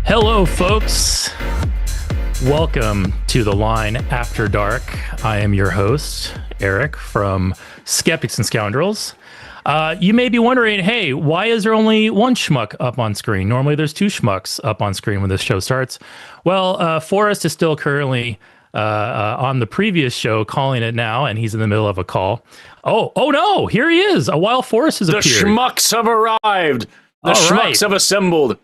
Hello, folks. Welcome to The Line After Dark. I am your host, Eric, from Skeptics and Scoundrels. You may be wondering, hey, why is there only one schmuck up on screen? Normally there's two schmucks up on screen when this show starts. Well, Forrest is still currently on the previous show calling it now, and he's in the middle of a call. Oh no, here he is. A while Forrest has appeared. The schmucks have arrived. The schmucks have assembled.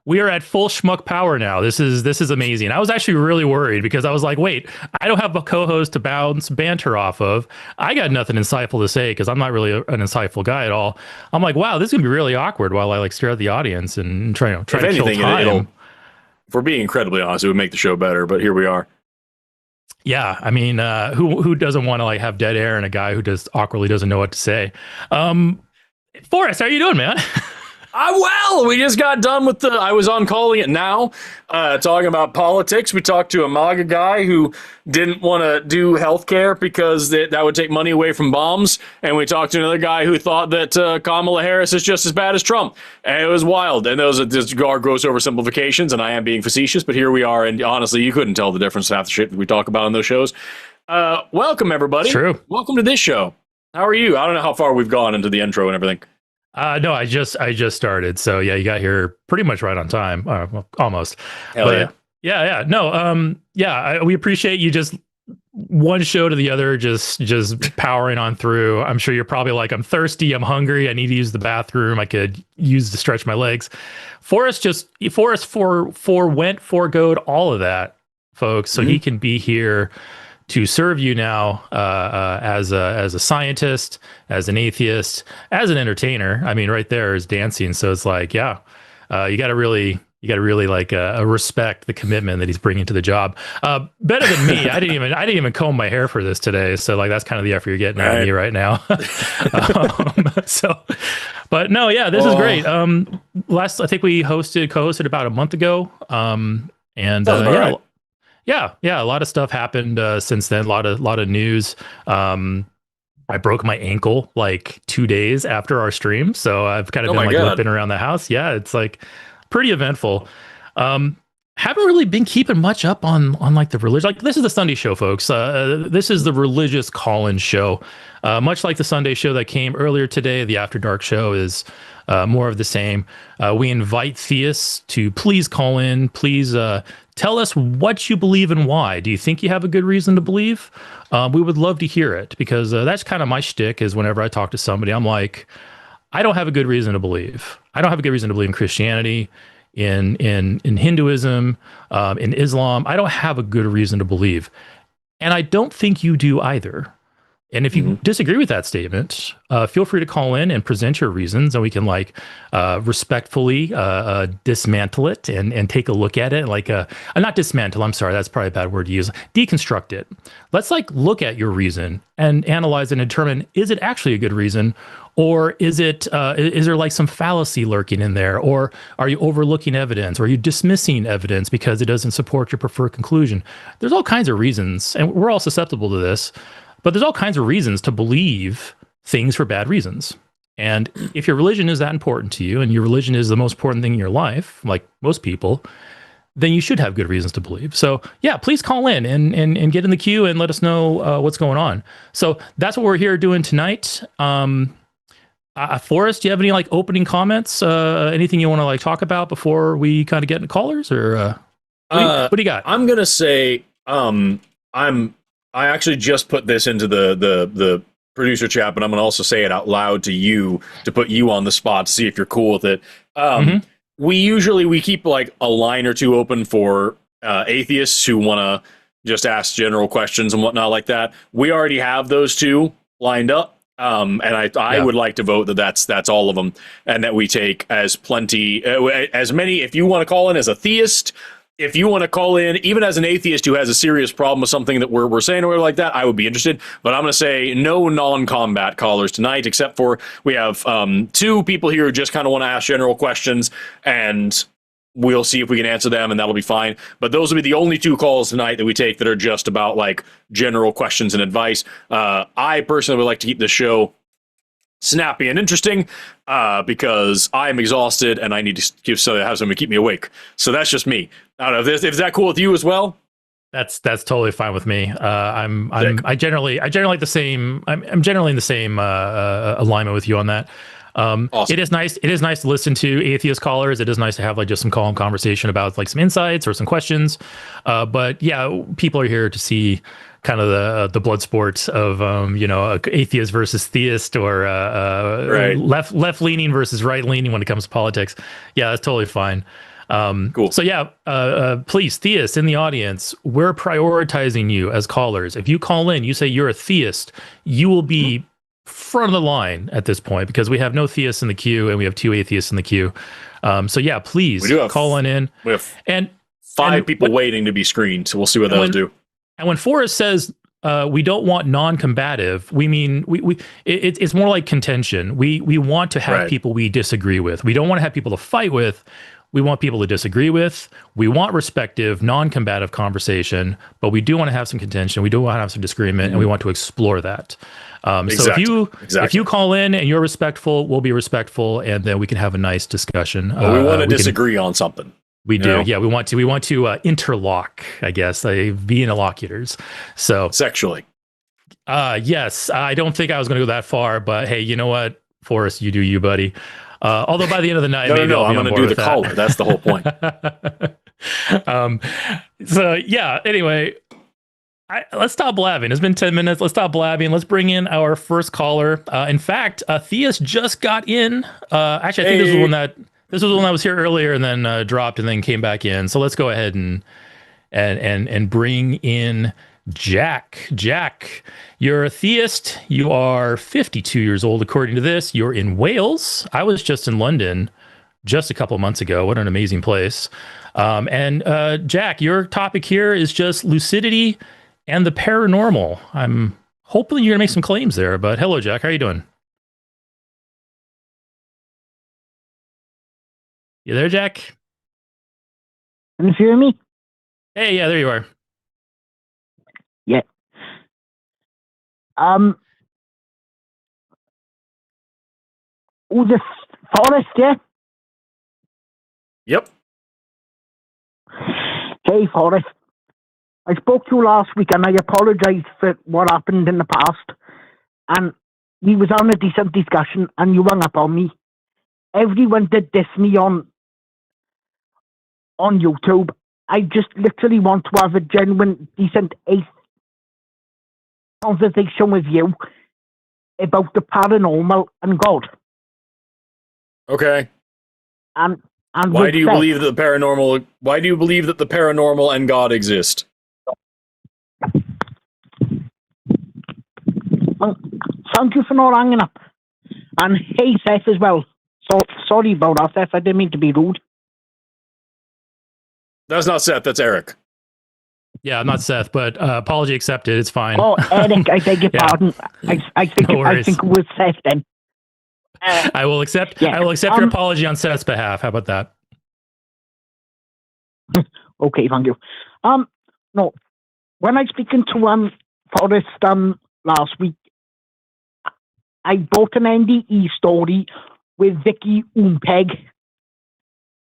We are at full schmuck power now. This is amazing. I was actually really worried because I was like, wait, I don't have a co-host to bounce banter off of. I got nothing insightful to say because I'm not really an insightful guy at all. I'm like, wow, this is gonna be really awkward while I stare at the audience and try to kill time. If we're being incredibly honest, it would make the show better, but here we are. Yeah, I mean, who doesn't want to have dead air and a guy who just awkwardly doesn't know what to say? Forrest, how are you doing, man? Well, we just got done with I was on Calling It Now, talking about politics. We talked to a MAGA guy who didn't want to do healthcare because that would take money away from bombs. And we talked to another guy who thought that Kamala Harris is just as bad as Trump. And it was wild. And those are just gross oversimplifications. And I am being facetious, but here we are. And honestly, you couldn't tell the difference half the shit that we talk about on those shows. Welcome, everybody. True. Welcome to this show. How are you? I don't know how far we've gone into the intro and everything. No, I just started. So yeah, you got here pretty much right on time, well, almost. Hell but, yeah. No, we appreciate you just one show to the other, just powering on through. I'm sure you're probably like, I'm thirsty, I'm hungry, I need to use the bathroom, I could use to stretch my legs. Forrest foregoed all of that, folks, so he can be here to serve you now as a scientist, as an atheist, as an entertainer. I mean, right there is dancing. So it's like, yeah, you got to really respect the commitment that he's bringing to the job. Better than me. I didn't even comb my hair for this today. So that's kind of the effort you're getting out of me right now. But no, yeah, this is great. I think we co-hosted about a month ago. Right. Yeah, a lot of stuff happened since then. A lot of news. I broke my ankle 2 days after our stream, so I've kind of been limping around the house. Yeah, it's pretty eventful. Haven't really been keeping much up on the religion. This is the Sunday show, folks. This is the religious call-in show. Much like the Sunday show that came earlier today, the After Dark show is more of the same. We invite theists to please call in. Please tell us what you believe and why. Do you think you have a good reason to believe? We would love to hear it because that's kind of my shtick is whenever I talk to somebody, I'm like, I don't have a good reason to believe. I don't have a good reason to believe in Christianity, in Hinduism, in Islam. I don't have a good reason to believe. And I don't think you do either. And if you disagree with that statement, feel free to call in and present your reasons, and we can respectfully dismantle it and take a look at it. Not dismantle. I'm sorry, that's probably a bad word to use. Deconstruct it. Let's look at your reason and analyze and determine: is it actually a good reason, or is it is there some fallacy lurking in there, or are you overlooking evidence, or are you dismissing evidence because it doesn't support your preferred conclusion? There's all kinds of reasons, and we're all susceptible to this. But there's all kinds of reasons to believe things for bad reasons. And if your religion is that important to you and your religion is the most important thing in your life, like most people, then you should have good reasons to believe. So yeah, please call in and get in the queue and let us know what's going on. So that's what we're here doing tonight. Forrest, do you have any opening comments? Anything you want to talk about before we kind of get into callers? Or what do you got? I'm going to say I actually just put this into the producer chat, but I'm going to also say it out loud to you to put you on the spot to see if you're cool with it. We keep a line or two open for atheists who want to just ask general questions and whatnot like that. We already have those two lined up. And I would like to vote that that's all of them, and that we take as plenty, as many. If you want to call in as a theist, if you want to call in even as an atheist who has a serious problem with something that we're saying or like that, I would be interested. But I'm going to say no non-combat callers tonight, except for we have 2 people here who just kind of want to ask general questions, and we'll see if we can answer them, and that'll be fine. But those will be the only 2 calls tonight that we take that are just about like general questions and advice. I personally would like to keep this show snappy and interesting because I'm exhausted and I need to have somebody keep me awake. So that's just me. I don't know if that cool with you as well. That's totally fine with me. I generally like the same. I'm generally in the same alignment with you on that. Awesome. It is nice to listen to atheist callers. It is nice to have like just some calm conversation about like some insights or some questions. But yeah, people are here to see kind of the blood sport of atheist versus theist, or right. left leaning versus right leaning when it comes to politics. Yeah, that's totally fine. Cool. So yeah, please, theists in the audience, we're prioritizing you as callers. If you call in, you say you're a theist, you will be front of the line at this point because we have no theists in the queue and we have 2 atheists in the queue. So yeah, please call on in. We have 5 people waiting to be screened, so we'll see what those do. And when Forrest says we don't want non-combative, we mean it's more like contention. We want to have people we disagree with. We don't want to have people to fight with. We want people to disagree with. We want respective, non-combative conversation, but we do want to have some contention. We do want to have some disagreement, and we want to explore that. Exactly. So if you call in and you're respectful, we'll be respectful, and then we can have a nice discussion. Well, we want to disagree on something. We do. Yeah, we want to interlock, I guess, be interlocutors. So sexually. Yes, I don't think I was going to go that far, but hey, you know what, Forrest, you do you, buddy. Although by the end of the night, maybe I'll be I'm going to do the caller. That's the whole point. So yeah. Anyway, let's stop blabbing. It's been 10 minutes. Let's stop blabbing. Let's bring in our first caller. In fact, Theus just got in. Actually, I think this was one that was here earlier and then dropped and then came back in. So let's go ahead and bring in Jack. Jack, you're a theist. You are 52 years old, according to this. You're in Wales. I was just in London just a couple of months ago. What an amazing place. And Jack, your topic here is just lucidity and the paranormal. I'm hoping you're going to make some claims there, but hello, Jack. How are you doing? You there, Jack? Can you hear me? Hey, yeah, there you are. Yeah. The Forrest, yeah? Yep. Hey, Forrest. I spoke to you last week and I apologize for what happened in the past. And we was on a decent discussion and you hung up on me. Everyone did diss me on YouTube. I just literally want to have a genuine, decent conversation with you about the paranormal and God. Okay. And why do you believe that the paranormal? Why do you believe that the paranormal and God exist? Thank you for not hanging up. And hey, Seth, as well. So sorry about that, Seth. I didn't mean to be rude. That's not Seth. That's Eric. Yeah, I'm not Seth, but apology accepted. It's fine. Oh, Eric, I beg your pardon. I think it was Seth then. I will accept. Yeah. I will accept your apology on Seth's behalf. How about that? Okay, thank you. No, when I speaking to Forrest last week, I bought an NDE story with Vicky Umpeg,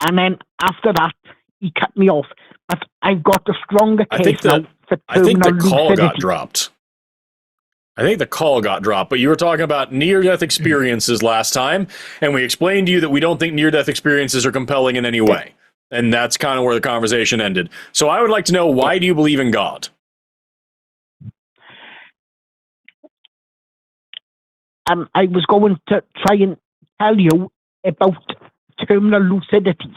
and then after that, he cut me off. But I've got a stronger case now for terminal lucidity. I think the call got dropped. But you were talking about near-death experiences last time, and we explained to you that we don't think near-death experiences are compelling in any way. And that's kind of where the conversation ended. So I would like to know, why do you believe in God? I was going to try and tell you about terminal lucidity.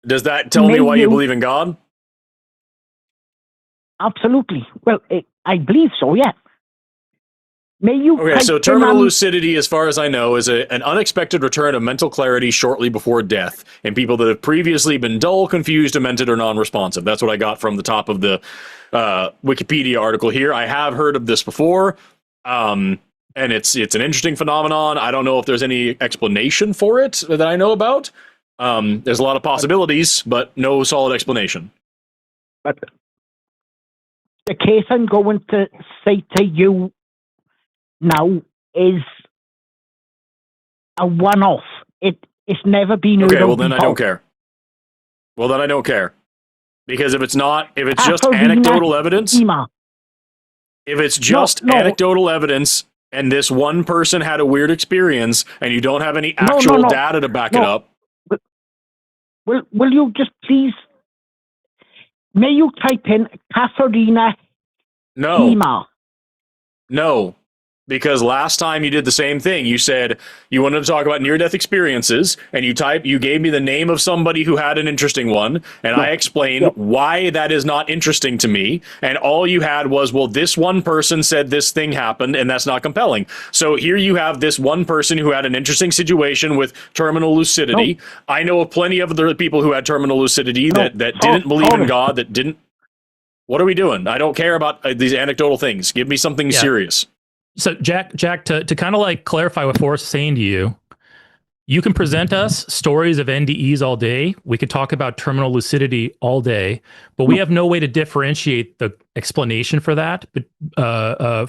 Does that tell me why you believe in God? Absolutely. Well, I believe so, yeah. May you Okay, so type terminal in, lucidity, as far as I know, is an unexpected return of mental clarity shortly before death in people that have previously been dull, confused, demented, or non-responsive. That's what I got from the top of the Wikipedia article here. I have heard of this before, and it's an interesting phenomenon. I don't know if there's any explanation for it that I know about. There's a lot of possibilities, but no solid explanation. but the case I'm going to say to you now is a one-off. It's never been Okay, heard well of then before. I don't care. Well then I don't care. Because if it's just Catarina anecdotal evidence, Ema. if it's just No. anecdotal evidence and this one person had a weird experience and you don't have any actual data to back it up. Will you just please, may you type in Catarina Ema? No. Because last time you did the same thing. You said you wanted to talk about near-death experiences, and you gave me the name of somebody who had an interesting one, and I explained why that is not interesting to me, and all you had was, well, this one person said this thing happened, and that's not compelling. So here you have this one person who had an interesting situation with terminal lucidity. I know of plenty of other people who had terminal lucidity that didn't believe in God, that didn't... What are we doing? I don't care about these anecdotal things. Give me something serious. So Jack, to kind of like clarify what Forrest is saying to you, you can present us stories of NDEs all day. We could talk about terminal lucidity all day, but we have no way to differentiate the explanation for that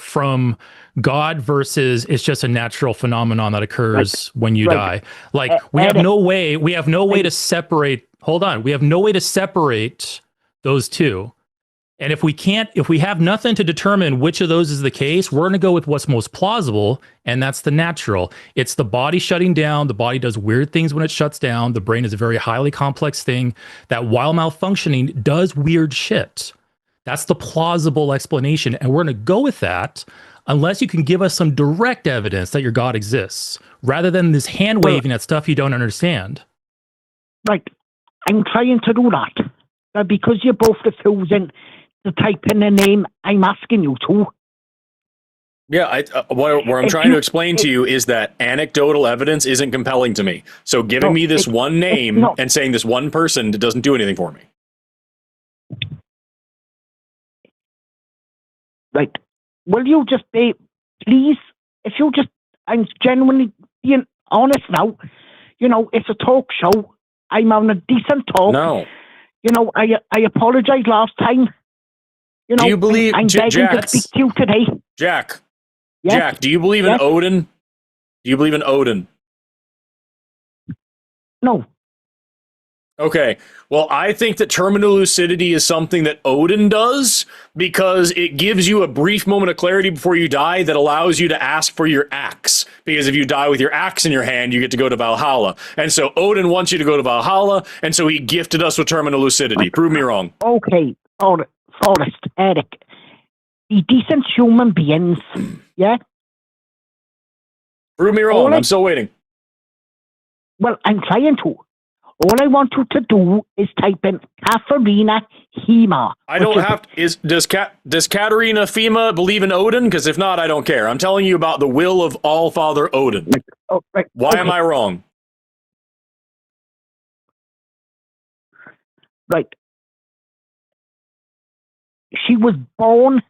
from God versus it's just a natural phenomenon that occurs when you die. Like we have no way to separate. Hold on. We have no way to separate those two. And if we have nothing to determine which of those is the case, we're going to go with what's most plausible, and that's the natural. It's the body shutting down. The body does weird things when it shuts down. The brain is a very highly complex thing that, while malfunctioning, does weird shit. That's the plausible explanation, and we're going to go with that unless you can give us some direct evidence that your God exists, rather than this hand-waving at stuff you don't understand. Right. I'm trying to do that. But because you're both refusing to type in the name I'm asking you to. Yeah, what I'm trying to explain to you is that anecdotal evidence isn't compelling to me. So giving me this one name and saying this one person doesn't do anything for me. Right. Will you just be, please, if you just, I'm genuinely being honest now, you know, it's a talk show. I'm on a decent talk. No. You know, I apologize last time. You know, do you believe, I'm begging to speak to you today. Jack, Yes? Jack, do you believe in Odin? Do you believe in Odin? No. Okay, well, I think that terminal lucidity is something that Odin does because it gives you a brief moment of clarity before you die that allows you to ask for your axe. Because if you die with your axe in your hand, you get to go to Valhalla. And so Odin wants you to go to Valhalla, and so he gifted us with terminal lucidity. Prove me wrong. Okay, Forrest, Eric, the decent human beings, yeah? Prove me wrong. I'm still waiting. Well, I'm trying to. All I want you to do is type in Catarina Hema. I don't have to. Does Catarina Fema believe in Odin? Because if not, I don't care. I'm telling you about the will of All-Father Odin. Why am I wrong? Right. She was born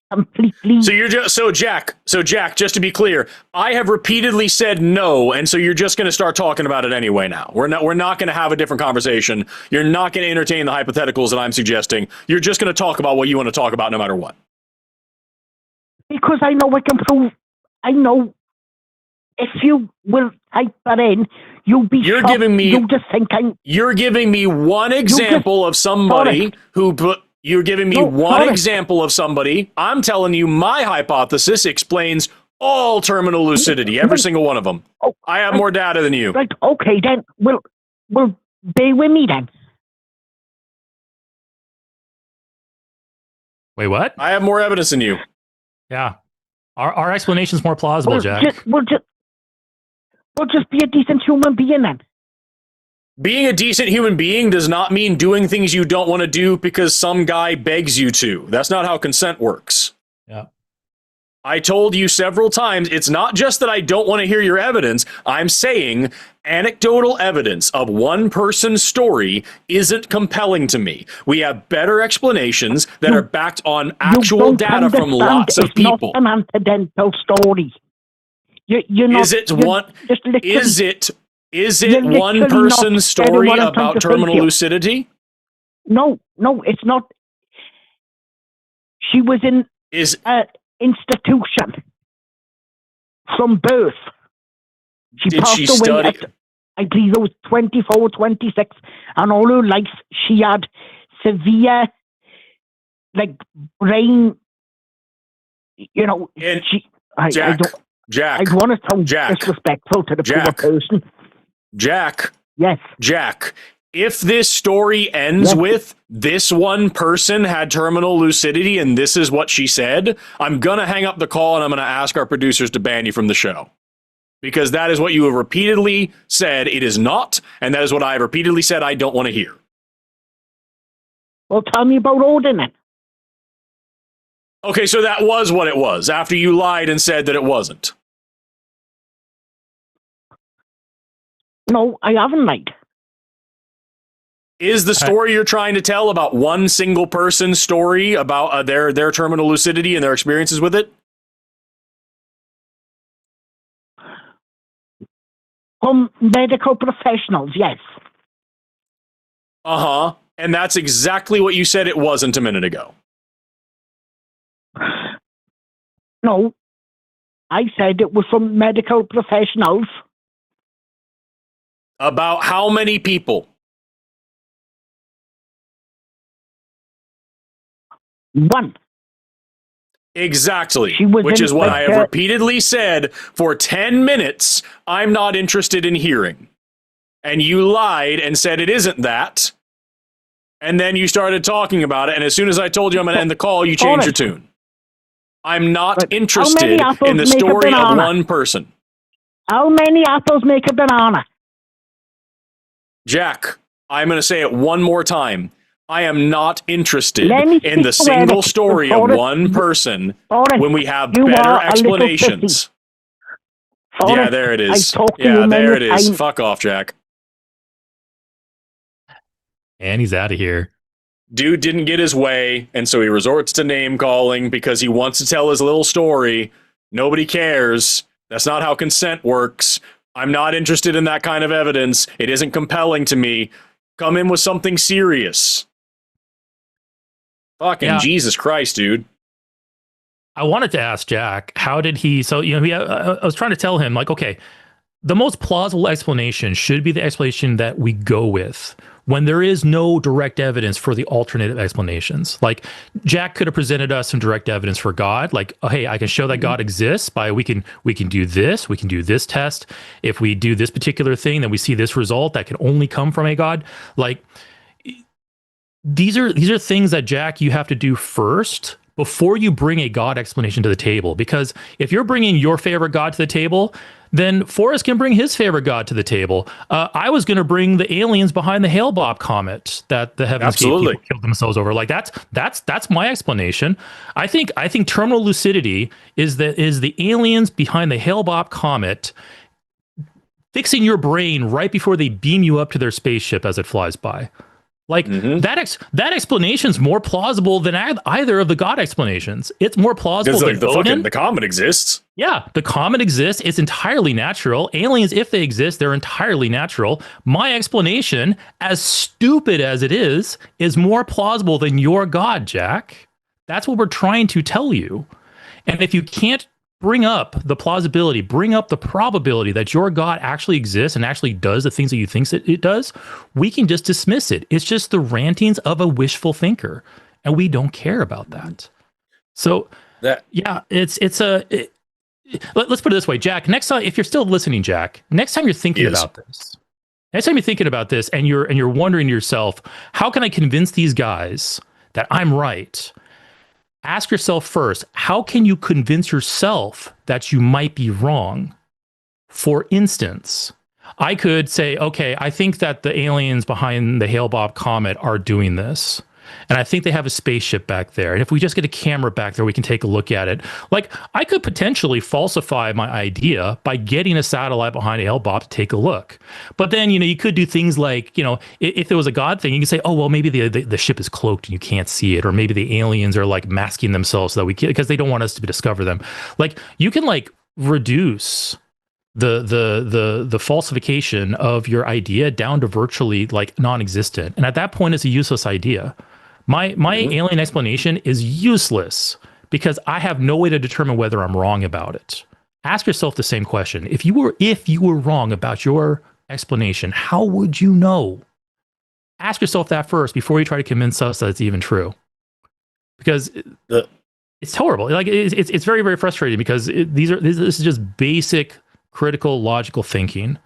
completely. So you're just Jack, just to be clear, I have repeatedly said no, and so you're just going to start talking about it anyway now. We're not going to have a different conversation. You're not going to entertain the hypotheticals that I'm suggesting. You're just going to talk about what you want to talk about no matter what. Because I know I can prove. I know if you will type that in, you'll be You're shocked. giving me You'll just think You're giving me one example of somebody who put You're giving me one example of somebody. I'm telling you my hypothesis explains all terminal lucidity, every single one of them. I have more data than you. Right, okay, then. Well, bear with me then. Wait, what? I have more evidence than you. Yeah. Our explanation's more plausible, Jack. We'll just be a decent human being then. Being a decent human being does not mean doing things you don't want to do because some guy begs you to. That's not how consent works. Yeah. I told you several times, it's not just that I don't want to hear your evidence. I'm saying anecdotal evidence of one person's story isn't compelling to me. We have better explanations that are backed on actual data from lots of people. It's not an accidental story. You're not, is it one person's story about terminal lucidity? No, it's not. She was in institution from birth. Did she study? I believe it was 24, 26, and all her life she had severe, like, brain, you know, Jack, I want to sound disrespectful to the poor person. Jack. Yes. Jack, if this story ends with this one person had terminal lucidity and this is what she said, I'm going to hang up the call and I'm going to ask our producers to ban you from the show. Because that is what you have repeatedly said it is not, and that is what I have repeatedly said I don't want to hear. Well, tell me about Odin then. Okay, so that was what it was, after you lied and said that it wasn't. No, I haven't lied. Is the story you're trying to tell about one single person's story about their terminal lucidity and their experiences with it? Medical professionals, yes. Uh-huh. And that's exactly what you said it wasn't a minute ago. No. I said it was from medical professionals. About how many people? One. Exactly, which is what I have repeatedly said for 10 minutes. I'm not interested in hearing. And you lied and said it isn't that. And then you started talking about it. And as soon as I told you I'm going to end the call, you changed your tune. I'm not interested in the story of one person. How many apples make a banana? Jack, I'm going to say it one more time. I am not interested in the single story of one person when we have better explanations. Yeah, there it is. Yeah, there it is. Fuck off, Jack. And he's out of here. Dude didn't get his way, and so he resorts to name calling because he wants to tell his little story. Nobody cares. That's not how consent works. I'm not interested in that kind of evidence. It isn't compelling to me. Come in with something serious. Fucking Jesus Christ, dude. I wanted to ask Jack, how did he, so, you know, I was trying to tell him, like, okay, the most plausible explanation should be the explanation that we go with when there is no direct evidence for the alternative explanations. Like, Jack could have presented us some direct evidence for God, like, oh, hey, I can show that God exists by we can do this test. If we do this particular thing, then we see this result that can only come from a God. Like, these are things that, Jack, you have to do first before you bring a God explanation to the table. Because if you're bringing your favorite God to the table, then Forrest can bring his favorite God to the table. I was going to bring the aliens behind the Hale-Bopp comet that the Heaven's Gate people killed themselves over. Like, that's my explanation. I think terminal lucidity is the aliens behind the Hale-Bopp comet fixing your brain right before they beam you up to their spaceship as it flies by. Like, that explanation is more plausible than either of the God explanations. It's more plausible than the comet exists. Yeah, the comet exists. It's entirely natural. Aliens, if they exist, they're entirely natural. My explanation, as stupid as it is more plausible than your God, Jack. That's what we're trying to tell you. And if you can't bring up the plausibility, bring up the probability that your God actually exists and actually does the things that you think that it does, we can just dismiss it. It's just the rantings of a wishful thinker, and we don't care about that. So, let's put it this way, Jack. Next time, if you're still listening, Jack, next time you're thinking about this, and you're wondering to yourself, how can I convince these guys that I'm right? Ask yourself first, how can you convince yourself that you might be wrong? For instance, I could say, okay, I think that the aliens behind the Hale-Bopp comet are doing this. And I think they have a spaceship back there. And if we just get a camera back there, we can take a look at it. Like, I could potentially falsify my idea by getting a satellite behind a L-BOP to take a look. But then, you could do things like, if it was a God thing, you can say, oh, well, maybe the ship is cloaked and you can't see it. Or maybe the aliens are like masking themselves so that we can't, because they don't want us to discover them. Like, you can like reduce the falsification of your idea down to virtually like non-existent, and at that point it's a useless idea. My alien explanation is useless because I have no way to determine whether I'm wrong about it. Ask yourself the same question. If you were wrong about your explanation, how would you know? Ask yourself that first before you try to convince us that it's even true, because it's horrible. Like, it's very, very frustrating because this is just basic critical logical thinking.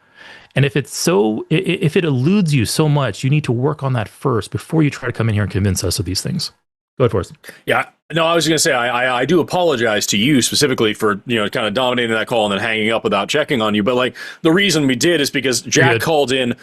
And if it eludes you so much, you need to work on that first before you try to come in here and convince us of these things. Go ahead, Forrest. Yeah, no, I was going to say, I do apologize to you specifically for, kind of dominating that call and then hanging up without checking on you. But like, the reason we did is because Jack calls in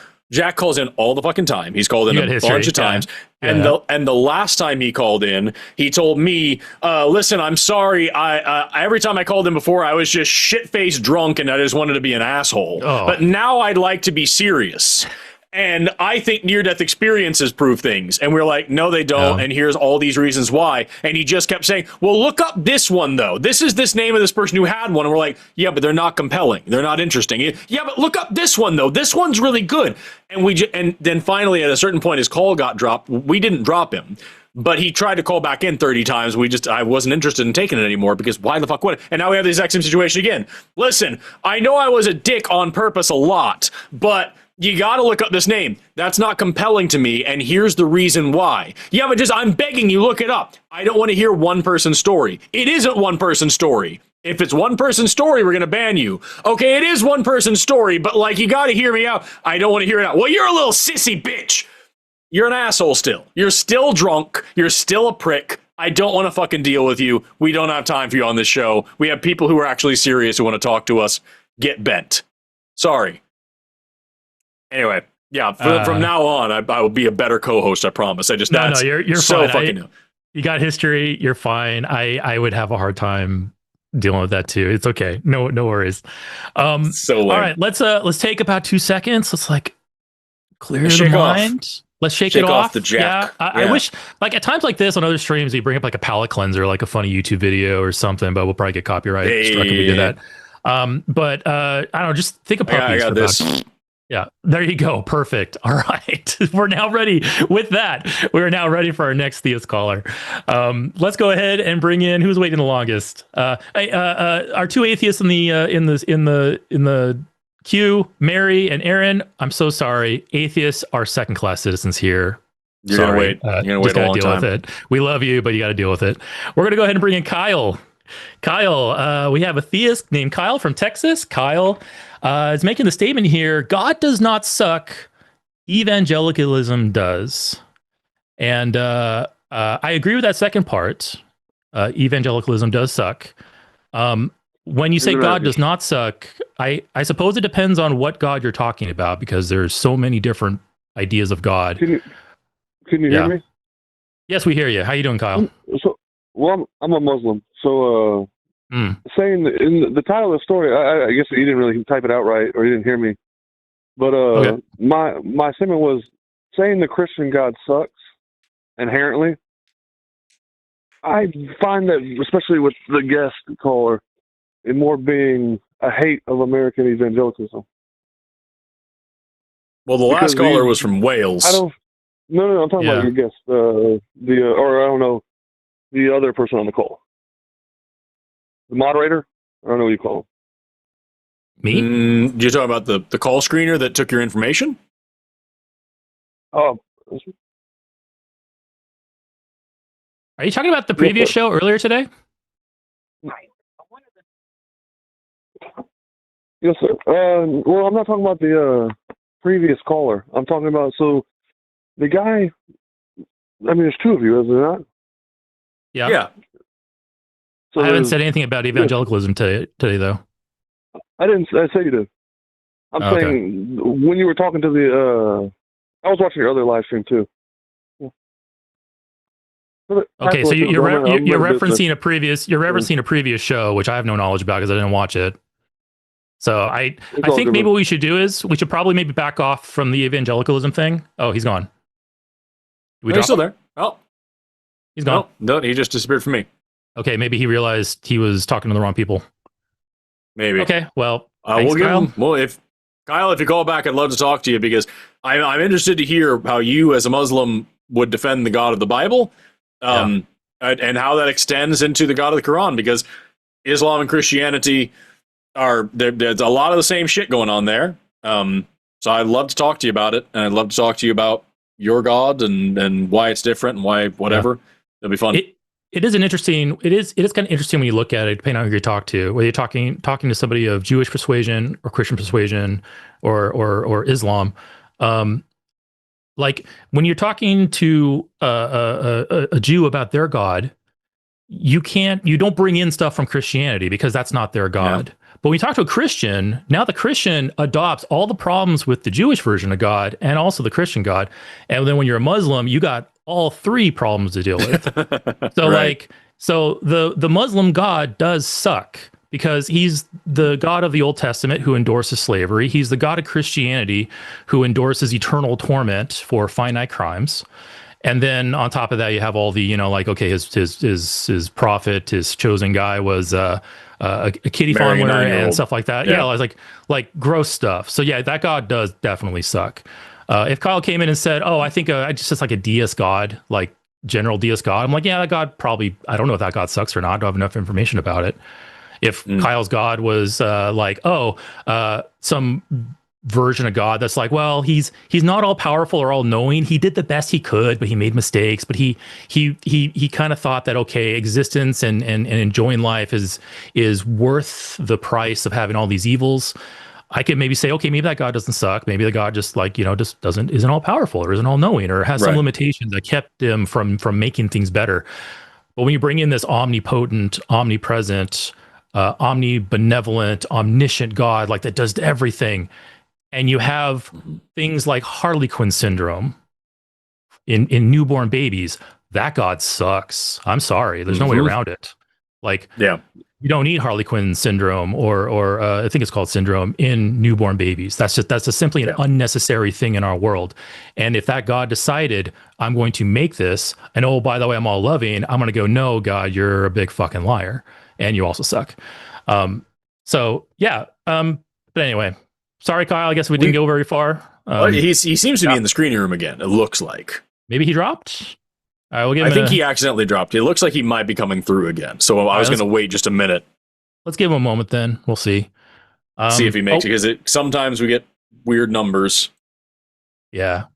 all the fucking time. He's called in a bunch of times. Yeah. And the last time he called in, he told me, listen, I'm sorry. Every time I called in before, I was just shit-faced drunk and I just wanted to be an asshole. Oh. But now I'd like to be serious. And I think near-death experiences prove things. And we're like, no, they don't. And here's all these reasons why. And he just kept saying, well, look up this one, though. This is this name of this person who had one. And we're like, yeah, but they're not compelling. They're not interesting. Yeah, but look up this one, though. This one's really good. And and then finally, at a certain point, his call got dropped. We didn't drop him. But he tried to call back in 30 times. I wasn't interested in taking it anymore because why the fuck would it? And now we have the exact same situation again. Listen, I know I was a dick on purpose a lot, but you got to look up this name. That's not compelling to me, and here's the reason why. Yeah, but I'm begging you, look it up. I don't want to hear one person's story. It isn't one person's story. If it's one person's story, we're going to ban you. Okay, it is one person's story, but like, you got to hear me out. I don't want to hear it out. Well, you're a little sissy bitch. You're an asshole still. You're still drunk. You're still a prick. I don't want to fucking deal with you. We don't have time for you on this show. We have people who are actually serious who want to talk to us. Get bent. Sorry. Anyway, yeah, from now on, I will be a better co-host, I promise. You're so fine. Fucking you got history, you're fine. I would have a hard time dealing with that too. It's okay. No worries. So lame. All right, let's take about 2 seconds. Let's like clear the mind. Let's shake it off. The jack. Yeah, I wish, like, at times like this on other streams, we bring up like a palate cleanser, like a funny YouTube video or something, but we'll probably get copyright struck if we do that. But I don't know, just think of puppies. I got this. Yeah, there you go. Perfect. All right. We're now ready with that. We're now ready for our next theist caller. Let's go ahead and bring in who's waiting the longest. Our two atheists in the queue, Mary and Aaron. I'm so sorry. Atheists are second-class citizens here. You're gonna wait. You're gonna wait a long time. With it. We love you, but you got to deal with it. We're gonna go ahead and bring in Kyle. Kyle, we have a theist named Kyle from Texas. Kyle is making the statement here: God does not suck, evangelicalism does. And I agree with that second part. Evangelicalism does suck. When you say God does not suck, I suppose it depends on what God you're talking about, because there's so many different ideas of God. Can you hear me? Yes, we hear you. How you doing, Kyle? Well, I'm a Muslim, so saying in the title of the story, I guess you didn't really type it out right, or you didn't hear me. But okay. My statement was saying the Christian God sucks inherently. I find that, especially with the guest caller, it more being a hate of American evangelicalism. Well, the last caller was from Wales. No, I'm talking about your guest, or I don't know, the other person on the call. The moderator? I don't know what you call him. Me? You're talking about the call screener that took your information? Oh. Are you talking about the previous show earlier today? Yes, sir. Well, I'm not talking about the previous caller. I'm talking about, the guy, I mean, there's two of you, is there not? Yeah. So I haven't said anything about evangelicalism today, though. I didn't say you did. I'm saying when you were talking to I was watching your other live stream, too. Okay, so you're referencing a previous show, which I have no knowledge about because I didn't watch it. So I think maybe what we should do is we should probably maybe back off from the evangelicalism thing. Oh, he's gone. He's still there. Oh, he's gone. No, he just disappeared from me. Okay, maybe he realized he was talking to the wrong people. Maybe. Okay, well, we'll give him. Well, if you call back, I'd love to talk to you because I'm interested to hear how you, as a Muslim, would defend the God of the Bible, and how that extends into the God of the Quran. Because Islam and Christianity there's a lot of the same shit going on there. So I'd love to talk to you about it, and I'd love to talk to you about your God and why it's different and why whatever. It'll be fun. It is kind of interesting when you look at it, depending on who you talk to, whether you're talking to somebody of Jewish persuasion or Christian persuasion or Islam. Like when you're talking to a Jew about their God, you don't bring in stuff from Christianity because that's not their God. Yeah. But when you talk to a Christian, now the Christian adopts all the problems with the Jewish version of God and also the Christian God. And then when you're a Muslim, you got all three problems to deal with. So right. So the Muslim God does suck because he's the God of the Old Testament who endorses slavery. He's the God of Christianity who endorses eternal torment for finite crimes. And then on top of that, you have all the, okay, his prophet, his chosen guy was a kitty fondler and stuff like that. Yeah, like gross stuff. So yeah, that God does definitely suck. If Kyle came in and said, "Oh, I think I just like a deist God, like general deist God," I'm like, yeah, that God probably. I don't know if that God sucks or not. I don't have enough information about it. If Kyle's God was some version of God that's like, well, he's not all powerful or all knowing. He did the best he could, but he made mistakes. But he kind of thought that existence and enjoying life is worth the price of having all these evils. I could maybe say, okay, maybe that God doesn't suck. Maybe the God just isn't all powerful or isn't all knowing or has some limitations that kept him from making things better. But when you bring in this omnipotent, omnipresent, omnibenevolent, omniscient God, like that does everything, and you have things like Harlequin syndrome in newborn babies, that God sucks. I'm sorry. There's no way around it. Like, you don't need Harlequin syndrome or I think it's called syndrome in newborn babies. That's just simply an unnecessary thing in our world. And if that God decided, I'm going to make this, and oh, by the way, I'm all loving, I'm going to go, no, God, you're a big fucking liar. And you also suck. But anyway, sorry, Kyle. I guess we didn't go very far. He seems to be in the screening room again. It looks like maybe he dropped. All right, I think he accidentally dropped. It looks like he might be coming through again. So I was going to wait just a minute. Let's give him a moment. Then we'll see. See if he makes it, because sometimes we get weird numbers. Yeah.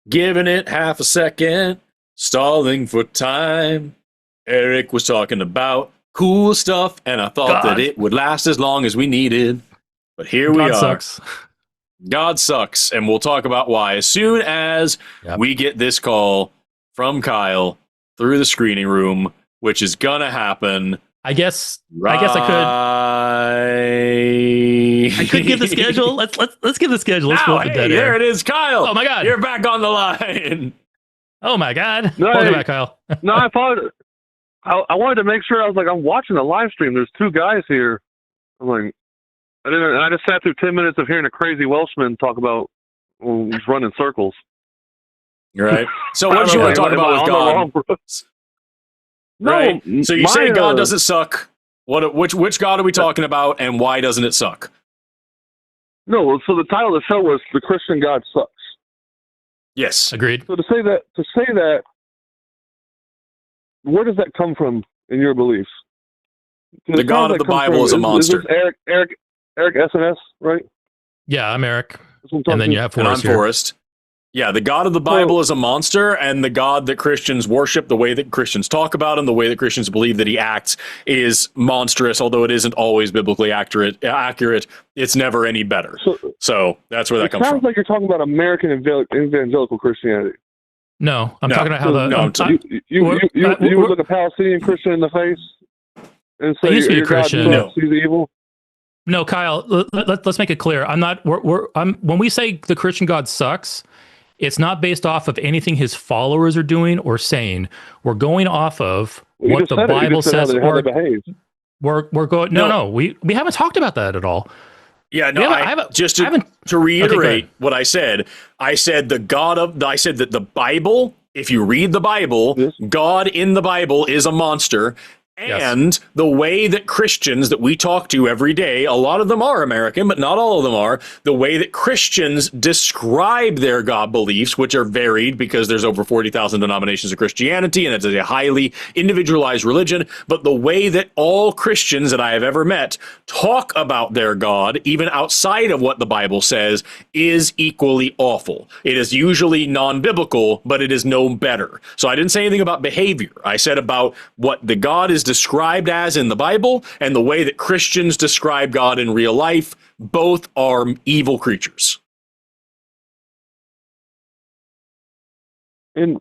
Giving it half a second, stalling for time. Eric was talking about cool stuff, and I thought that it would last as long as we needed. But here we are. Sucks. God sucks, and we'll talk about why as soon as we get this call from Kyle through the screening room, which is gonna happen. I guess I could give the schedule. Let's give the schedule. Let's go with that. There it is, Kyle. Oh my God, you're back on the line. Oh my God, welcome back, Kyle. No, I apologize. I wanted to make sure. I was like, I'm watching the live stream. There's two guys here. I'm like, I just sat through 10 minutes of hearing a crazy Welshman talk about just running circles. Right. So what did you want to talk about with God? Right. So you say God doesn't suck. Which God are we talking about, and why doesn't it suck? No. So the title of the show was "The Christian God Sucks." Yes, agreed. So to say that, where does that come from in your beliefs? The God of the Bible is a monster. Is Eric SNS, right? Yeah, I'm Eric. And then you have Forrest. And I'm Forrest. Yeah, the God of the Bible is a monster, and the God that Christians worship, the way that Christians talk about him, the way that Christians believe that he acts is monstrous, although it isn't always biblically accurate. It's never any better. So that's where that comes from. It sounds like you're talking about American evangelical Christianity. No, I'm talking about how you would look a Palestinian Christian in the face and say your God sees evil? No, Kyle, let's make it clear. I'm not. When we say the Christian God sucks, It's not based off of anything his followers are doing or saying. We're going off of what the Bible says. How they behave. We're going. No, we haven't talked about that at all. Yeah, no. To reiterate what I said that the Bible. If you read the Bible, yes. God in the Bible is a monster. And the way that Christians that we talk to every day, a lot of them are American, but not all of them are, the way that Christians describe their God beliefs, which are varied because there's over 40,000 denominations of Christianity, and it's a highly individualized religion, but the way that all Christians that I have ever met talk about their God, even outside of what the Bible says, is equally awful. It is usually non-biblical, but it is no better. So I didn't say anything about behavior. I said about what the God is described as in the Bible and the way that Christians describe God in real life. Both are evil creatures. And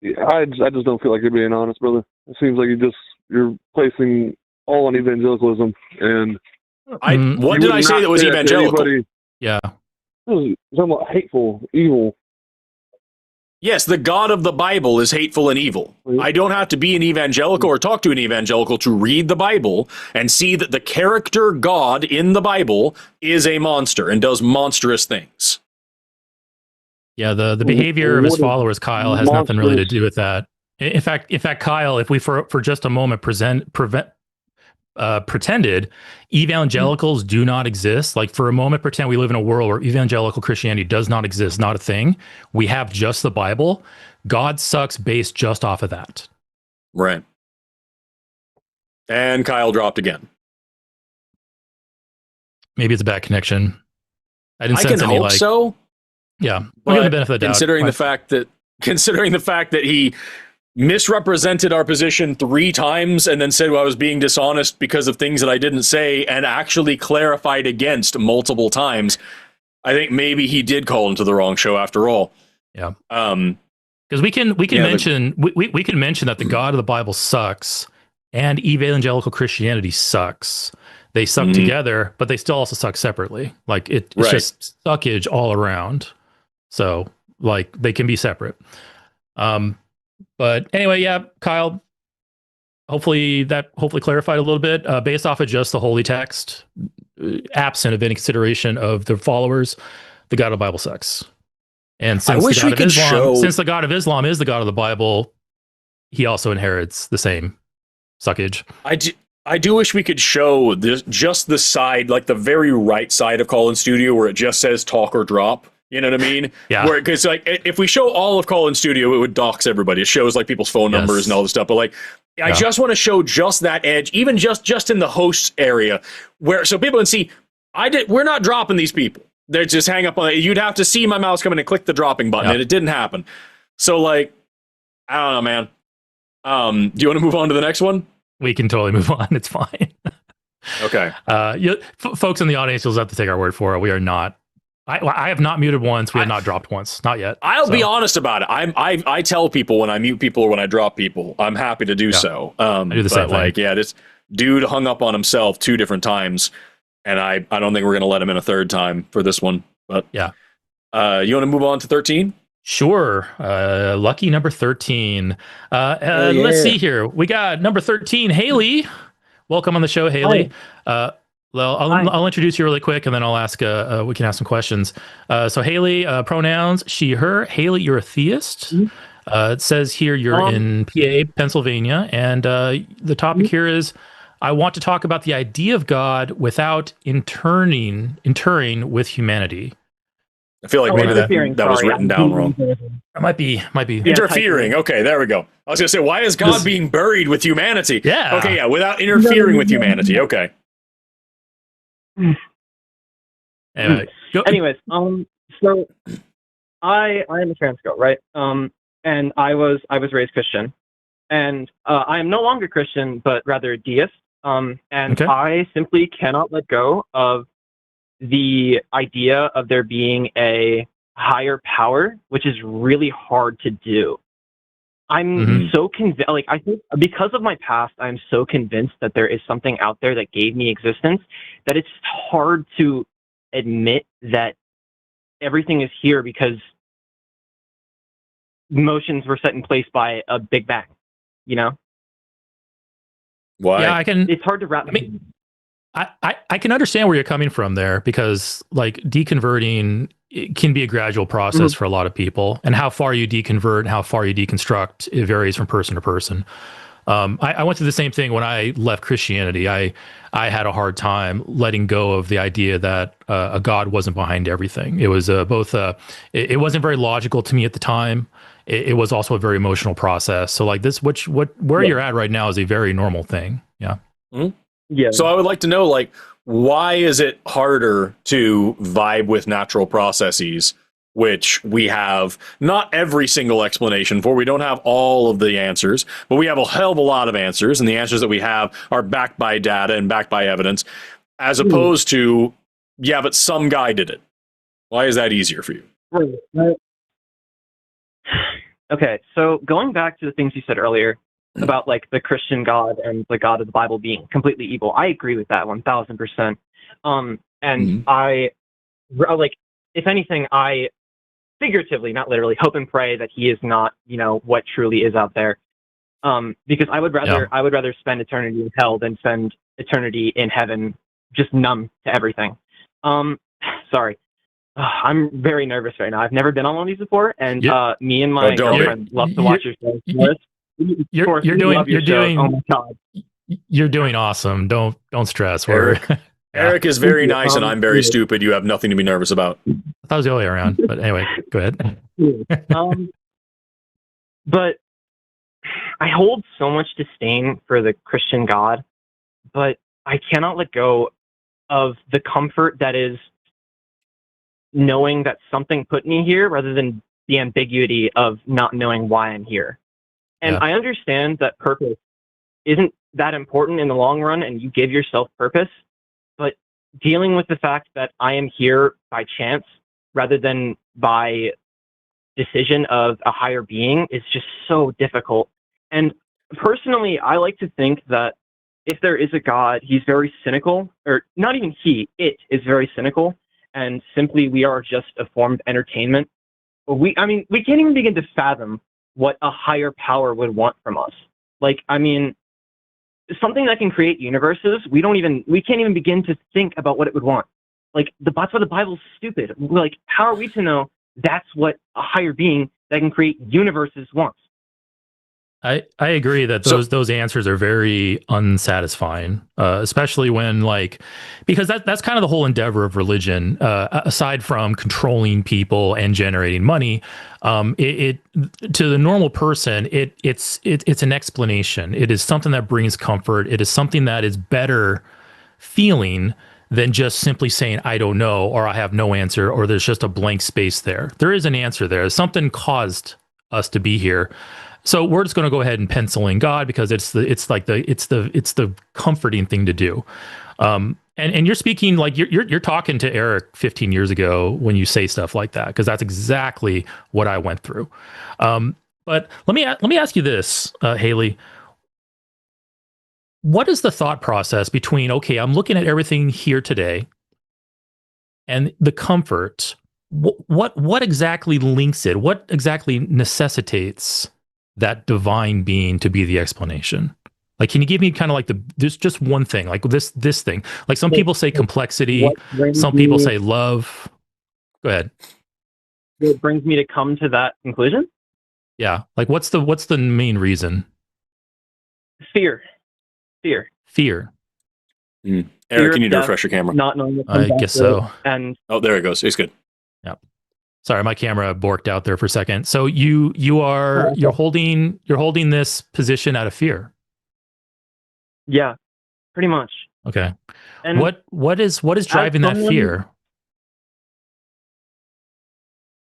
I just don't feel like you're being honest, brother. It seems like you're placing all on evangelicalism. And what did I say that was evangelical? Yeah, something hateful, evil. Yes, the God of the Bible is hateful and evil. I don't have to be an evangelical or talk to an evangelical to read the Bible and see that the character God in the Bible is a monster and does monstrous things. Yeah, the behavior of his followers, Kyle, has nothing really to do with that. In fact, Kyle, if we for just a moment pretended evangelicals do not exist, like for a moment pretend we live in a world where evangelical Christianity does not exist, not a thing, we have just the Bible, God sucks based just off of that. Right. And Kyle dropped again. Maybe it's a bad connection. I didn't sense any hope so. Yeah, we'll give the benefit of the doubt. Considering the fact that he misrepresented our position 3 times and then said I was being dishonest because of things that I didn't say and actually clarified against multiple times, I think maybe he did call into the wrong show after all. Yeah. Because we can mention that the God of the Bible sucks and evangelical Christianity sucks. They suck together, but they still also suck separately. Like it's just suckage all around. So like they can be separate. But anyway, yeah, Kyle, hopefully clarified a little bit based off of just the holy text, absent of any consideration of the followers, the God of the Bible sucks. And since the God of Islam is the God of the Bible, he also inherits the same suckage. I do wish we could show just the side, like the very right side of Call In Studio where it just says talk or drop. You know what I mean? Yeah. Because like if we show all of Call In Studio, it would dox everybody. It shows like people's phone numbers and all this stuff. But like, I just want to show just that edge, even just in the hosts area, where so people can see. We're not dropping these people. They just hang up on it. You'd have to see my mouse come in and click the dropping button, and it didn't happen. So like, I don't know, man. Do you want to move on to the next one? We can totally move on. It's fine. Okay. Folks in the audience, you'll have to take our word for it. We are not. I have not muted once. We have not dropped once. Not yet. I'll be honest about it. I tell people when I mute people or when I drop people, I'm happy to do so. I do the same thing. Like, this dude hung up on himself 2 different times, and I don't think we're going to let him in a 3rd time for this one. But yeah. You want to move on to 13? Sure. Lucky number 13. Let's see here. We got number 13, Haley. Welcome on the show, Haley. Well, I'll introduce you really quick, and then I'll ask. We can ask some questions. So, Haley, pronouns she, her. Haley, you're a theist. It says here you're in PA, Pennsylvania, and the topic here is I want to talk about the idea of God without interring with humanity. I feel like maybe that was written down wrong. It might be interfering. Okay, there we go. I was gonna say, why is God being buried with humanity? Yeah. Okay, yeah, without interfering with humanity. Okay. Anyway, Anyways, so I am a trans girl, right? And I was raised Christian, and I am no longer Christian, but rather deist. I simply cannot let go of the idea of there being a higher power, which is really hard to do. I'm so convinced, like, I think because of my past, I'm so convinced that there is something out there that gave me existence that it's hard to admit that everything is here because motions were set in place by a Big Bang, you know? Why? Yeah, it's hard to wrap. I can understand where you're coming from there, because like deconverting, it can be a gradual process for a lot of people, and how far you deconvert and how far you deconstruct, it varies from person to person. I went through the same thing when I left Christianity. I had a hard time letting go of the idea that a God wasn't behind everything. It was it wasn't very logical to me at the time. It was also a very emotional process. So like this, where you're at right now is a very normal thing. Yeah. Mm-hmm. Yeah. So I would like to know, like, why is it harder to vibe with natural processes, which we have not every single explanation for? We don't have all of the answers, but we have a hell of a lot of answers, and the answers that we have are backed by data and backed by evidence, as opposed to, yeah, but some guy did it. Why is that easier for you? Right. Okay, so going back to the things you said earlier about like the Christian God and the God of the Bible being completely evil, I agree with that 1000%. And I like, if anything, I figuratively, not literally, hope and pray that he is not, you know, what truly is out there. Because I would rather spend eternity in hell than spend eternity in heaven, just numb to everything. Sorry. I'm very nervous right now. I've never been on one of these before, and me and my girlfriend love to watch your show. You're doing oh my God. You're doing awesome. Don't stress. Eric is very nice, and I'm very stupid. You have nothing to be nervous about. I thought it was the other way around, but anyway, go ahead. But I hold so much disdain for the Christian God, but I cannot let go of the comfort that is knowing that something put me here, rather than the ambiguity of not knowing why I'm here. And I understand that purpose isn't that important in the long run, and you give yourself purpose, but dealing with the fact that I am here by chance rather than by decision of a higher being is just so difficult. And personally, I like to think that if there is a God, he's very cynical, or not even it is very cynical, and simply we are just a form of entertainment. We can't even begin to fathom what a higher power would want from us. Like, I mean, something that can create universes, we can't even begin to think about what it would want. Like, that's why the Bible's stupid. Like, how are we to know that's what a higher being that can create universes wants? I agree that those answers are very unsatisfying, especially when, like, because that's kind of the whole endeavor of religion, aside from controlling people and generating money. It to the normal person, it's an explanation. It is something that brings comfort. It is something that is better feeling than just simply saying, I don't know, or I have no answer, or there's just a blank space there. There is an answer there. Something caused us to be here. So we're just going to go ahead and pencil in God, because it's the comforting thing to do. And you're speaking like you're talking to Eric 15 years ago when you say stuff like that, because that's exactly what I went through. But let me ask you this, Haley. What is the thought process between, okay, I'm looking at everything here today, and the comfort? What exactly links it? What exactly necessitates that divine being to be the explanation? Like, can you give me kind of like there's just one thing, like this thing? Like, some people say complexity, some people say love. Go ahead. What brings me to come to that conclusion? Yeah, like what's the main reason? Fear. Eric, you need to refresh your camera. Not knowing. I guess so. And there it goes. It's good. Yeah. Sorry, my camera borked out there for a second. So you're holding this position out of fear. Yeah, pretty much. Okay. And what is driving that fear?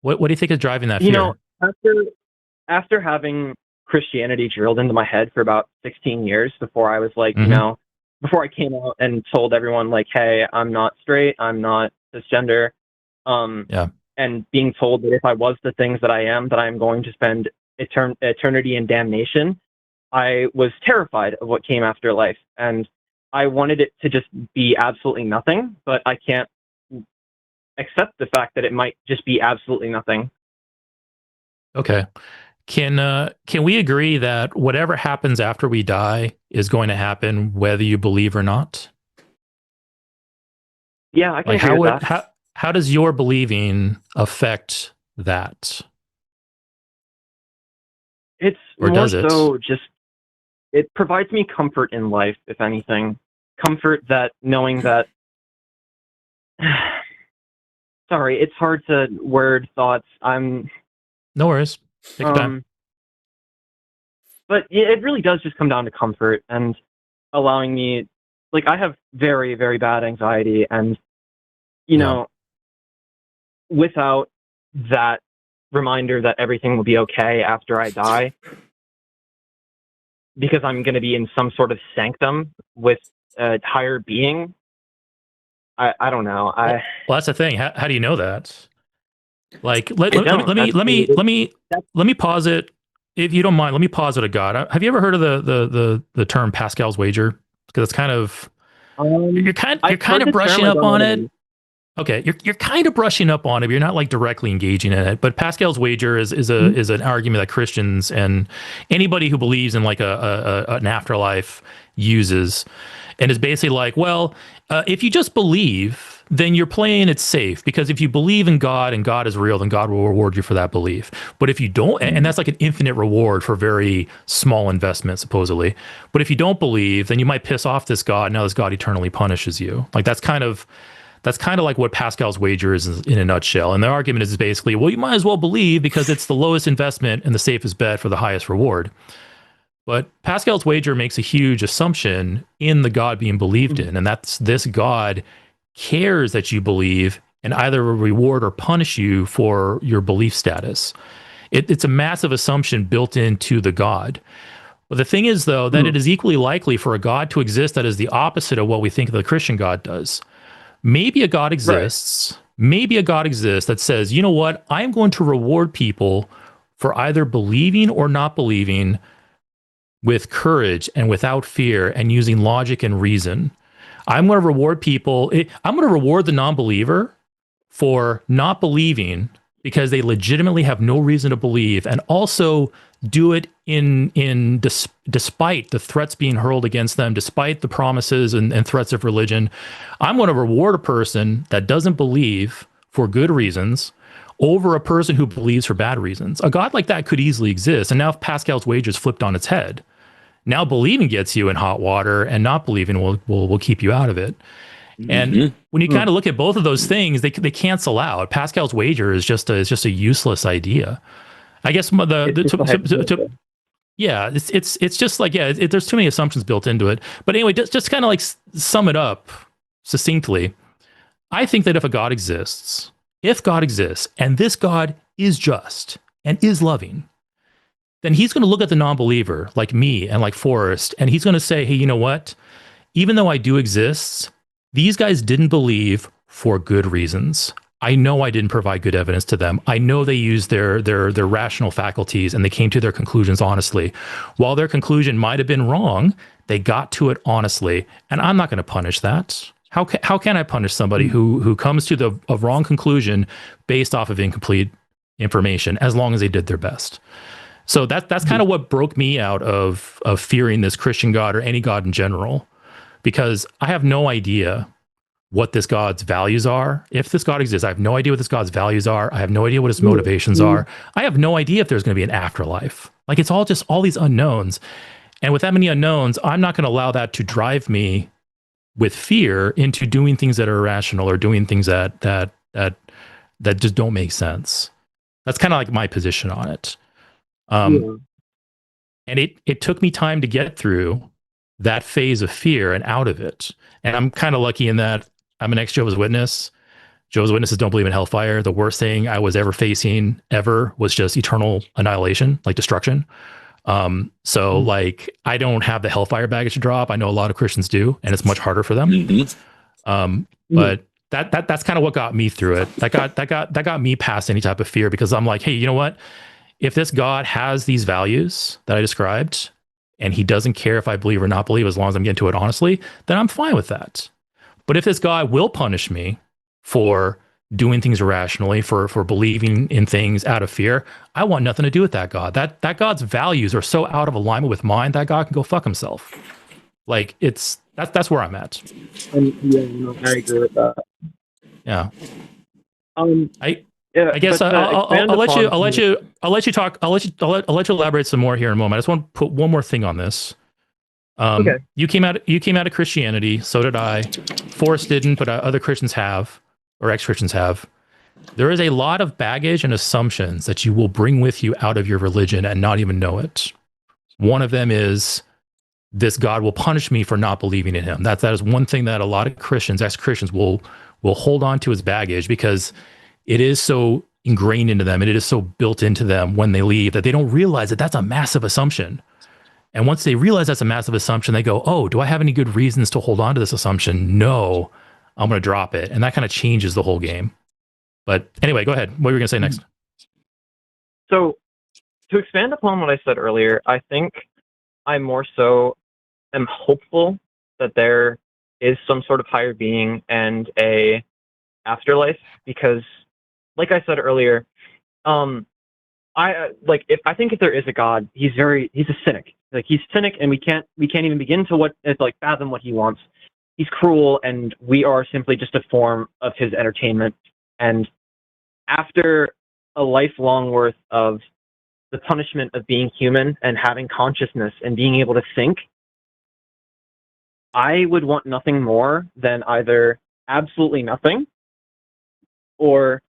What do you think is driving that fear? You know, after having Christianity drilled into my head for about 16 years before I was like, you know, before I came out and told everyone like, hey, I'm not straight, I'm not cisgender. And being told that if I was the things that I am, that I'm going to spend eternity in damnation, I was terrified of what came after life. And I wanted it to just be absolutely nothing, but I can't accept the fact that it might just be absolutely nothing. Okay. Can we agree that whatever happens after we die is going to happen whether you believe or not? Yeah, I can agree with that. How does your believing affect that? It's more so just, it provides me comfort in life, if anything. Comfort that knowing that, sorry, it's hard to word thoughts. No worries. Take your time. But it really does just come down to comfort and allowing me, like, I have very, very bad anxiety, and, you know, without that reminder that everything will be okay after I die, because I'm going to be in some sort of sanctum with a higher being, I don't know. Well, that's the thing. How do you know that? Like, let me pause it. If you don't mind, let me pause it. A God. Have you ever heard of the term Pascal's wager? Because it's kind of you're kind of brushing up on it. Okay, you're kind of brushing up on it. But you're not like directly engaging in it. But Pascal's wager is an argument that Christians and anybody who believes in like an afterlife uses, and is basically like, well, if you just believe, then you're playing it safe, because if you believe in God and God is real, then God will reward you for that belief. But if you don't, and that's like an infinite reward for very small investment, supposedly. But if you don't believe, then you might piss off this God. And now this God eternally punishes you. Like that's kind of like what Pascal's wager is in a nutshell. And the argument is basically, well, you might as well believe because it's the lowest investment and the safest bet for the highest reward. But Pascal's wager makes a huge assumption in the God being believed in, and that's this God cares that you believe and either reward or punish you for your belief status. It's a massive assumption built into the God. But the thing is, though, that it is equally likely for a God to exist that is the opposite of what we think the Christian God does. Maybe a God exists. Right. Maybe a God exists that says, you know what, I'm going to reward people for either believing or not believing with courage and without fear and using logic and reason. I'm going to reward people. I'm going to reward the non-believer for not believing because they legitimately have no reason to believe, and also do it despite the threats being hurled against them, despite the promises and threats of religion. I'm going to reward a person that doesn't believe for good reasons over a person who believes for bad reasons. A God like that could easily exist. And now if Pascal's wager is flipped on its head, now believing gets you in hot water and not believing will keep you out of it. And when you kind of look at both of those things, they cancel out. Pascal's wager is just a useless idea. I guess it's just like, there's too many assumptions built into it. But anyway, just kind of like sum it up succinctly. I think that if God exists, and this God is just and is loving, then he's going to look at the non-believer like me and like Forrest, and he's going to say, hey, you know what? Even though I do exist, these guys didn't believe for good reasons. I know I didn't provide good evidence to them. I know they used their rational faculties and they came to their conclusions honestly. While their conclusion might have been wrong, they got to it honestly, and I'm not going to punish that. How can I punish somebody who comes to a wrong conclusion based off of incomplete information, as long as they did their best? So that's kind of what broke me out of fearing this Christian God or any God in general, because I have no idea what this God's values are. If this God exists, I have no idea what this God's values are. I have no idea what his motivations are. I have no idea if there's going to be an afterlife. Like, it's all just all these unknowns. And with that many unknowns, I'm not going to allow that to drive me with fear into doing things that are irrational or doing things that just don't make sense. That's kind of like my position on it. And it took me time to get through that phase of fear and out of it. And I'm kind of lucky in that I'm an ex-Jehovah's Witness. Jehovah's Witnesses don't believe in hellfire. The worst thing I was ever facing was just eternal annihilation, like destruction. Like, I don't have the hellfire baggage to drop. I know a lot of Christians do, and it's much harder for them. But that's kind of what got me through it. That got me past any type of fear, because I'm like, hey, you know what? If this God has these values that I described, and he doesn't care if I believe or not believe, as long as I'm getting to it honestly, then I'm fine with that. But if this God will punish me for doing things irrationally, for believing in things out of fear, I want nothing to do with that God. That God's values are so out of alignment with mine, that God can go fuck himself. Like, that's where I'm at. And yeah, no, I agree with that. Yeah. Yeah, I guess I'll let you talk. I'll let you elaborate some more here in a moment. I just want to put one more thing on this. Okay. You came out of Christianity, so did I. Forrest didn't, but other Christians have, or ex-Christians have. There is a lot of baggage and assumptions that you will bring with you out of your religion and not even know it. One of them is, this God will punish me for not believing in him. That is one thing that a lot of Christians, ex-Christians, will hold on to as baggage, because it is so ingrained into them and it is so built into them when they leave, that they don't realize that that's a massive assumption. And once they realize that's a massive assumption, they go, oh, do I have any good reasons to hold on to this assumption? No, I'm going to drop it. And that kind of changes the whole game. But anyway, go ahead. What were you going to say next? So to expand upon what I said earlier, I think I more so am hopeful that there is some sort of higher being and a afterlife, because like I said earlier, I think if there is a God, he's a cynic. Like, he's cynic, and we can't even begin to fathom what he wants. He's cruel, and we are simply just a form of his entertainment. And after a lifelong worth of the punishment of being human and having consciousness and being able to think, I would want nothing more than either absolutely nothing or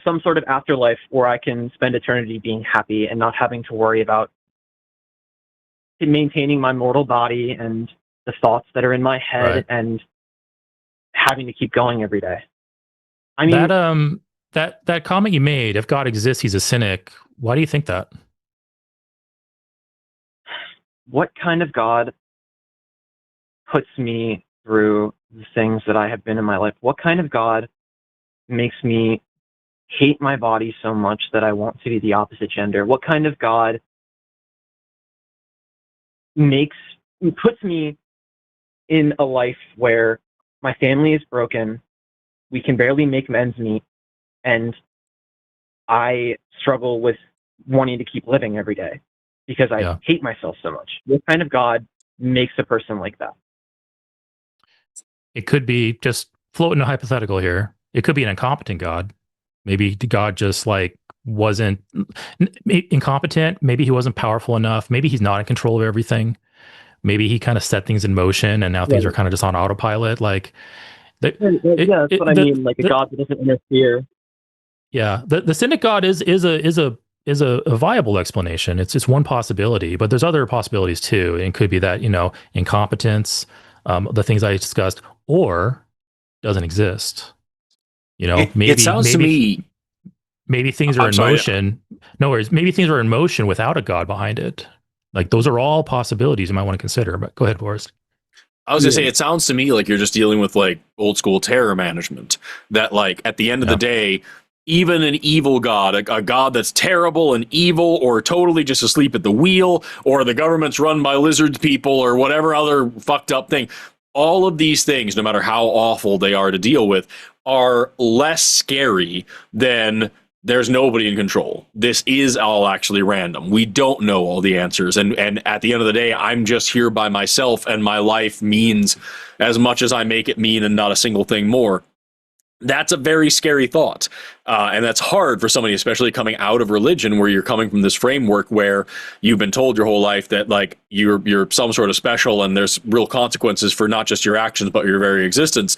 some sort of afterlife where I can spend eternity being happy and not having to worry about maintaining my mortal body and the thoughts that are in my head and having to keep going every day. I mean, that comment you made, if God exists, he's a cynic. Why do you think that? What kind of God puts me through the things that I have been in my life? What kind of God makes me hate my body so much that I want to be the opposite gender? What kind of God puts me in a life where my family is broken, we can barely make ends meet, and I struggle with wanting to keep living every day because I hate myself so much? What kind of God makes a person like that? It could be, just floating a hypothetical here, it could be an incompetent God. Maybe God just wasn't incompetent. Maybe he wasn't powerful enough. Maybe he's not in control of everything. Maybe he kind of set things in motion and now things are kind of just on autopilot. That's what I mean. Like a God that doesn't interfere. Yeah. The cynic God is a viable explanation. It's one possibility, but there's other possibilities too. It could be that, incompetence, the things I discussed, or doesn't exist. Maybe it sounds to me, maybe things are in motion. No worries. Maybe things are in motion without a God behind it. Those are all possibilities you might want to consider. But go ahead, Forrest. I was gonna say, it sounds to me like you're just dealing with old school terror management. That at the end of the day, even an evil God, a God that's terrible and evil, or totally just asleep at the wheel, or the government's run by lizard people, or whatever other fucked up thing. All of these things, no matter how awful they are to deal with, are less scary than there's nobody in control. This is all actually random. We don't know all the answers. And at the end of the day, I'm just here by myself, and my life means as much as I make it mean, and not a single thing more. That's a very scary thought. And that's hard for somebody, especially coming out of religion, where you're coming from this framework where you've been told your whole life that you're some sort of special, and there's real consequences for not just your actions, but your very existence.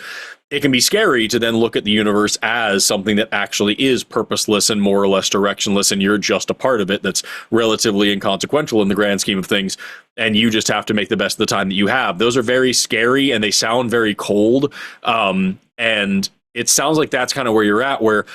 It can be scary to then look at the universe as something that actually is purposeless and more or less directionless, and you're just a part of it that's relatively inconsequential in the grand scheme of things, and you just have to make the best of the time that you have. Those are very scary, and they sound very cold. And it sounds like that's kind of where you're at, where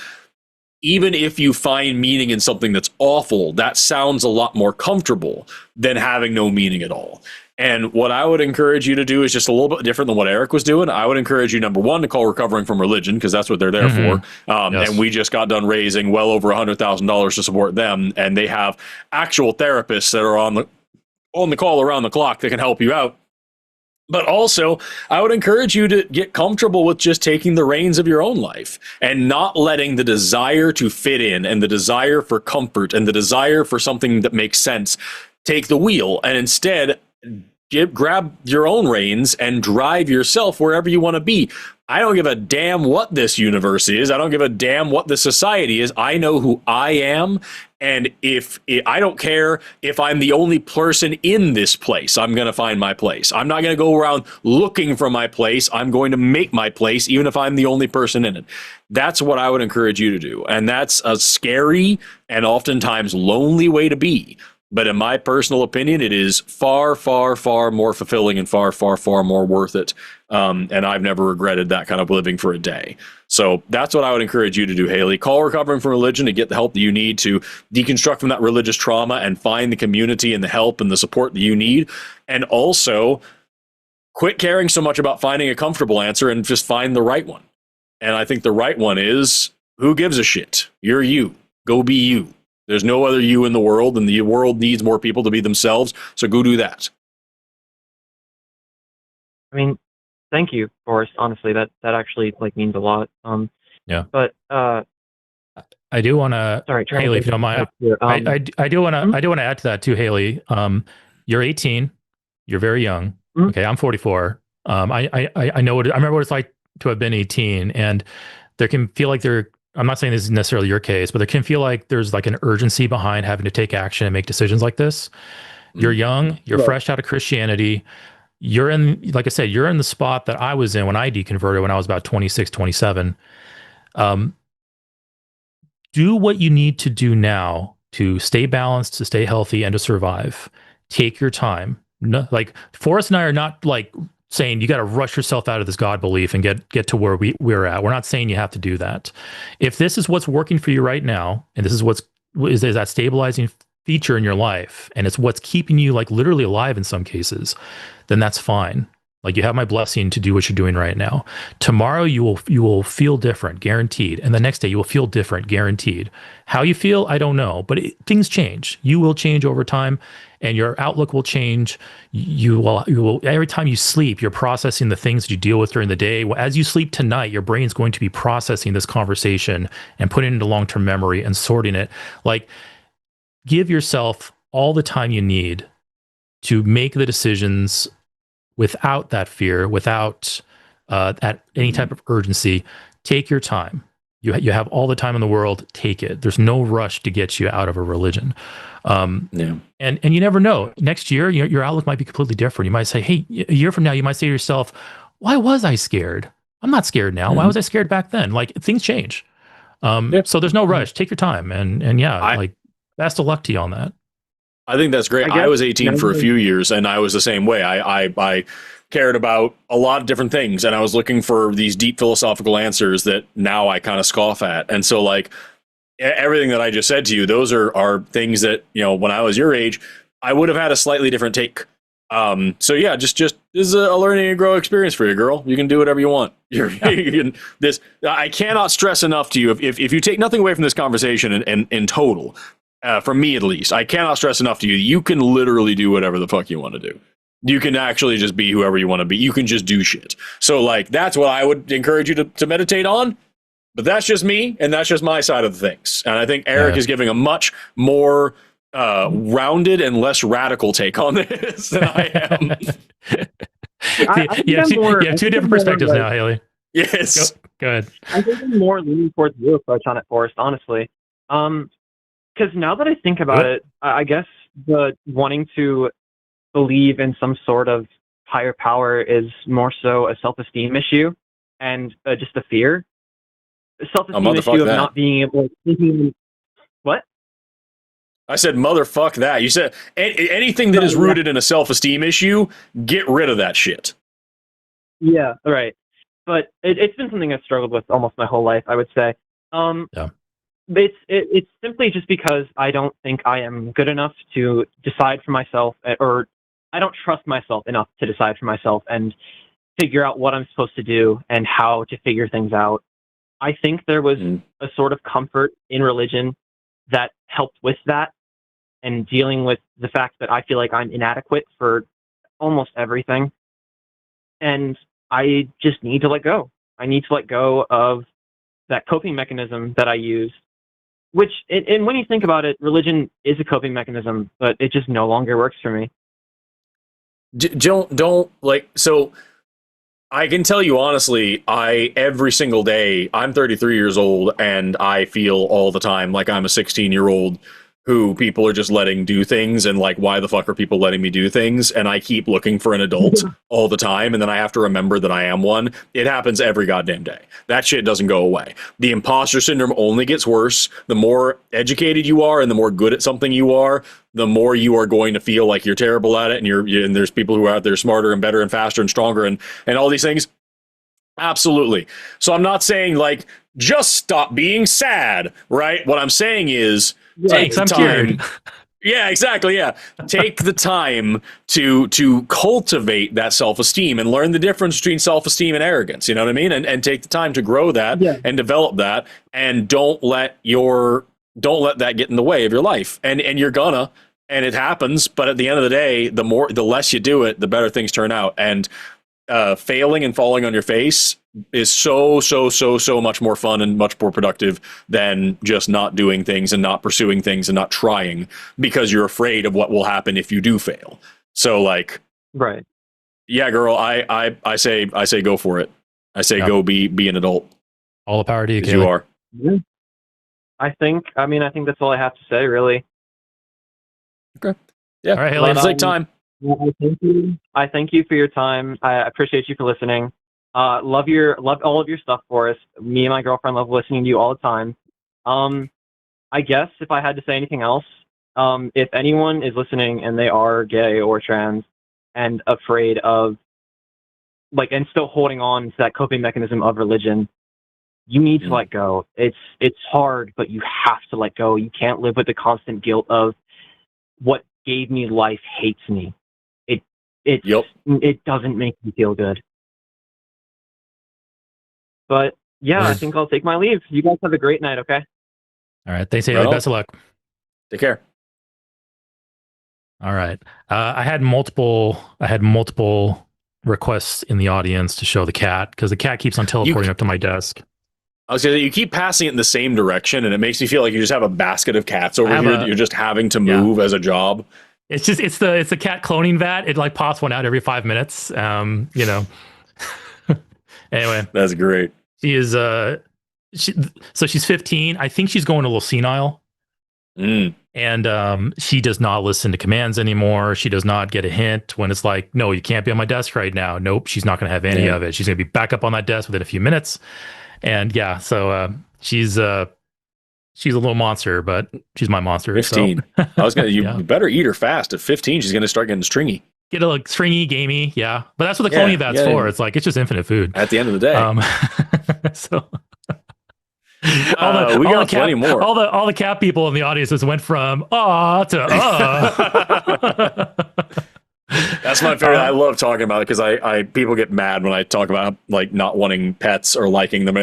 even if you find meaning in something that's awful, that sounds a lot more comfortable than having no meaning at all. And what I would encourage you to do is just a little bit different than what Eric was doing. I would encourage you, number one, to call Recovering from Religion, because that's what they're there for. And we just got done raising well over $100,000 to support them. And they have actual therapists that are on the call around the clock that can help you out. But also, I would encourage you to get comfortable with just taking the reins of your own life and not letting the desire to fit in and the desire for comfort and the desire for something that makes sense take the wheel, and instead grab your own reins and drive yourself wherever you want to be. I don't give a damn what this universe is. I don't give a damn what this society is. I know who I am. And if I don't care if I'm the only person in this place, I'm going to find my place. I'm not going to go around looking for my place. I'm going to make my place, even if I'm the only person in it. That's what I would encourage you to do. And that's a scary and oftentimes lonely way to be. But in my personal opinion, it is far, far, far more fulfilling and far, far, far more worth it. And I've never regretted that kind of living for a day. So that's what I would encourage you to do, Haley. Call Recovering from Religion to get the help that you need to deconstruct from that religious trauma and find the community and the help and the support that you need. And also, quit caring so much about finding a comfortable answer and just find the right one. And I think the right one is, who gives a shit? You're you. Go be you. There's no other you in the world, and the world needs more people to be themselves. So go do that. I mean, thank you, Forrest. Honestly, that actually means a lot. Yeah. But I do want to. Sorry, Haley, if you don't mind, I do want to add to that too, Haley. You're 18. You're very young. Mm-hmm. Okay, I'm 44. I know what I remember what it's like to have been 18, and there can feel like I'm not saying this is necessarily your case, but there can feel like there's like an urgency behind having to take action and make decisions like this. You're young, you're fresh out of Christianity. You're in, like I said, you're in the spot that I was in when I deconverted when I was about 26, 27. Do what you need to do now to stay balanced, to stay healthy, and to survive. Take your time. No, like Forrest and I are not like saying you got to rush yourself out of this God belief and get to where we're at. We're not saying you have to do that. If this is what's working for you right now, and this is is that stabilizing feature in your life, and it's what's keeping you like literally alive in some cases, then that's fine. Like, you have my blessing to do what you're doing right now. Tomorrow you will feel different, guaranteed. And the next day you will feel different, guaranteed. How you feel, I don't know, but things change. You will change over time, and your outlook will change. You will every time you sleep, you're processing the things that you deal with during the day. As you sleep tonight, your brain's going to be processing this conversation and putting it into long-term memory and sorting it. Like, give yourself all the time you need to make the decisions without that fear, without any type of urgency. Take your time. You have all the time in the world. Take it. There's no rush to get you out of a religion. And you never know. Next year, your outlook might be completely different. You might say, hey, a year from now, you might say to yourself, why was I scared? I'm not scared now. Why was I scared back then? Like, things change. So there's no rush. Take your time. And best of luck to you on that. I think that's great. I was 18 for a few years, and I was the same way. I cared about a lot of different things, and I was looking for these deep philosophical answers that now I kind of scoff at. And so, like, everything that I just said to you, those are things that, when I was your age, I would have had a slightly different take. So yeah, just this is a learning and grow experience for you, girl. You can do whatever you want. I cannot stress enough to you, if you take nothing away from this conversation in total, from me at least, I cannot stress enough to you, you can literally do whatever the fuck you want to do. You can actually just be whoever you want to be. You can just do shit. So, like, that's what I would encourage you to meditate on. But that's just me, and that's just my side of the things. And I think Eric is giving a much more rounded and less radical take on this than I am. You have two different perspectives now, Haley. Yes. Go ahead. I think I'm more leaning towards your approach on it, Forrest, honestly. Because now that I think about it, I guess the wanting to believe in some sort of higher power is more so a self-esteem issue and just a fear. A self-esteem issue of not being able to... What? I said, motherfuck that. You said anything that is rooted in a self-esteem issue, get rid of that shit. Yeah, right. But it's been something I've struggled with almost my whole life, I would say. It's simply just because I don't think I am good enough to decide for myself, or I don't trust myself enough to decide for myself and figure out what I'm supposed to do and how to figure things out. I think there was a sort of comfort in religion that helped with that, and dealing with the fact that I feel like I'm inadequate for almost everything. and I just need to let go. I need to let go of that coping mechanism that I use, which, and when you think about it, religion is a coping mechanism, but it just no longer works for me. Don't like, so I can tell you honestly, every single day, I'm 33 years old and I feel all the time like I'm a 16-year-old who people are just letting do things, and like, why the fuck are people letting me do things? And I keep looking for an adult all the time, and then I have to remember that I am one. It happens every goddamn day. That shit doesn't go away. The imposter syndrome only gets worse. The more educated you are and the more good at something you are, the more you are going to feel like you're terrible at it, and there's people who are out there smarter and better and faster and stronger and all these things. Absolutely. So I'm not saying like just stop being sad, right? What I'm saying is take the time. Yeah, exactly. Yeah. Take the time to cultivate that self-esteem and learn the difference between self-esteem and arrogance. You know what I mean? And take the time to grow that and develop that, and don't let that get in the way of your life. And you're gonna, and it happens, but at the end of the day, the less you do it, the better things turn out. And failing and falling on your face is so much more fun and much more productive than just not doing things and not pursuing things and not trying because you're afraid of what will happen if you do fail. So like, right. Yeah, girl, I say go for it. I say go be an adult. All the power to you, you are. Yeah. I think that's all I have to say, really. Okay. Yeah. All right, Haley, it's like time. I thank you for your time. I appreciate you for listening. Love all of your stuff, Forrest. Me and my girlfriend love listening to you all the time. I guess if I had to say anything else, if anyone is listening and they are gay or trans and afraid of, like, and still holding on to that coping mechanism of religion, you need to let go. It's hard, but you have to let go. You can't live with the constant guilt of what gave me life hates me. It doesn't make me feel good. But yeah, I think I'll take my leave. You guys have a great night, okay? All right. Thanks, Haley. Best of luck. Take care. All right. I had multiple requests in the audience to show the cat, because the cat keeps on teleporting up to my desk. I was gonna say, you keep passing it in the same direction, and it makes me feel like you just have a basket of cats over here that you're just having to move as a job. It's the cat cloning vat. It like pops one out every 5 minutes. Anyway, that's great. She is she's 15. I think she's going a little senile. And she does not listen to commands anymore. She does not get a hint when it's like, no, you can't be on my desk right now. Nope, she's not going to have any of it. She's going to be back up on that desk within a few minutes. And so she's a little monster, but she's my monster. 15. So. I was gonna. You better eat her fast. At 15, she's gonna start getting stringy. Get a like stringy, gamey, but that's what the cloning vat's for. It's like it's just infinite food. At the end of the day. So we got plenty more. All the cat people in the audience just went from to That's my favorite. I love talking about it because I people get mad when I talk about like not wanting pets or liking them,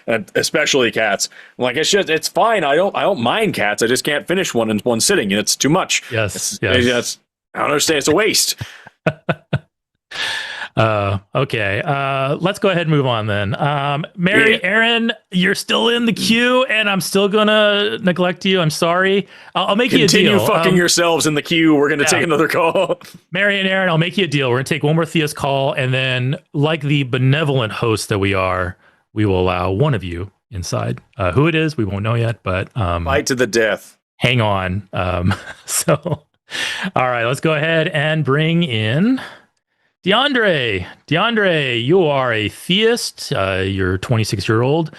and especially cats. I'm like, it's fine. I don't mind cats. I just can't finish one in one sitting, and it's too much. Yes. I don't understand. It's a waste. Okay. Let's go ahead and move on then. Mary, Aaron, you're still in the queue, and I'm still gonna neglect you. I'm sorry. I'll make you a deal. Continue fucking yourselves in the queue. We're gonna take another call. Mary and Aaron, I'll make you a deal. We're gonna take one more Theist call, and then, like the benevolent host that we are, we will allow one of you inside. Who it is, we won't know yet, but fight to the death. Hang on. So, all right, let's go ahead and bring in DeAndre. DeAndre, you are a theist. You're 26-year-old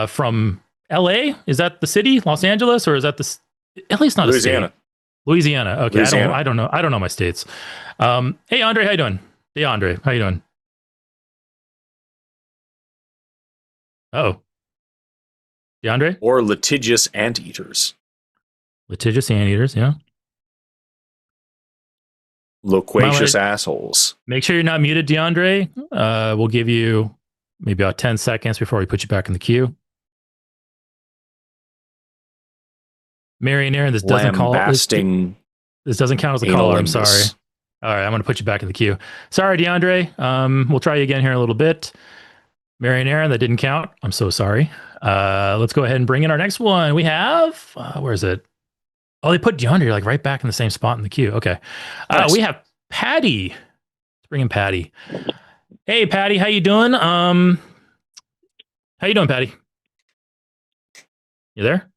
from LA. Is that the city, Los Angeles, or is that at least not Louisiana? A state? Louisiana. Okay, Louisiana. I don't know. I don't know my states. Hey, Andre, how you doing? DeAndre, how you doing? Oh, DeAndre, or litigious anteaters. Litigious anteaters, yeah. Loquacious assholes. Make sure you're not muted, DeAndre. We'll give you maybe about 10 seconds before we put you back in the queue. Mary and Aaron, this doesn't count as a caller. I'm sorry. All right, I'm going to put you back in the queue. Sorry, DeAndre. We'll try you again here in a little bit. Mary and Aaron, that didn't count. I'm so sorry. Let's go ahead and bring in our next one. We have, where is it? Oh, they put DeAndre like right back in the same spot in the queue. Okay. Nice. We have Patty. Let's bring in Patty. Hey, Patty, how you doing? How you doing, Patty? You there?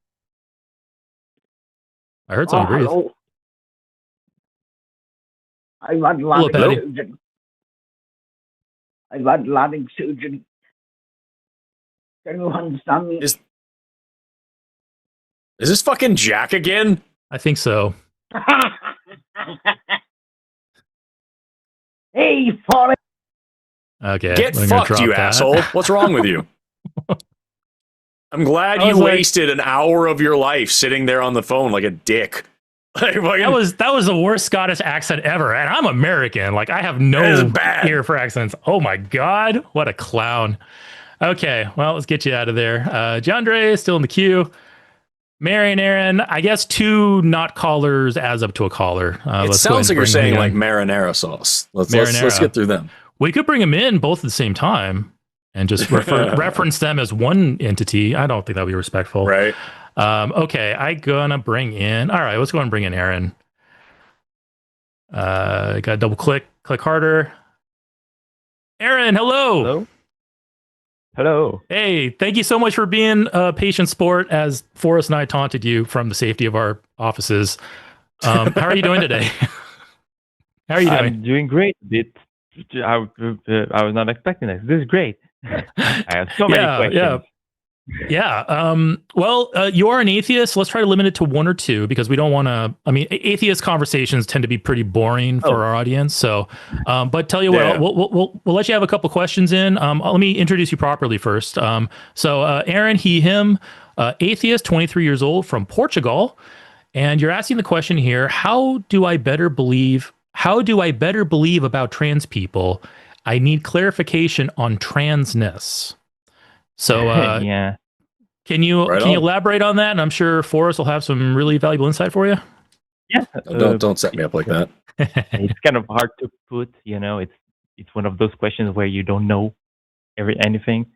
I heard someone breathe. Hello. I've had Hello, Patty. surgery. I've had landing surgery. Can you understand me? Is this fucking Jack again? I think so. Hey, Forrest. Okay. Get I'm gonna fucked, drop you that. asshole. What's wrong with you? I'm glad I you was like- wasted an hour of your life sitting there on the phone like a dick. Like, That was the worst Scottish accent ever, and I'm American. Like I have That no is bad. ear for accents. Oh my god, what a clown! Okay, well let's get you out of there. DeAndre is still in the queue. Mary and Aaron, I guess 2 not callers as up to a caller. it Let's go sounds ahead like and you're bring saying them like in. marinara sauce. Let's Marinara. get through them. We could bring them in both at the same time and just reference them as one entity. I don't think that would be respectful. Right. Okay, I'm gonna bring in. All right, let's go and bring in Aaron. Got to double click harder. Aaron, hello. Hello. Hello. Hey, thank you so much for being a patient sport as Forrest and I taunted you from the safety of our offices. How are you doing today? How are you doing? I'm doing great. I was not expecting this. This is great. I have so many questions. Well, you are an atheist. Let's try to limit it to 1 or 2 because we don't want to. I mean, atheist conversations tend to be pretty boring for our audience. So, but tell you what, we'll let you have a couple questions in. Let me introduce you properly first. Aaron, he, him, atheist, 23 years old from Portugal, and you're asking the question here: How do I better believe about trans people? I need clarification on transness. So, yeah. Can you elaborate on that? And I'm sure Forrest will have some really valuable insight for you. Yeah. Don't set me up like that. It's kind of hard to put. It's one of those questions where you don't know anything.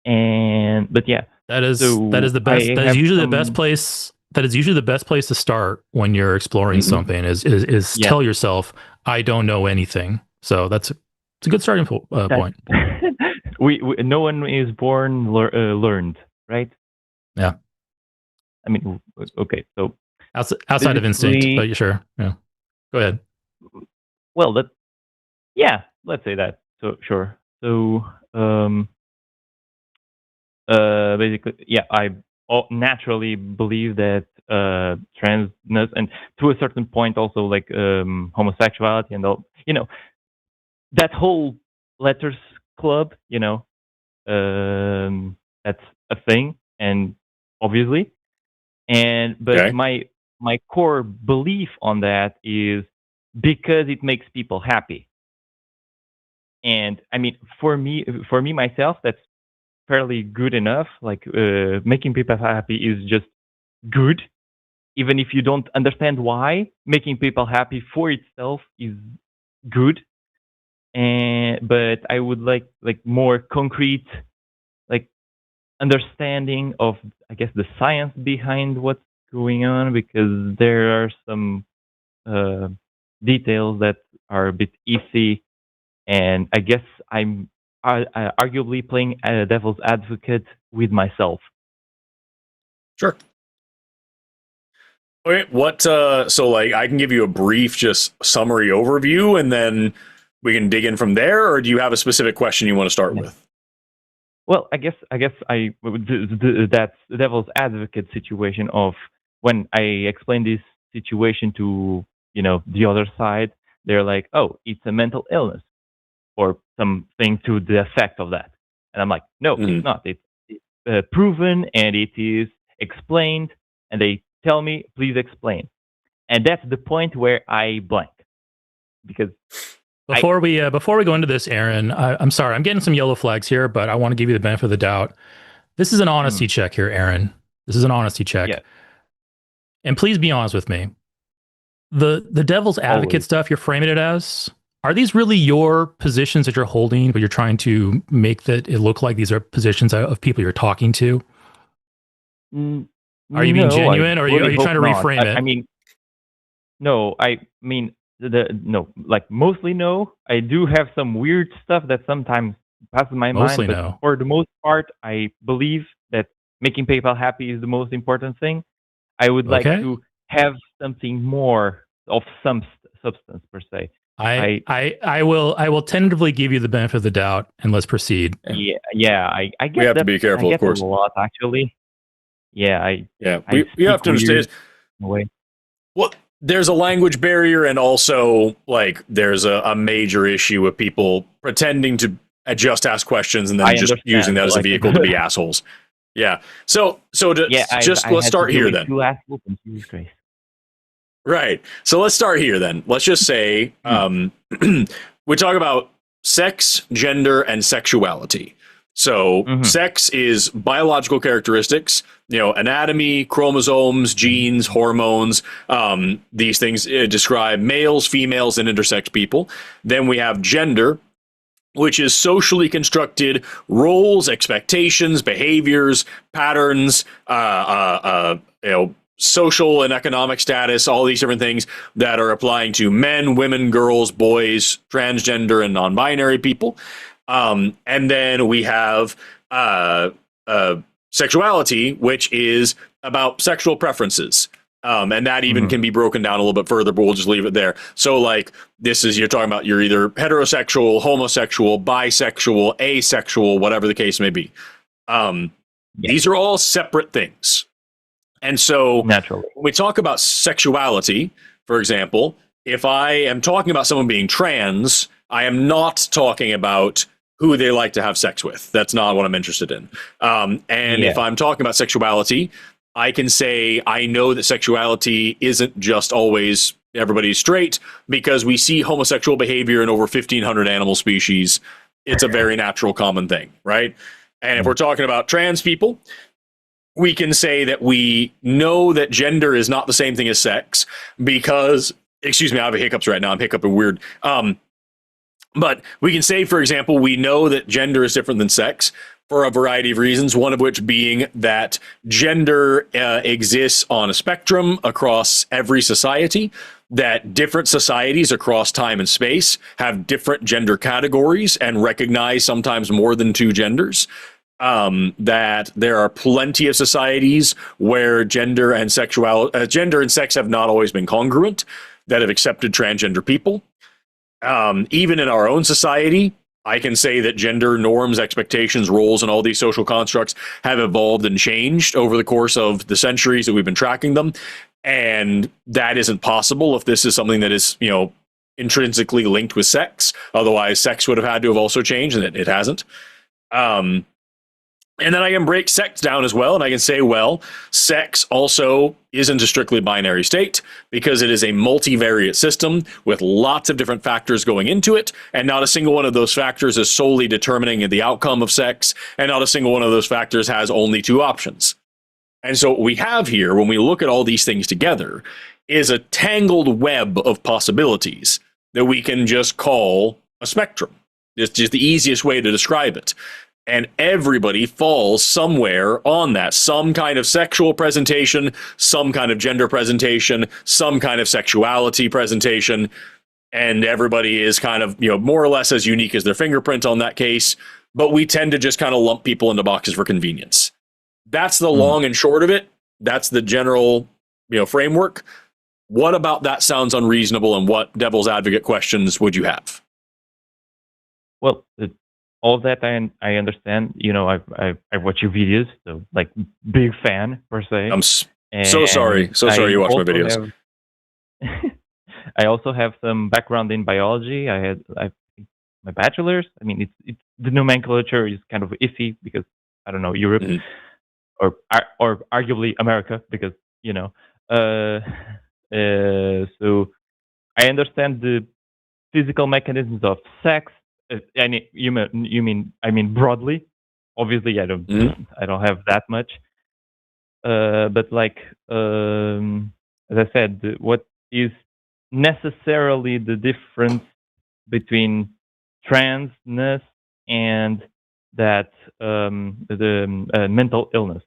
But yeah, that is the best. That is usually the best place. That is usually the best place to start when you're exploring something. Is tell yourself, I don't know anything. So it's a good starting point. we no one is born learned, right? Yeah. I mean, okay, so outside of instinct, but sure, yeah. Go ahead. Well, let's say that. So sure. So basically, yeah, I naturally believe that transness and to a certain point also like homosexuality and all, that whole letters club, that's a thing, and obviously, but my core belief on that is because it makes people happy. And I mean, for me myself, that's fairly good enough. Like making people happy is just good, even if you don't understand why. Making people happy for itself is good. But I would like more concrete, like understanding of, I guess, the science behind what's going on, because there are some details that are a bit iffy, and I guess I'm arguably playing devil's advocate with myself. Sure. Okay. So like I can give you a brief, just summary overview, and then we can dig in from there, or do you have a specific question you want to start with? Well, I guess that's the devil's advocate situation of when I explain this situation to the other side, they're like, oh, it's a mental illness or something to the effect of that, and I'm like, no, it's not. It's proven and it is explained, and they tell me, please explain, and that's the point where I blank because. Before we go into this, Aaron, I'm sorry, I'm getting some yellow flags here, but I want to give you the benefit of the doubt. This is an honesty check here, Aaron. This is an honesty check. Yeah. And please be honest with me. the devil's advocate stuff you're framing it as, are these really your positions that you're holding, but you're trying to make that it look like these are positions of people you're talking to? Are you being genuine, or are you trying to reframe it? I mean, no, I mean, no, like mostly no. I do have some weird stuff that sometimes passes my mind, but for the most part, I believe that making PayPal happy is the most important thing. I would like to have something more of some substance per se. I will tentatively give you the benefit of the doubt, and let's proceed. Yeah. I get we have to be careful, of course. A lot, actually. Yeah, you have to understand. Well, there's a language barrier, and also like there's a major issue with people pretending to just ask questions and then just using that as a vehicle to be assholes. Yeah. So let's start here then. Right. So let's start here then. Let's just say we talk about sex, gender, and sexuality. So sex is biological characteristics, anatomy, chromosomes, genes, hormones. These things describe males, females, and intersex people. Then we have gender, which is socially constructed roles, expectations, behaviors, patterns, social and economic status, all these different things that are applying to men, women, girls, boys, transgender, and non-binary people. And then we have sexuality, which is about sexual preferences. And that even can be broken down a little bit further, but we'll just leave it there. So like you're talking about, you're either heterosexual, homosexual, bisexual, asexual, whatever the case may be. These are all separate things. And so naturally, when we talk about sexuality, for example, if I am talking about someone being trans, I am not talking about who they like to have sex with. That's not what I'm interested in. If I'm talking about sexuality, I can say I know that sexuality isn't just always everybody's straight, because we see homosexual behavior in over 1,500 animal species. It's a very natural, common thing, right? And if we're talking about trans people, we can say that we know that gender is not the same thing as sex because, excuse me, I have hiccups right now. I'm hiccuping weird. But we can say, for example, we know that gender is different than sex for a variety of reasons, one of which being that gender exists on a spectrum across every society, that different societies across time and space have different gender categories and recognize sometimes more than two genders. That there are plenty of societies where gender and sex have not always been congruent, that have accepted transgender people. Even in our own society, I can say that gender norms, expectations, roles, and all these social constructs have evolved and changed over the course of the centuries that we've been tracking them. And that isn't possible if this is something that is, intrinsically linked with sex. Otherwise, sex would have had to have also changed, and it hasn't. And then I can break sex down as well, and I can say, well, sex also isn't a strictly binary state because it is a multivariate system with lots of different factors going into it, and not a single one of those factors is solely determining the outcome of sex, and not a single one of those factors has only two options. And so what we have here, when we look at all these things together, is a tangled web of possibilities that we can just call a spectrum. It's just the easiest way to describe it. And everybody falls somewhere on that. Some kind of sexual presentation, some kind of gender presentation, some kind of sexuality presentation. And everybody is kind of, more or less as unique as their fingerprint on that case. But we tend to just kind of lump people into boxes for convenience. That's the long and short of it. That's the general, framework. What about that sounds unreasonable, and what devil's advocate questions would you have? Well, all that I understand. I've watched your videos, so like big fan per se. I'm so sorry you watch my videos. I also have some background in biology. I have my bachelor's. I mean, it's the nomenclature is kind of iffy because I don't know Europe or arguably America because so I understand the physical mechanisms of sex. And I mean broadly. Obviously, I don't have that much. But like as I said, what is necessarily the difference between transness and that the mental illness,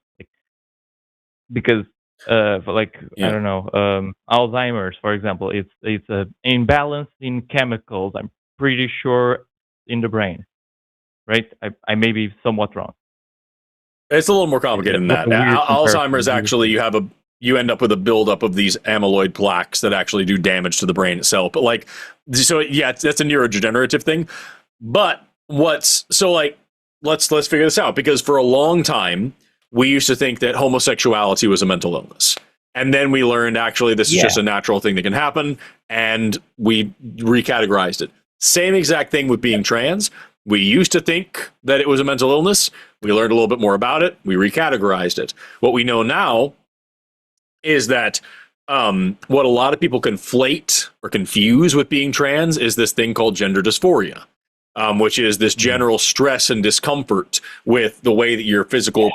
because like I don't know, Alzheimer's, for example, it's an imbalance in chemicals. I'm pretty sure in the brain, right? I may be somewhat wrong. It's a little more complicated than that. Alzheimer's actually you end up with a buildup of these amyloid plaques that actually do damage to the brain itself. But like, so yeah, that's a neurodegenerative thing. But let's figure this out, because for a long time we used to think that homosexuality was a mental illness. And then we learned actually this is just a natural thing that can happen, and we recategorized it. Same exact thing with being trans. We used to think that it was a mental illness. We learned a little bit more about it. We recategorized it. What we know now is that what a lot of people conflate or confuse with being trans is this thing called gender dysphoria, which is this general stress and discomfort with the way that your physical,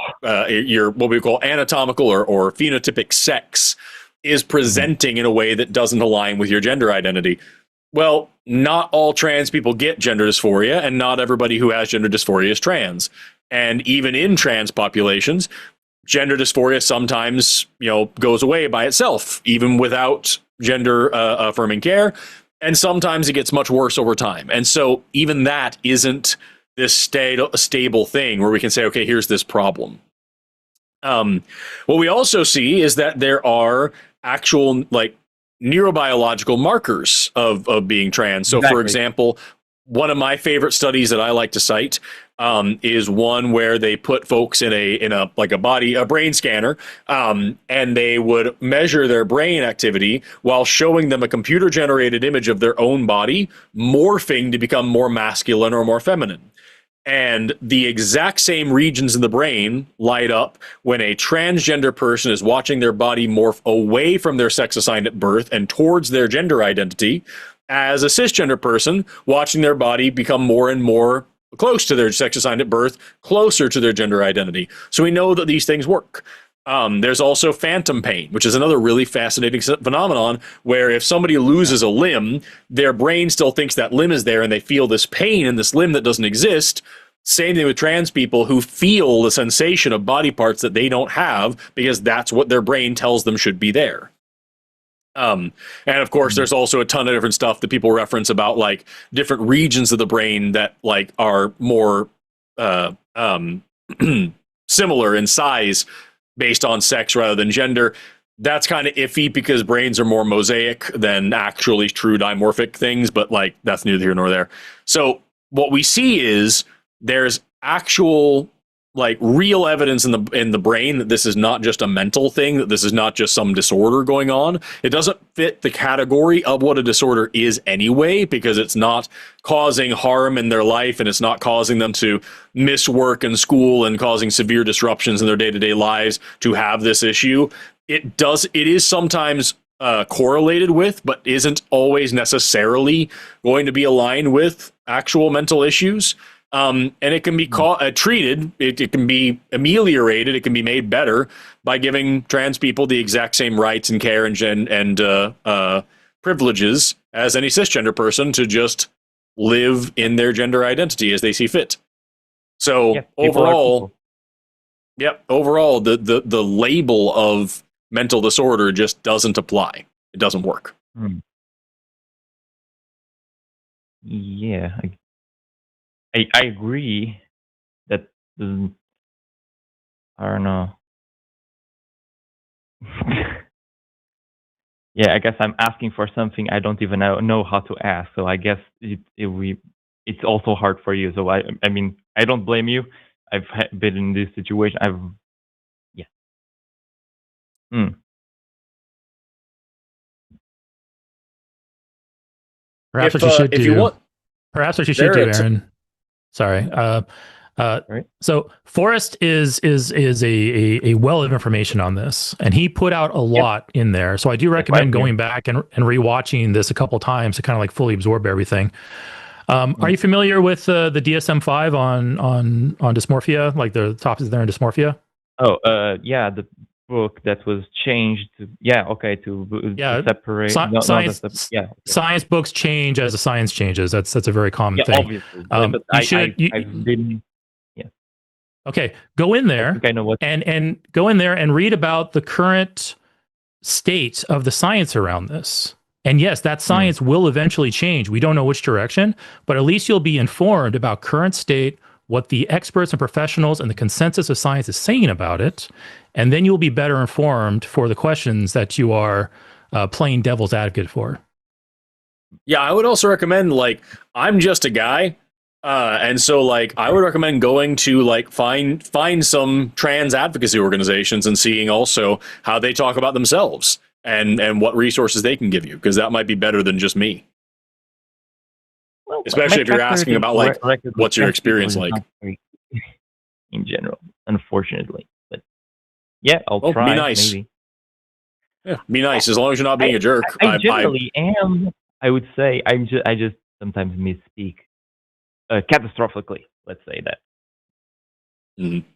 your what we call anatomical or phenotypic sex is presenting in a way that doesn't align with your gender identity. Well, not all trans people get gender dysphoria, and not everybody who has gender dysphoria is trans. And even in trans populations, gender dysphoria sometimes, goes away by itself, even without gender affirming care. And sometimes it gets much worse over time. And so even that isn't this stable thing where we can say, okay, here's this problem. What we also see is that there are actual neurobiological markers of being trans. So for example, one of my favorite studies that I like to cite is one where they put folks in a brain scanner, and they would measure their brain activity while showing them a computer generated image of their own body morphing to become more masculine or more feminine. And the exact same regions in the brain light up when a transgender person is watching their body morph away from their sex assigned at birth and towards their gender identity, as a cisgender person watching their body become more and more close to their sex assigned at birth, closer to their gender identity. So we know that these things work. There's also phantom pain, which is another really fascinating phenomenon where if somebody loses a limb, their brain still thinks that limb is there and they feel this pain in this limb that doesn't exist. Same thing with trans people who feel the sensation of body parts that they don't have because that's what their brain tells them should be there. And of course, there's also a ton of different stuff that people reference about different regions of the brain that are more similar in size based on sex rather than gender. That's kind of iffy because brains are more mosaic than actually true dimorphic things, but that's neither here nor there. So what we see is there's actual real evidence in the brain that this is not just a mental thing, that this is not just some disorder going on. It doesn't fit the category of what a disorder is anyway, because it's not causing harm in their life and it's not causing them to miss work and school and causing severe disruptions in their day-to-day lives to have this issue. It is sometimes correlated with, but isn't always necessarily going to be aligned with actual mental issues. And it can be treated, it can be ameliorated, it can be made better by giving trans people the exact same rights and care and privileges as any cisgender person to just live in their gender identity as they see fit. So overall, the label of mental disorder just doesn't apply. It doesn't work. Yeah. I agree that I don't know. Yeah, I guess I'm asking for something I don't even know how to ask. So I guess it's also hard for you. So I mean, I don't blame you. I've been in this situation. Perhaps what you should do. Perhaps what you should do, Aaron. Sorry. So Forrest is a well of information on this, and he put out a lot in there. So I do recommend going back and rewatching this a couple times to kind of fully absorb everything. Are you familiar with the DSM-5 on dysmorphia, like the topics there in dysmorphia? Oh, yeah. book that was changed to to separate science. Science books change as the science changes. That's a very common thing. Obviously, but I've been. Okay, go in there and go in there and read about the current state of the science around this. And yes, that science will eventually change. We don't know which direction, but at least you'll be informed about current state, what the experts and professionals and the consensus of science is saying about it, and then you'll be better informed for the questions that you are playing devil's advocate for. Yeah, I would also recommend, like, I'm just a guy, and so, like, I would recommend going to, like, find some trans advocacy organizations and seeing also how they talk about themselves and what resources they can give you, because that might be better than just me. Well, especially if you're asking about, like, what's your experience like? In general, unfortunately. But yeah, I'll try. Be nice. Maybe. Yeah, be nice, as long as you're not being a jerk. I generally am. I would say I just sometimes misspeak. Catastrophically, let's say that. Mm-hmm.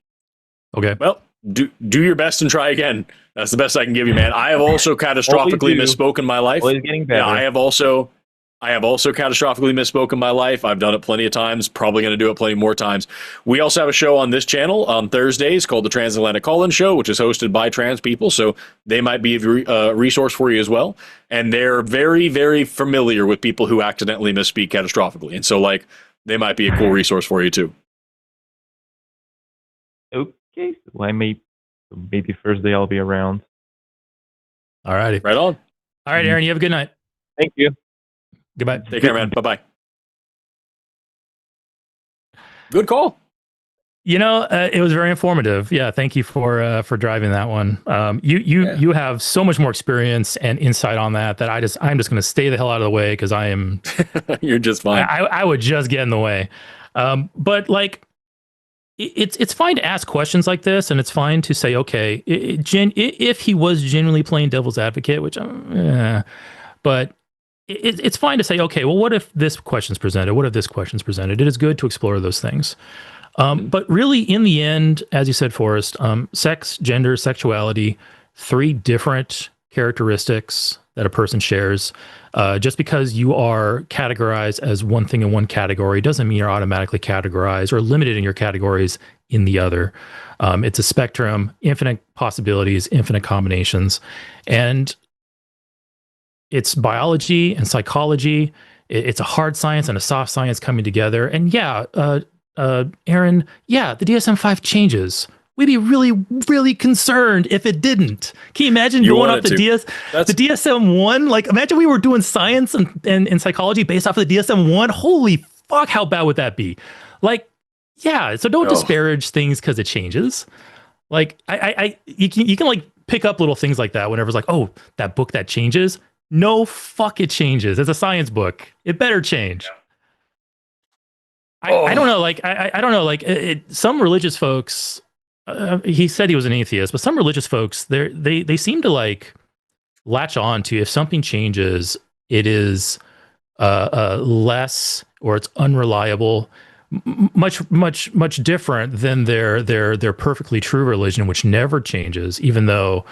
Okay. Well, do your best and try again. That's the best I can give you, man. I have also catastrophically misspoken my life. Always getting better. Yeah, I have also catastrophically misspoken my life. I've done it plenty of times. Probably going to do it plenty more times. We also have a show on this channel on Thursdays called the Transatlantic Call-In Show, which is hosted by trans people. So they might be a resource for you as well. And they're very, very familiar with people who accidentally misspeak catastrophically. And so, like, they might be a cool resource for you too. Okay, so maybe Thursday I'll be around. All righty. Right on. All right, Aaron, you have a good night. Thank you. Goodbye. Take care, man. Bye-bye. Good call. You know, it was very informative. Yeah, thank you for driving that one. You have so much more experience and insight on that I'm just going to stay the hell out of the way because I am. You're just fine. I would just get in the way. But like, it's fine to ask questions like this, and it's fine to say, okay, if he was genuinely playing devil's advocate, which, but it's fine to say, okay, well, what if this question's presented? What if this question's presented? It is good to explore those things. But really, in the end, as you said, Forrest, sex, gender, sexuality, 3 different characteristics that a person shares. Just because you are categorized as one thing in one category doesn't mean you're automatically categorized or limited in your categories in the other. It's a spectrum, infinite possibilities, infinite combinations. And it's biology and psychology. It's a hard science and a soft science coming together. And yeah, Aaron, yeah, the DSM-5 changes. We'd be really, really concerned if it didn't. Can you imagine going off the DSM-1? Like, imagine we were doing science and psychology based off of the DSM-1. Holy fuck, how bad would that be? Like, yeah, so don't disparage things because it changes. Like, you can like pick up little things like that whenever it's like, oh, that book that changes. No, fuck, it changes. It's a science book. It better change. I don't know. Like, I don't know. Like, some religious folks. He said he was an atheist, but some religious folks, they seem to like latch on to if something changes, it is less or it's unreliable, much different than their perfectly true religion, which never changes, even though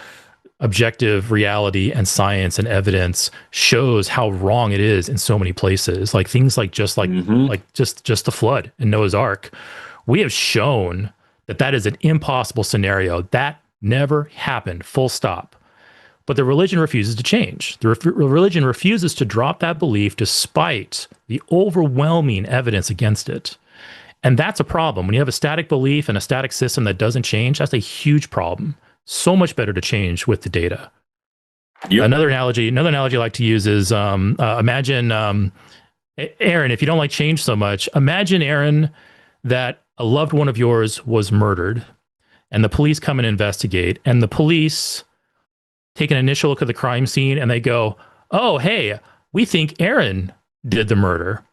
objective reality and science and evidence shows how wrong it is in so many places. Like things like just the flood in Noah's Ark, we have shown that is an impossible scenario. That never happened, full stop. But the religion refuses to change. The religion refuses to drop that belief despite the overwhelming evidence against it. And that's a problem. When you have a static belief and a static system that doesn't change, that's a huge problem. So much better to change with the data. Yep. Another analogy I like to use is imagine, Aaron, if you don't like change so much, imagine, Aaron, that a loved one of yours was murdered and the police come and investigate, and the police take an initial look at the crime scene and they go, oh, hey, we think Aaron did the murder.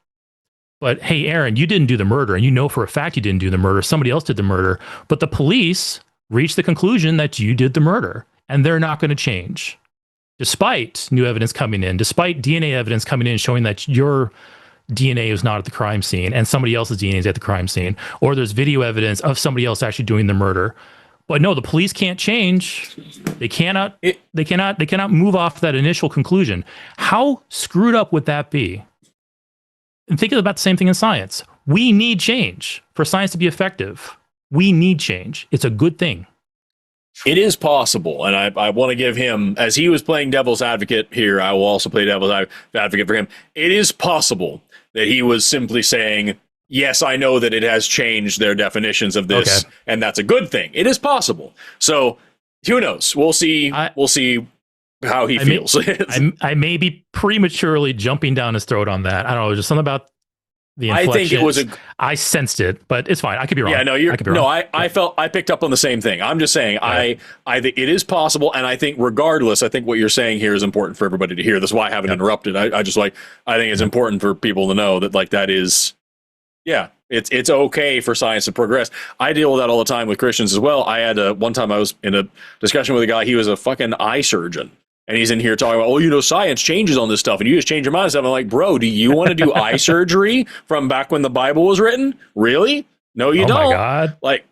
But hey, Aaron, you didn't do the murder, and you know for a fact you didn't do the murder. Somebody else did the murder. But the police reached the conclusion that you did the murder, and they're not going to change. Despite new evidence coming in, despite DNA evidence coming in showing that your DNA is not at the crime scene and somebody else's DNA is at the crime scene, or there's video evidence of somebody else actually doing the murder. But no, the police can't change. They cannot move off that initial conclusion. How screwed up would that be? And think about the same thing in science. We need change for science to be effective. We need change. It's a good thing. It is possible, and I want to give him, as he was playing devil's advocate here, I will also play devil's advocate for him. It is possible that he was simply saying, yes, I know that it has changed their definitions of this, and that's a good thing. It is possible. So who knows? We'll see. We'll see how he feels. I may be prematurely jumping down his throat on that. I don't know. Just something about the inflection. I think it was I sensed it, but it's fine. I could be wrong. Yeah, no, I picked up on the same thing. I'm just saying, I think it is possible, and I think regardless, I think what you're saying here is important for everybody to hear. That's why I haven't interrupted. I think it's important for people to know that that is, it's okay for science to progress. I deal with that all the time with Christians as well. I had one time I was in a discussion with a guy. He was a fucking eye surgeon. And he's in here talking about, science changes on this stuff, and you just change your mind and stuff. I'm like, bro, do you want to do eye surgery from back when the Bible was written? Really? No, you don't. Oh my God! Like,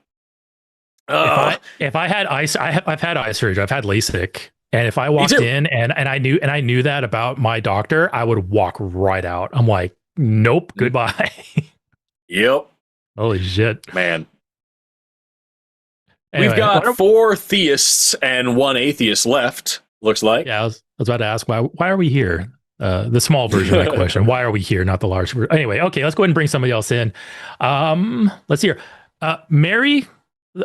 if I had I've had eye surgery. I've had LASIK, and if I walked in and I knew that about my doctor, I would walk right out. I'm like, nope, goodbye. Yep. Holy shit, man. Anyway, we've got 4 theists and 1 atheist left. Looks like. Yeah, I was about to ask why are we here? The small version of that question. Why are we here? Not the large version. Anyway, okay, let's go ahead and bring somebody else in. Let's see here. Mary,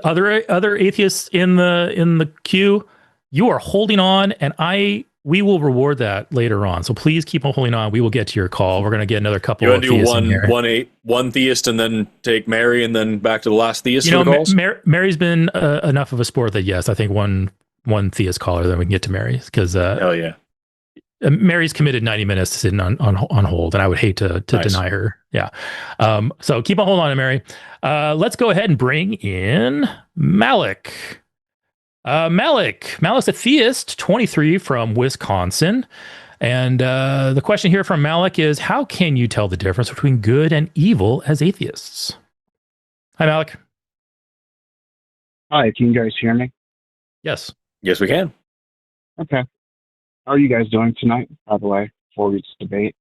other atheists in the queue, you are holding on, and we will reward that later on. So please keep on holding on. We will get to your call. We're going to get another couple of theists in here. One theist and then take Mary and then back to the last theist. Mary's been enough of a sport that yes, I think one theist caller, then we can get to Mary's, because hell yeah, Mary's committed 90 minutes to sitting on hold, and I would hate to deny her. Yeah. So keep on holding on to Mary. Let's go ahead and bring in Malik. Malik's a theist, 23, from Wisconsin. And the question here from Malik is, how can you tell the difference between good and evil as atheists? Hi, Malik. Hi, can you guys hear me? Yes. Yes, we can. Okay. How are you guys doing tonight, by the way, before we debate?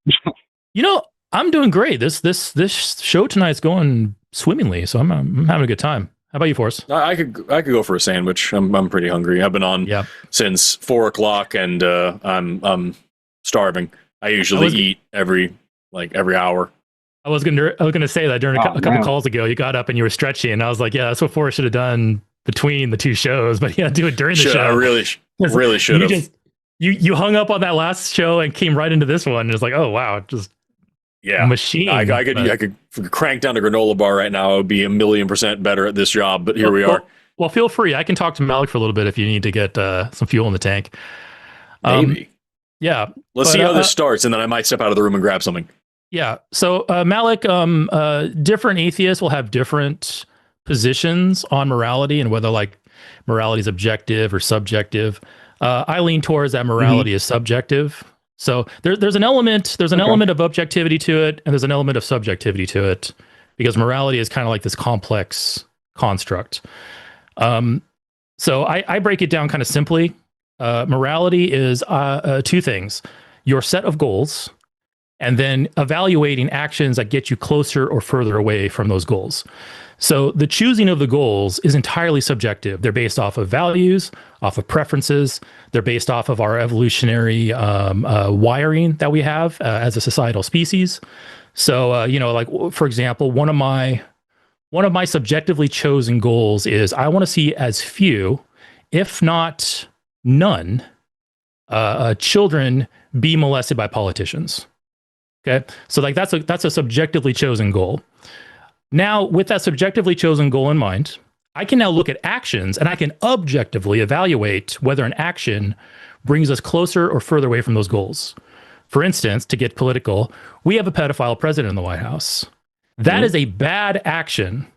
I'm doing great. This show tonight's going swimmingly, so I'm having a good time. How about you, Forrest? I could go for a sandwich. I'm pretty hungry. I've been on since 4 o'clock, and I'm starving. I usually eat every hour. I was gonna say that during a couple calls ago, you got up and you were stretching, and I was like, yeah, that's what Forrest should have done between the two shows, but yeah, do it during the show. I really should have. You hung up on that last show and came right into this one. And it's like, oh wow, just machine. I could crank down a granola bar right now. I would be 1,000,000% better at this job. But here we are. Well, feel free. I can talk to Malik for a little bit if you need to get some fuel in the tank. Maybe. Yeah. Let's see how this starts, and then I might step out of the room and grab something. Yeah. So Malik, different atheists will have different positions on morality and whether morality is objective or subjective. I lean towards that morality is subjective. So there's an element of objectivity to it, and there's an element of subjectivity to it, because morality is kind of like this complex construct. So I break it down kind of simply. Morality is 2 things: your set of goals, and then evaluating actions that get you closer or further away from those goals. So the choosing of the goals is entirely subjective. They're based off of values, off of preferences. They're based off of our evolutionary wiring that we have as a societal species. So, for example, one of my subjectively chosen goals is I want to see as few, if not none, children be molested by politicians. Okay, so that's a subjectively chosen goal. Now, with that subjectively chosen goal in mind, I can now look at actions and I can objectively evaluate whether an action brings us closer or further away from those goals. For instance, to get political, we have a pedophile president in the White House. That is a bad action.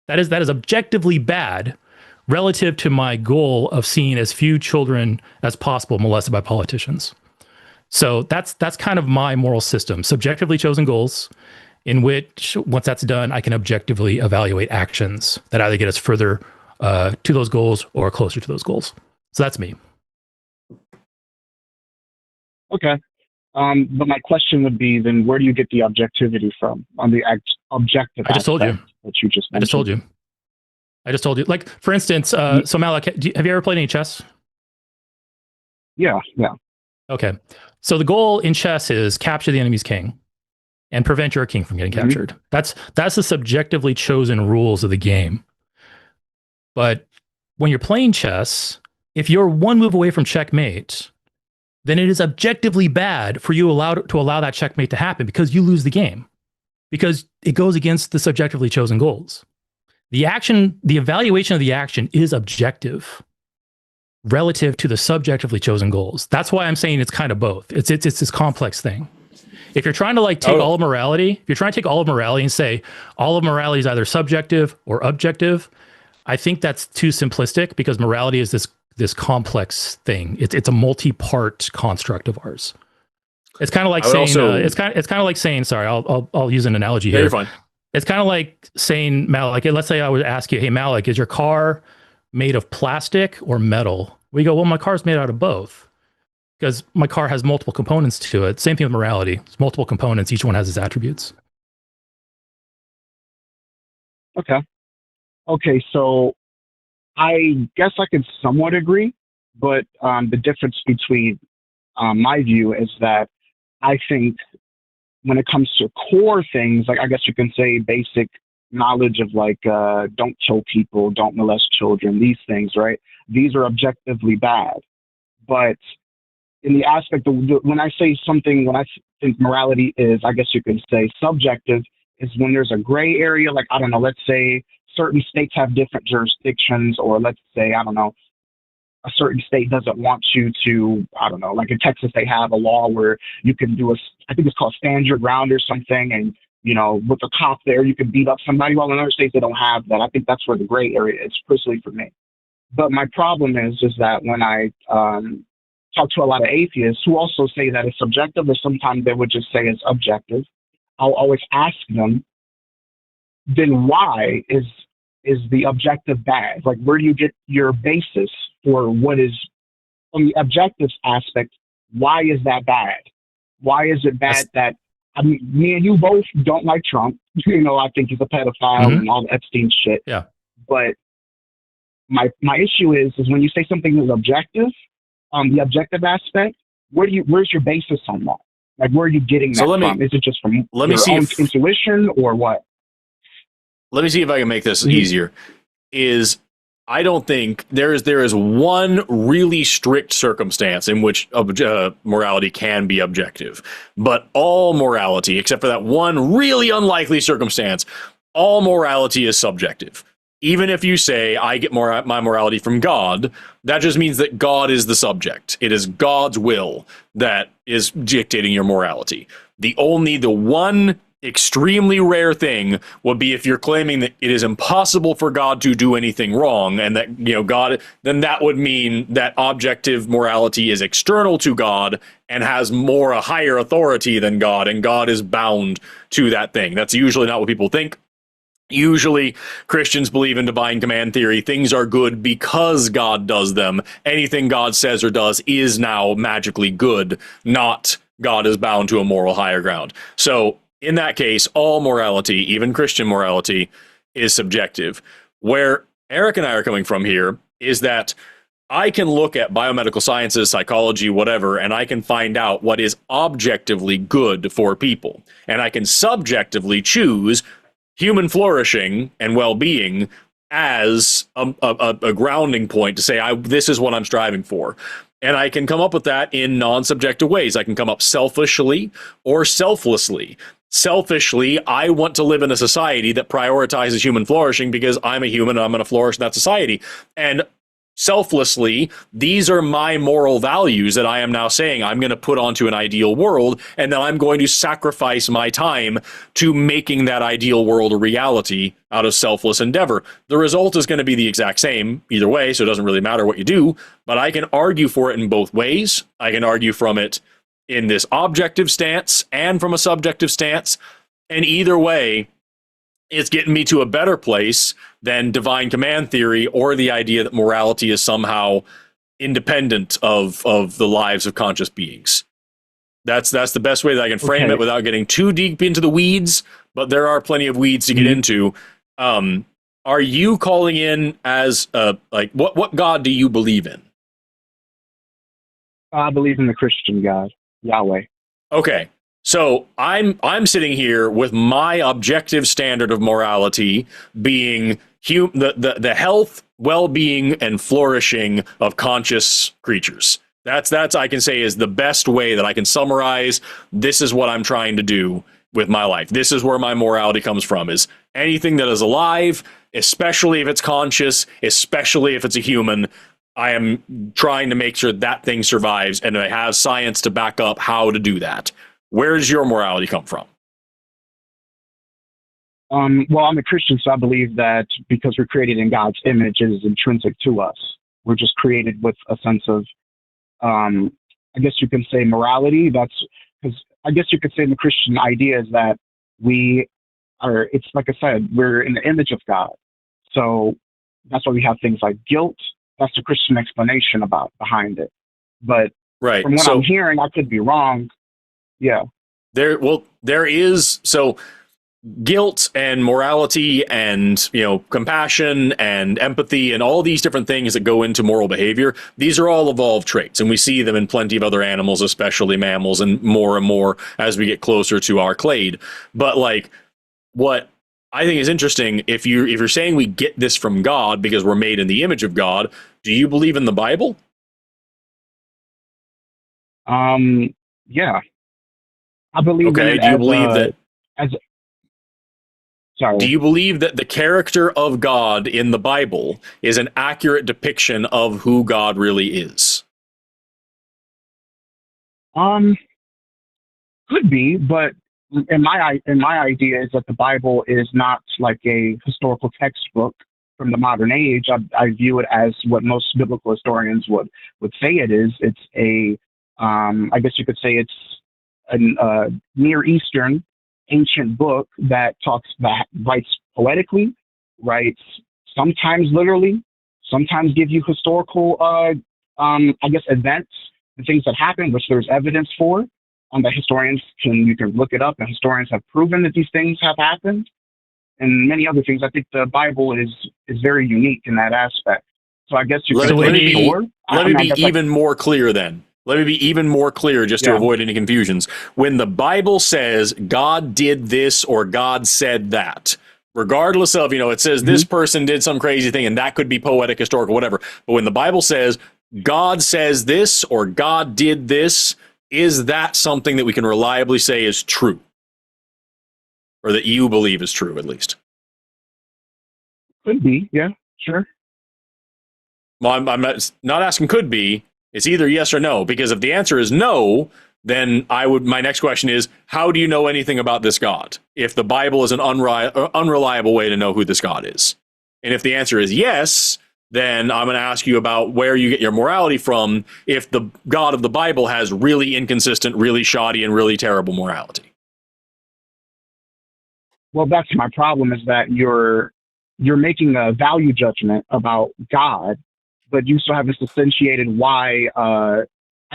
That is objectively bad relative to my goal of seeing as few children as possible molested by politicians. So that's kind of my moral system: subjectively chosen goals, in which, once that's done, I can objectively evaluate actions that either get us further to those goals or closer to those goals. So that's me. Okay. But my question would be then, where do you get the objectivity from on the objective? I just told you. That you just mentioned. I just told you. Like, for instance, so Malik, have you ever played any chess? Yeah. Okay. So the goal in chess is capture the enemy's king and prevent your king from getting captured. That's the subjectively chosen rules of the game. But when you're playing chess, if you're one move away from checkmate, then it is objectively bad for you to allow that checkmate to happen, because you lose the game, because it goes against the subjectively chosen goals. The evaluation of the action is objective relative to the subjectively chosen goals. That's why I'm saying it's kind of both. It's this complex thing. If you're trying to like take all of morality, if you're trying to take all of morality and say all of morality is either subjective or objective, I think that's too simplistic, because morality is this complex thing. It's a multi-part construct of ours. It's kind of like saying it's kind of like saying, sorry, I'll use an analogy here. You're fine. It's kind of like saying, Malik, let's say I would ask you, hey, Malik, is your car made of plastic or metal? We go, well, my car's made out of both, because my car has multiple components to it. Same thing with morality. It's multiple components. Each one has its attributes. Okay, so I guess I can somewhat agree, but the difference between my view is that I think when it comes to core things, like I guess you can say basic knowledge of like don't kill people, don't molest children, these things, right? These are objectively bad. But in the aspect of when I say something, when I think morality is, I guess you could say subjective, is when there's a gray area, like, I don't know, let's say certain states have different jurisdictions, or let's say, I don't know, a certain state doesn't want you to, I don't know, like in Texas, they have a law where you can do I think it's called stand your ground or something. And, you know, with a cop there, you can beat up somebody. Well, in other states, they don't have that. I think that's where the gray area is, personally for me. But my problem is that when I talk to a lot of atheists who also say that it's subjective, or sometimes they would just say it's objective, I'll always ask them, then why is the objective bad? Like, where do you get your basis for what is, on the objective aspect, why is that bad? Why is it bad that, I mean, me and you both don't like Trump. You know, I think he's a pedophile and all the Epstein shit. Yeah. But my issue is when you say something is objective, the objective aspect, where's your basis on that? Like, where are you getting that from? Is it just from your own intuition, or what? Let me see if I can make this easier. I don't think there is one really strict circumstance in which morality can be objective, but all morality, except for that one really unlikely circumstance, all morality is subjective. Even if you say, I get my morality from God, that just means that God is the subject. It is God's will that is dictating your morality. The one extremely rare thing would be if you're claiming that it is impossible for God to do anything wrong, and that, you know, God, then that would mean that objective morality is external to God and has a higher authority than God, and God is bound to that thing. That's usually not what people think. Usually, Christians believe in divine command theory. Things are good because God does them. Anything God says or does is now magically good, not God is bound to a moral higher ground. So, in that case, all morality, even Christian morality, is subjective. Where Eric and I are coming from here is that I can look at biomedical sciences, psychology, whatever, and I can find out what is objectively good for people. And I can subjectively choose human flourishing and well-being as a grounding point to say, this is what I'm striving for. And I can come up with that in non-subjective ways. I can come up selfishly or selflessly. Selfishly, I want to live in a society that prioritizes human flourishing because I'm a human and I'm going to flourish in that society. And selflessly, these are my moral values that I am now saying I'm going to put onto an ideal world, and then I'm going to sacrifice my time to making that ideal world a reality out of selfless endeavor. The result is going to be the exact same either way, so it doesn't really matter what you do, but I can argue for it in both ways. I can argue from it in this objective stance and from a subjective stance, and either way, it's getting me to a better place than divine command theory or the idea that morality is somehow independent of the lives of conscious beings. That's the best way that I can frame it without getting too deep into the weeds, but there are plenty of weeds to get into. Are you calling in as like what God do you believe in? I believe in the Christian God, Yahweh. Okay. So I'm sitting here with my objective standard of morality being the health, well-being, and flourishing of conscious creatures. That's I can say is the best way that I can summarize. This is what I'm trying to do with my life. This is where my morality comes from, is anything that is alive, especially if it's conscious, especially if it's a human, I am trying to make sure that thing survives, and I have science to back up how to do that. Where does your morality come from? Well, I'm a Christian, so I believe that because we're created in God's image, it is intrinsic to us. We're just created with a sense of, I guess you can say, morality. That's because I guess you could say the Christian idea is that we are, it's like I said, we're in the image of God. So that's why we have things like guilt. That's the Christian explanation behind it. But from what I'm hearing, I could be wrong. Yeah. There is, so guilt and morality and, compassion and empathy and all these different things that go into moral behavior, these are all evolved traits, and we see them in plenty of other animals, especially mammals, and more as we get closer to our clade. But like, what I think is interesting, if you're saying we get this from God because we're made in the image of God, do you believe in the Bible? Yeah. I believe do you believe that the character of God in the Bible is an accurate depiction of who God really is? Could be, but in my idea is that the Bible is not like a historical textbook from the modern age. I view it as what most biblical historians would say it is. It's a I guess you could say it's a Near Eastern ancient book that writes poetically, writes sometimes literally, sometimes give you historical, I guess, events and things that happen, which there's evidence for, that you can look it up, and historians have proven that these things have happened, and many other things. I think the Bible is very unique in that aspect. So I guess you let me be even more clear then. Let me be even more clear just to avoid any confusions. When the Bible says God did this or God said that, regardless of, it says this person did some crazy thing, and that could be poetic, historical, whatever. But when the Bible says God says this or God did this, is that something that we can reliably say is true? Or that you believe is true, at least? Could be, yeah, sure. Well, I'm not asking could be. It's either yes or no, because if the answer is no, then my next question is, how do you know anything about this God? If the Bible is an unreliable way to know who this God is. And if the answer is yes, then I'm going to ask you about where you get your morality from if the God of the Bible has really inconsistent, really shoddy, and really terrible morality. Well, that's my problem, is that you're making a value judgment about God, but you still haven't substantiated why. I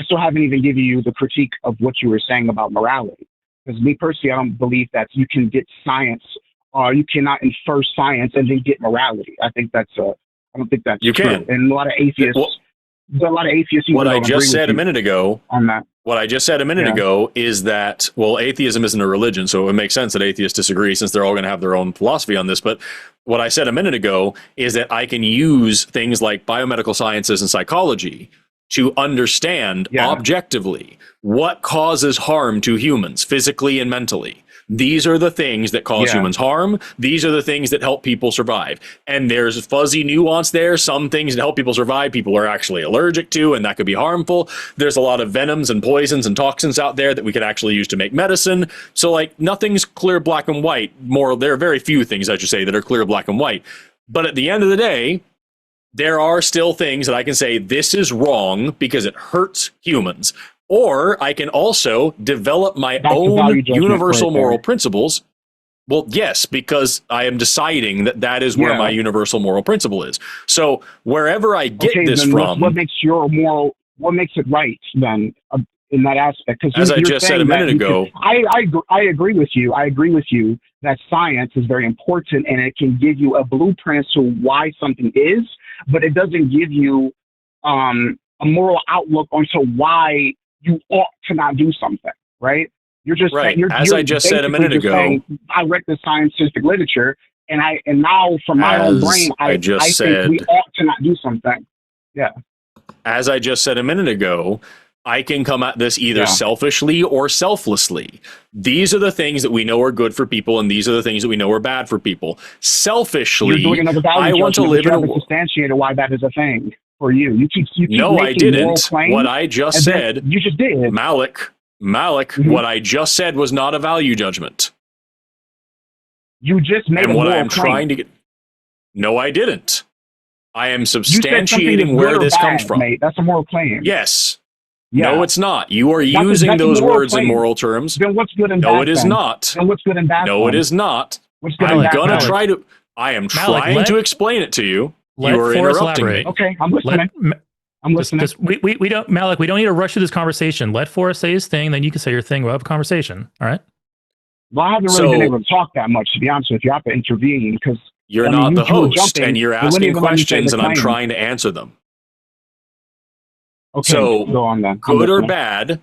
still haven't even given you the critique of what you were saying about morality. Because me personally, I don't believe that you can get science, or you cannot infer science and then get morality. I don't think that's you true. Can. And a lot of atheists. What I just said a minute ago on that. What I just said a minute ago is that, well, atheism isn't a religion, so it makes sense that atheists disagree since they're all going to have their own philosophy on this. But what I said a minute ago is that I can use things like biomedical sciences and psychology to understand objectively what causes harm to humans physically and mentally. These are the things that cause humans harm. These are the things that help people survive. And there's fuzzy nuance there. Some things that help people survive, people are actually allergic to, and that could be harmful. There's a lot of venoms and poisons and toxins out there that we could actually use to make medicine. So like nothing's clear, black and white. There are very few things, I should say, that are clear, black and white. But at the end of the day, there are still things that I can say this is wrong because it hurts humans. Or I can also develop my own universal moral principles. Well, yes, because I am deciding that is where my universal moral principle is. So wherever I get this from, what makes it right then in that aspect? Because as I just said a minute ago, I agree with you. I agree with you that science is very important and it can give you a blueprint to why something is, but it doesn't give you a moral outlook onto why you ought to not do something, right? You're just right. saying, as I just said a minute ago, saying, I read the scientific literature, and now from my own brain, I think we ought to not do something. Yeah. As I just said a minute ago, I can come at this either selfishly or selflessly. These are the things that we know are good for people, and these are the things that we know are bad for people. Selfishly, I want to live in a world. Substantiated why that is a thing for you. You keep no, I didn't. What I just said, you just did, Malik. What I just said was not a value judgment. You just made and what I am trying to get. No, I didn't. I am substantiating where this comes from. Mate. That's a moral claim. Yes. Yeah. No, it's not. You are using those words in moral terms. Then what's good and bad? No, it is not. Then what's good and bad? No, it is not. What's good and bad? I am trying to explain it to you. You are interrupting me. Okay, I'm listening. I'm listening. We don't, Malik, we don't need to rush through this conversation. Let Forrest say his thing, then you can say your thing. We'll have a conversation. All right? Well, I haven't really been able to talk that much, to be honest with you. I have to intervene because you're not the host, and you're asking questions, and I'm trying to answer them. Okay, so go on then. Good or bad?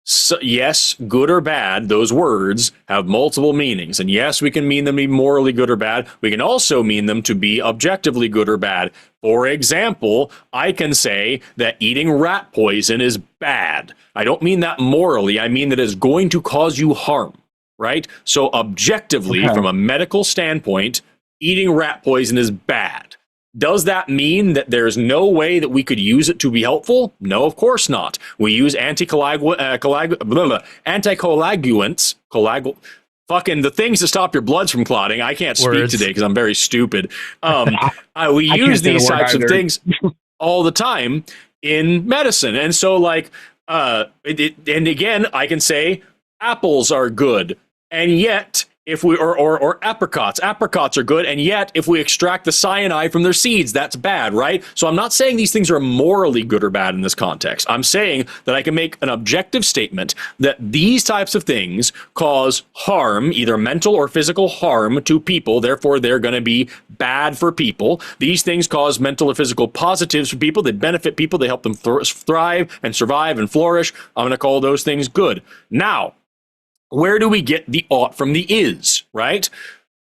So, yes, good or bad, those words have multiple meanings. And yes, we can mean them to be morally good or bad. We can also mean them to be objectively good or bad. For example, I can say that eating rat poison is bad. I don't mean that morally. I mean that it's going to cause you harm, right? So objectively, from a medical standpoint, eating rat poison is bad. Does that mean that there's no way that we could use it to be helpful? No, of course not. We use anticoagulants, fucking the things to stop your bloods from clotting. I can't speak today because I'm very stupid. We use these types of things all the time in medicine. And so like, and again, I can say apples are good. And yet, if we or apricots are good, and yet if we extract the cyanide from their seeds, that's bad, right? So I'm not saying these things are morally good or bad in this context. I'm saying that I can make an objective statement that these types of things cause harm, either mental or physical harm to people, therefore they're going to be bad for people. These things cause mental or physical positives for people. They benefit people. They help them thrive and survive and flourish. I'm going to call those things good. Now, where do we get the ought from the is, right?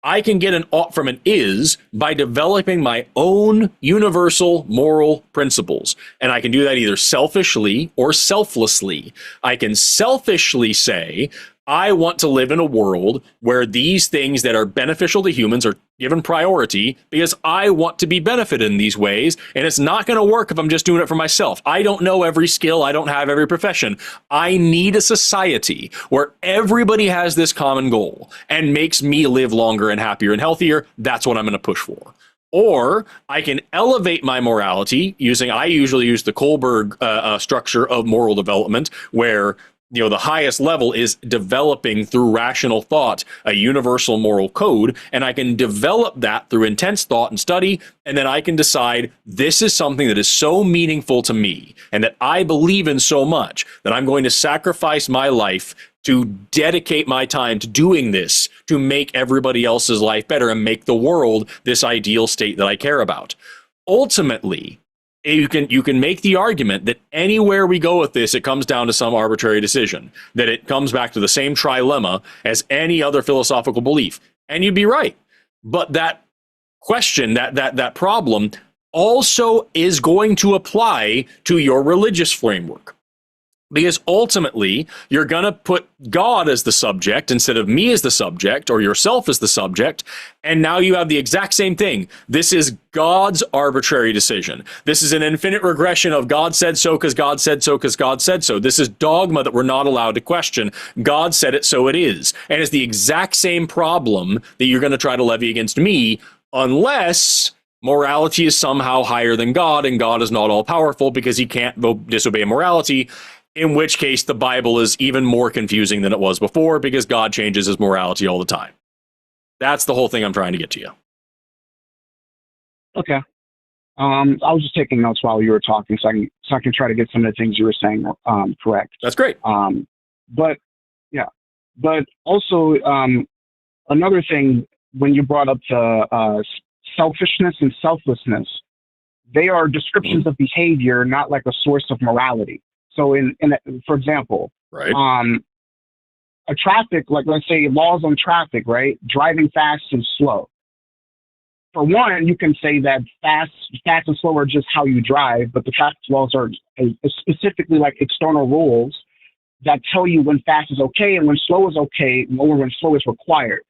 I can get an ought from an is by developing my own universal moral principles. And I can do that either selfishly or selflessly. I can selfishly say, I want to live in a world where these things that are beneficial to humans are given priority because I want to be benefited in these ways. And it's not going to work if I'm just doing it for myself. I don't know every skill. I don't have every profession. I need a society where everybody has this common goal and makes me live longer and happier and healthier. That's what I'm going to push for. Or I can elevate my morality I usually use the Kohlberg structure of moral development, where the highest level is developing through rational thought a universal moral code, and I can develop that through intense thought and study, and then I can decide this is something that is so meaningful to me and that I believe in so much that I'm going to sacrifice my life to dedicate my time to doing this to make everybody else's life better and make the world this ideal state that I care about. Ultimately, you can make the argument that anywhere we go with this, it comes down to some arbitrary decision, that it comes back to the same trilemma as any other philosophical belief. And you'd be right. But that question, that problem also is going to apply to your religious framework. Because ultimately, you're going to put God as the subject instead of me as the subject, or yourself as the subject, and now you have the exact same thing. This is God's arbitrary decision. This is an infinite regression of God said so because God said so because God said so. This is dogma that we're not allowed to question. God said it, so it is. And it's the exact same problem that you're going to try to levy against me, unless morality is somehow higher than God, and God is not all-powerful because he can't disobey morality. In which case, the Bible is even more confusing than it was before because God changes his morality all the time. That's the whole thing I'm trying to get to you. Okay. I was just taking notes while you were talking, so I can try to get some of the things you were saying correct. That's great. But yeah, but also another thing, when you brought up the selfishness and selflessness, they are descriptions of behavior, not like a source of morality. So for example, right. A traffic, like let's say laws on traffic, right? Driving fast and slow. For one, you can say that fast and slow are just how you drive, but the traffic laws are specifically like external rules that tell you when fast is okay and when slow is okay, or when slow is required.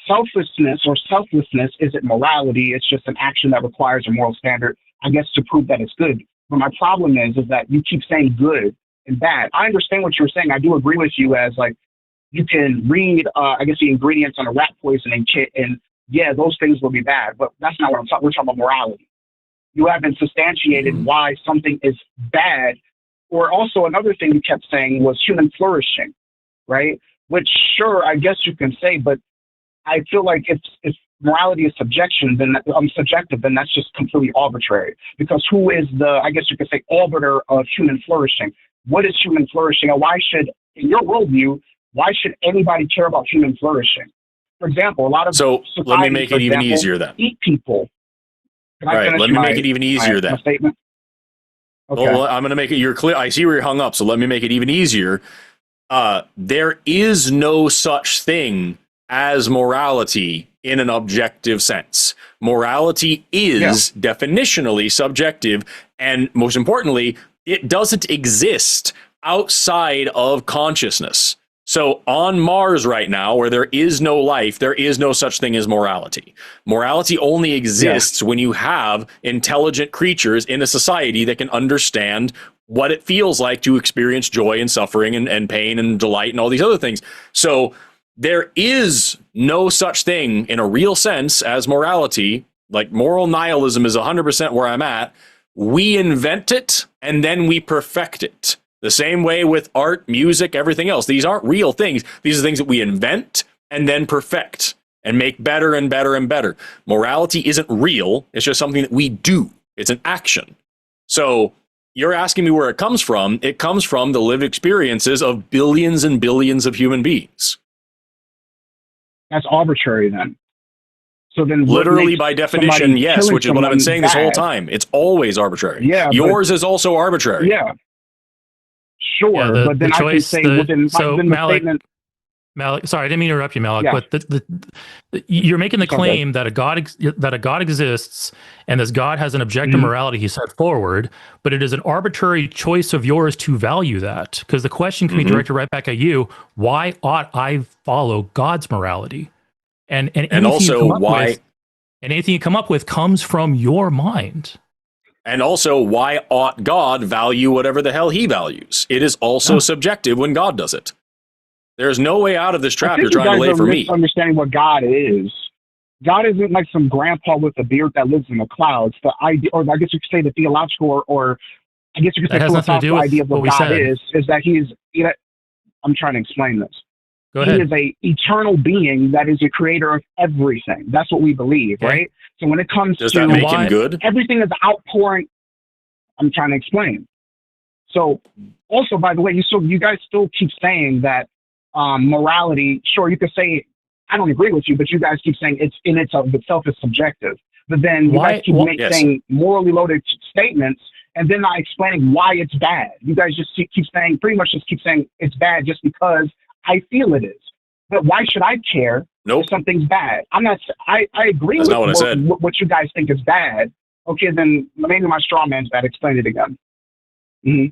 Selflessness or selflessness isn't morality. It's just an action that requires a moral standard, I guess, to prove that it's good. But my problem is that you keep saying good and bad. I understand what you're saying. I do agree with you as like, you can read, I guess, the ingredients on a rat poisoning kit, and yeah, those things will be bad. But that's not what I'm talking. We're talking about morality. You haven't substantiated why something is bad. Or also another thing you kept saying was human flourishing, right? Which, sure, I guess you can say, but I feel like if morality is subjective, then that's just completely arbitrary. Because who is the, I guess you could say, arbiter of human flourishing? What is human flourishing? And why should, in your worldview, why should anybody care about human flourishing? For example, a lot of let me make it even easier then. Eat people. Right. Let me make it even easier then. Statement. Okay. Well, I'm going to make it. You're clear. I see where you're hung up. So let me make it even easier. There is no such thing as morality in an objective sense. Morality is definitionally subjective, and most importantly, it doesn't exist outside of consciousness. So on Mars right now, where there is no life, there is no such thing as morality. Morality only exists when you have intelligent creatures in a society that can understand what it feels like to experience joy and suffering and pain and delight and all these other things. So there is no such thing in a real sense as morality. Like moral nihilism is 100% where I'm at. We invent it and then we perfect it. The same way with art, music, everything else. These aren't real things. These are things that we invent and then perfect and make better and better and better. Morality isn't real. It's just something that we do. It's an action. So you're asking me where it comes from. It comes from the lived experiences of billions and billions of human beings. That's arbitrary then. So then literally by definition, yes, which is what I've been saying this whole time. It's always arbitrary. Yeah. Yours is also arbitrary. Yeah. Sure, but then I can say within the statement. Malik, sorry, I didn't mean to interrupt you, Malik. But you're making the claim that a God exists, and this God has an objective morality he set forward, but it is an arbitrary choice of yours to value that. Because the question can be directed right back at you: why ought I follow God's morality? And also why? And anything you come up with comes from your mind. And also, why ought God value whatever the hell he values? It is also subjective when God does it. There's no way out of this trap you're trying to lay for me. Understanding what God is. God isn't like some grandpa with a beard that lives in the clouds. The idea, or I guess you could say the theological, or I guess you could say philosophical idea of what God is that he is. I'm trying to explain this. Go ahead. He is a eternal being that is the creator of everything. That's what we believe, right? So when it comes Does to that make him good? Everything is outpouring. I'm trying to explain. So also, by the way, you guys still keep saying that morality. Sure, you could say I don't agree with you, but you guys keep saying it's in itself is subjective. But then you guys keep saying morally loaded statements, and then not explaining why it's bad. You guys just keep saying it's bad just because I feel it is. But why should I care if something's bad? I'm not. I agree with what you guys think is bad. Okay, then maybe my straw man's bad. Explain it again. Mm-hmm.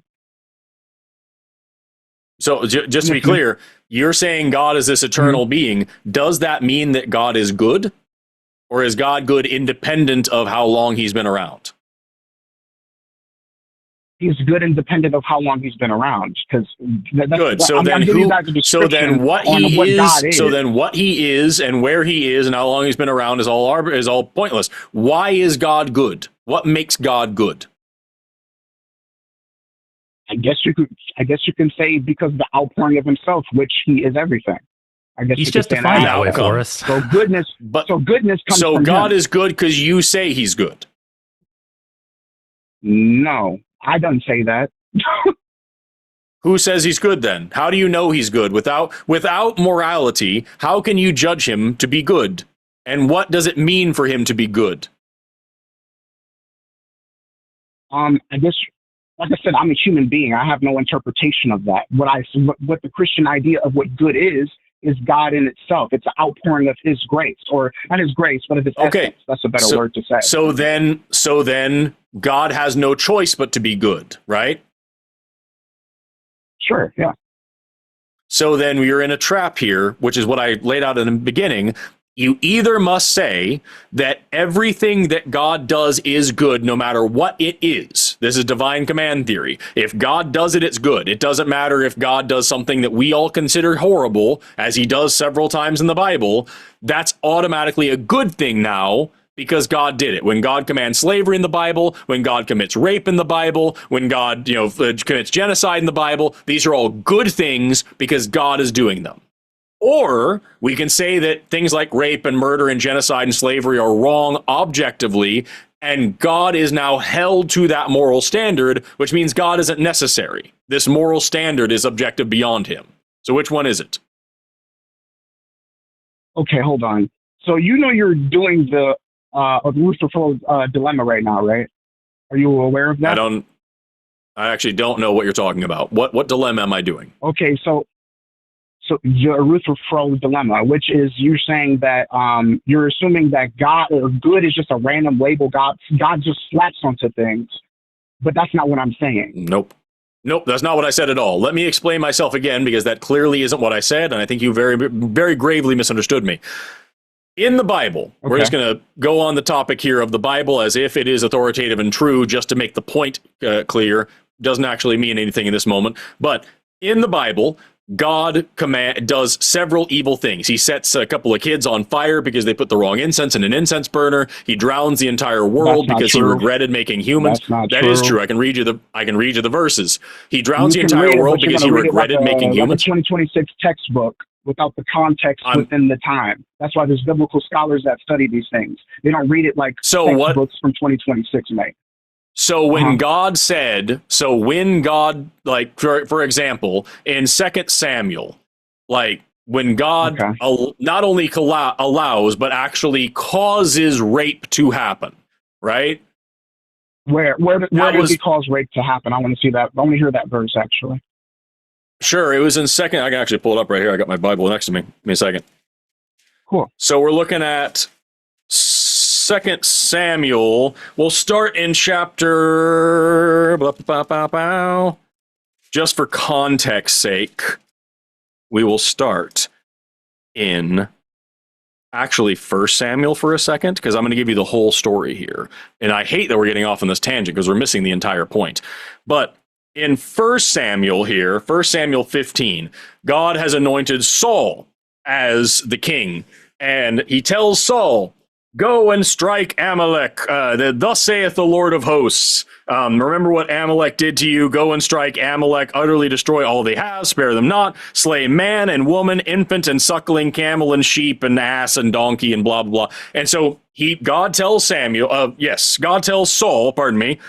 So just to be clear, you're saying God is this eternal being. Does that mean that God is good? Or is God good independent of how long he's been around? He's good independent of how long he's been around. Because good. So then what he is and where he is and how long he's been around is all pointless. Why is God good? What makes God good? I guess you can say because of the outpouring of himself, which he is everything. I guess he's you could just say defined an that way outcome. for us. So goodness, so goodness comes so from God him. is good because you say he's good. No, I don't say that. Who says he's good then? How do you know he's good? Without morality, how can you judge him to be good? And what does it mean for him to be good? I guess, like I said, I'm a human being. I have no interpretation of that. What the Christian idea of what good is God in itself. It's an outpouring of His grace, or not His grace, but of His essence. That's a better word to say. So then, God has no choice but to be good, right? Sure, yeah. So then we're in a trap here, which is what I laid out in the beginning. You either must say that everything that God does is good, no matter what it is. This is divine command theory. If God does it, it's good. It doesn't matter if God does something that we all consider horrible, as he does several times in the Bible. That's automatically a good thing now, because God did it. When God commands slavery in the Bible, when God commits rape in the Bible, when God, commits genocide in the Bible, these are all good things because God is doing them. Or we can say that things like rape and murder and genocide and slavery are wrong objectively, and God is now held to that moral standard, which means God isn't necessary. This moral standard is objective beyond him. So which one is it? Okay, hold on. So you're doing the Rutherford dilemma right now, right? Are you aware of that? I actually don't know what you're talking about. What dilemma am I doing? Okay, so your Rutherford dilemma, which is you're saying that you're assuming that God or good is just a random label God just slaps onto things, but that's not what I'm saying. Nope, that's not what I said at all. Let me explain myself again, because that clearly isn't what I said, and I think you very, very gravely misunderstood me. In the Bible, we're just going to go on the topic here of the Bible as if it is authoritative and true, just to make the point clear. Doesn't actually mean anything in this moment, but in the Bible, God does several evil things. He sets a couple of kids on fire because they put the wrong incense in an incense burner. He drowns the entire world because he regretted making humans. That is true. I can read you the verses. He drowns the entire world because he regretted making humans. Like a 2026 textbook without the context within the time. That's why there's biblical scholars that study these things. They don't read it like textbooks from 2026, mate. So when God, like, for example, in 2 Samuel, like, when God not only allows, but actually causes rape to happen, right? Where does he cause rape to happen? I want to see that. I want to hear that verse, actually. Sure, it was in I can actually pull it up right here. I got my Bible next to me. Give me a second. Cool. So we're looking at 2 Samuel. We'll start in chapter... Just for context sake, we will start in actually 1 Samuel for a second, because I'm going to give you the whole story here. And I hate that we're getting off on this tangent because we're missing the entire point. But in 1 Samuel here, 1 Samuel 15, God has anointed Saul as the king. And he tells Saul, go and strike Amalek. Thus saith the Lord of hosts. Remember what Amalek did to you. Go and strike Amalek, utterly destroy all they have, spare them not, slay man and woman, infant and suckling, camel and sheep and ass and donkey and blah, blah, blah. And so God tells Saul, pardon me,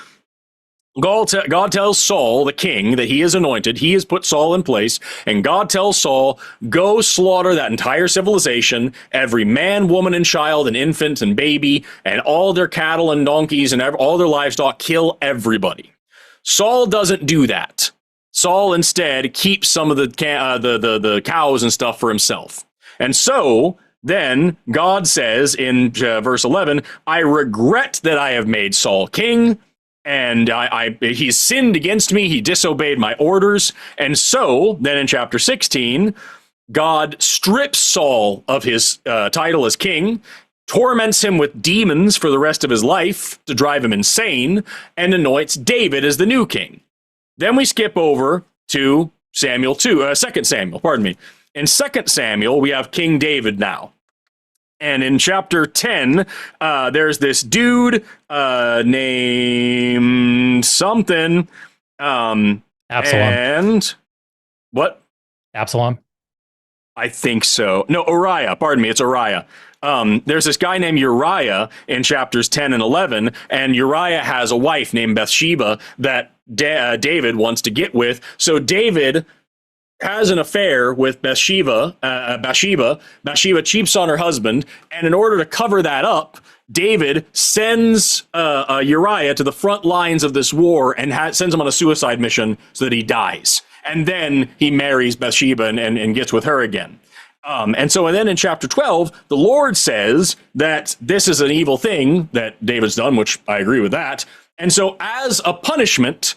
God tells Saul, the king, that he is anointed. He has put Saul in place. And God tells Saul, go slaughter that entire civilization, every man, woman, and child, and infant and baby, and all their cattle and donkeys and all their livestock. Kill everybody. Saul doesn't do that. Saul instead keeps some of the cows and stuff for himself. And so then God says in verse 11, I regret that I have made Saul king, and he's sinned against me. He disobeyed my orders. And so then in chapter 16, God strips Saul of his title as king, torments him with demons for the rest of his life to drive him insane, and anoints David as the new king. Then we skip over to 2 Samuel, pardon me. In 2 Samuel, we have King David now. And in chapter 10, there's this dude named something. Absalom. And what? Absalom. I think so. No, Uriah. Pardon me. It's Uriah. There's this guy named Uriah in chapters 10 and 11, and Uriah has a wife named Bathsheba that David wants to get with. So David has an affair with Bathsheba. Bathsheba cheats on her husband, and in order to cover that up, David sends Uriah to the front lines of this war and sends him on a suicide mission so that he dies. And then he marries Bathsheba and gets with her again. And then in chapter 12, the Lord says that this is an evil thing that David's done, which I agree with that. And so as a punishment,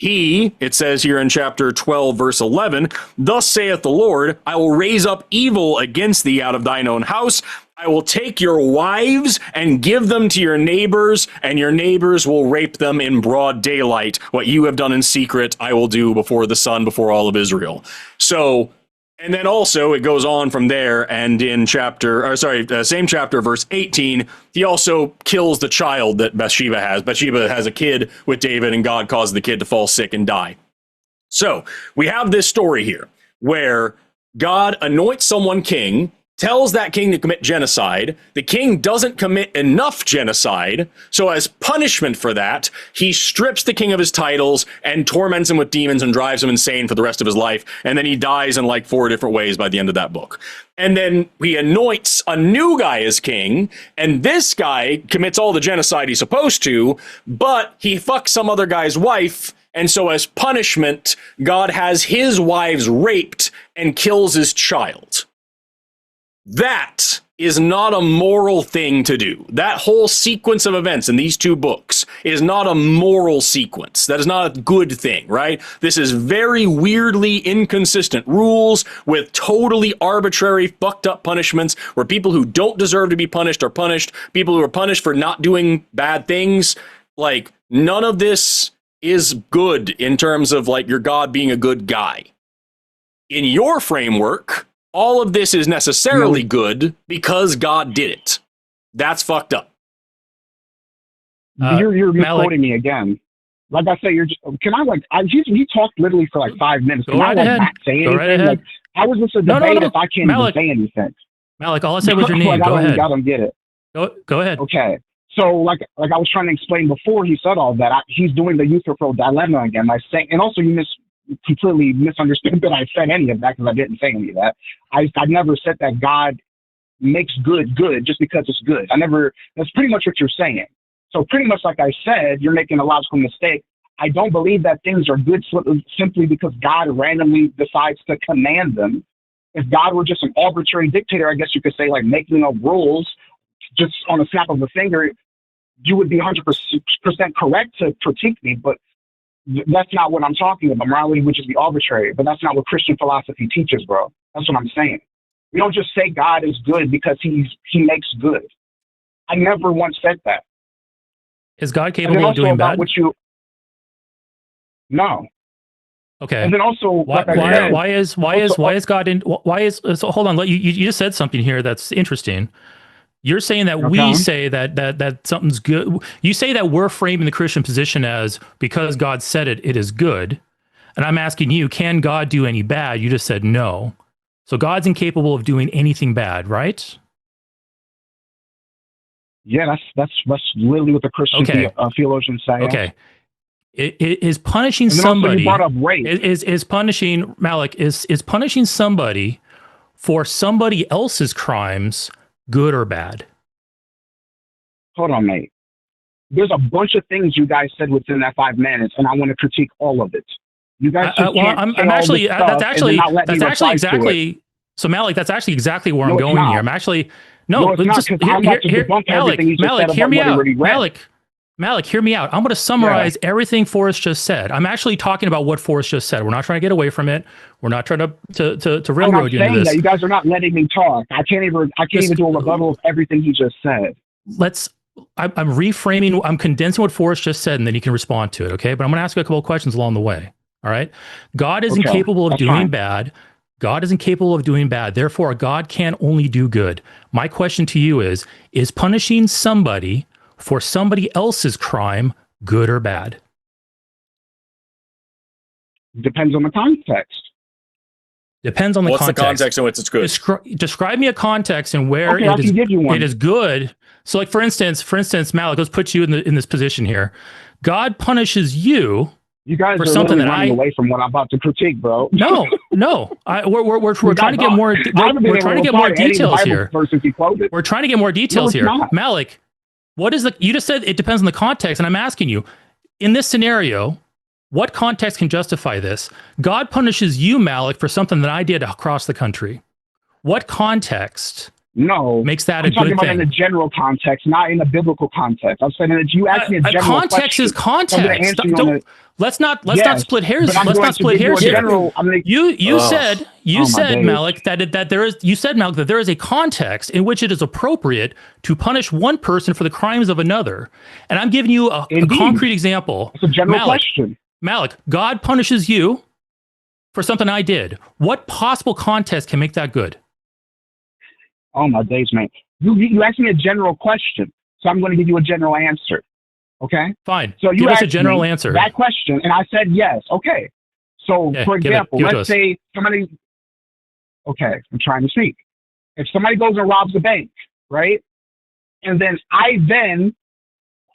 it says here in chapter 12, verse 11, thus saith the Lord, I will raise up evil against thee out of thine own house. I will take your wives and give them to your neighbors, and your neighbors will rape them in broad daylight. What you have done in secret, I will do before the sun, before all of Israel. So, and then also it goes on from there, and in same chapter, verse 18, he also kills the child that Bathsheba has. Bathsheba has a kid with David, and God causes the kid to fall sick and die. So we have this story here where God anoints someone king, tells that king to commit genocide. The king doesn't commit enough genocide. So as punishment for that, he strips the king of his titles and torments him with demons and drives him insane for the rest of his life. And then he dies in like 4 different ways by the end of that book. And then he anoints a new guy as king. And this guy commits all the genocide he's supposed to, but he fucks some other guy's wife. And so as punishment, God has his wives raped and kills his child. That is not a moral thing to do. That whole sequence of events in these 2 books is not a moral sequence. That is not a good thing, right? This is very weirdly inconsistent rules with totally arbitrary, fucked up punishments where people who don't deserve to be punished are punished. People who are punished for not doing bad things. Like, none of this is good in terms of like your God being a good guy. In your framework, all of this is necessarily good because God did it. That's fucked up. You're misquoting me again. Like I said, you talked literally for like 5 minutes. Can I not say anything? Right, like, how is this a debate if I can't even say anything? Malik, all I said was your name. Go ahead. I don't get it. Go ahead. Okay. So like I was trying to explain before he said all that, he's doing the Euthyphro dilemma again by saying, and also you completely misunderstood that I said any of that because I didn't say any of that. I never said that God makes good just because it's good. That's pretty much what you're saying. So pretty much like I said, you're making a logical mistake. I don't believe that things are good simply because God randomly decides to command them. If God were just an arbitrary dictator, I guess you could say, like making up rules just on a snap of a finger, you would be 100% correct to critique me, but that's not what I'm talking about. Morality would just be arbitrary, but that's not what Christian philosophy teaches, bro. That's what I'm saying. We don't just say God is good because he makes good. I never once said that. Is God capable of doing bad? No. Okay. And then also, why is God in? So hold on. You just said something here that's interesting. You're saying that we say that something's good. You say that we're framing the Christian position as because God said it is good. And I'm asking you, can God do any bad? You just said no. So God's incapable of doing anything bad, right? Yeah, that's literally what the Christian theologians say. Okay. Is punishing somebody is punishing Malik is punishing somebody for somebody else's crimes good or bad? Hold on, mate. There's a bunch of things you guys said within that 5 minutes, and I want to critique all of it. You guys just that's actually exactly. So Malik, that's actually exactly where I'm going here. I'm actually Malik, hear me out. Malik, hear me out. I'm going to summarize everything Forrest just said. I'm actually talking about what Forrest just said. We're not trying to get away from it. We're not trying to railroad you into this. You guys are not letting me talk. I can't even do a rebuttal of everything he just said. I'm reframing. I'm condensing what Forrest just said, and then you can respond to it. Okay, but I'm going to ask you a couple of questions along the way. All right. God is incapable of doing bad. God is incapable of doing bad. Therefore, God can only do good. My question to you is punishing somebody for somebody else's crime good or bad? Depends on the context. Depends on the What's context. the context in which it's good? Describe me a context and where Okay, I can give you one. it is good. So, like for instance, Malik, let's put you in this position here. God punishes you. You guys for are something that running away from what I'm about to critique, bro. No. We're trying to get more. We're trying to get more details here. We're trying to get more details here. Malik, what is you just said it depends on the context, and I'm asking you, in this scenario, what context can justify this? God punishes you, Malik, for something that I did across the country. What context? Makes that a good thing? I'm talking about in a general context, not in a biblical context. I'm saying that you asked me a general context question. is context. Let's not split hairs. Let's not split hairs here. You said Malik that there is. You said, Malik, that there is a context in which it is appropriate to punish one person for the crimes of another. And I'm giving you a concrete example. It's a general question. Malik, God punishes you for something I did. What possible context can make that good? Oh my days, man. You asked me a general question, so I'm going to give you a general answer. Okay? Fine. So you give us asked a general me answer. that question, and I said yes. Okay. So, for example, let's say somebody... Okay, I'm trying to speak. If somebody goes and robs a bank, right? And then I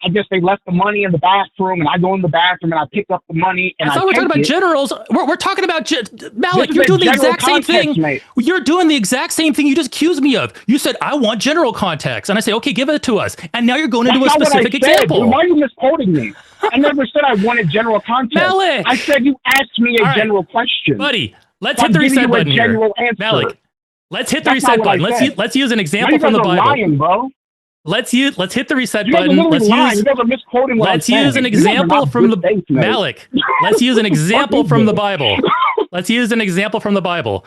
guess they left the money in the bathroom, and I go in the bathroom and I pick up the money. And I thought we're talking about generals. We're talking about Malik. You're doing the exact same thing. Mate. You're doing the exact same thing you just accused me of. You said I want general context, and I say, okay, give it to us. And now you're going into a specific example. Why are you misquoting me? I never said I wanted general context. Malik, I said you asked me a general question, buddy. Let's hit the reset button here, Malik. Let's hit the reset button. Let's use an example from the Bible. Lying, bro. Let's hit the reset button. Let's use an example from the Malik. Let's use an example from the Bible. Let's use an example from the Bible.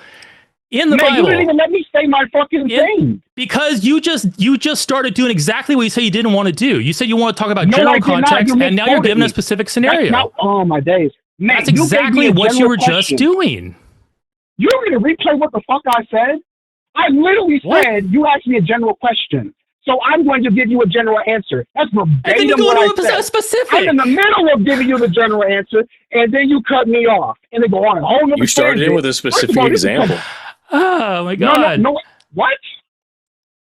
In the Bible, you didn't even let me say my fucking thing. Because you just started doing exactly what you said you didn't want to do. You said you want to talk about general context, and now you're giving a specific scenario. Oh my days, man, that's exactly what you were just doing. You want me to replay what the fuck I said? I literally said you asked me a general question. So I'm going to give you a general answer. That's verbatim what I said. Specific. I'm in the middle of giving you the general answer, and then you cut me off. And they go on a whole nother You started in with a specific example. Oh, my God. No. What?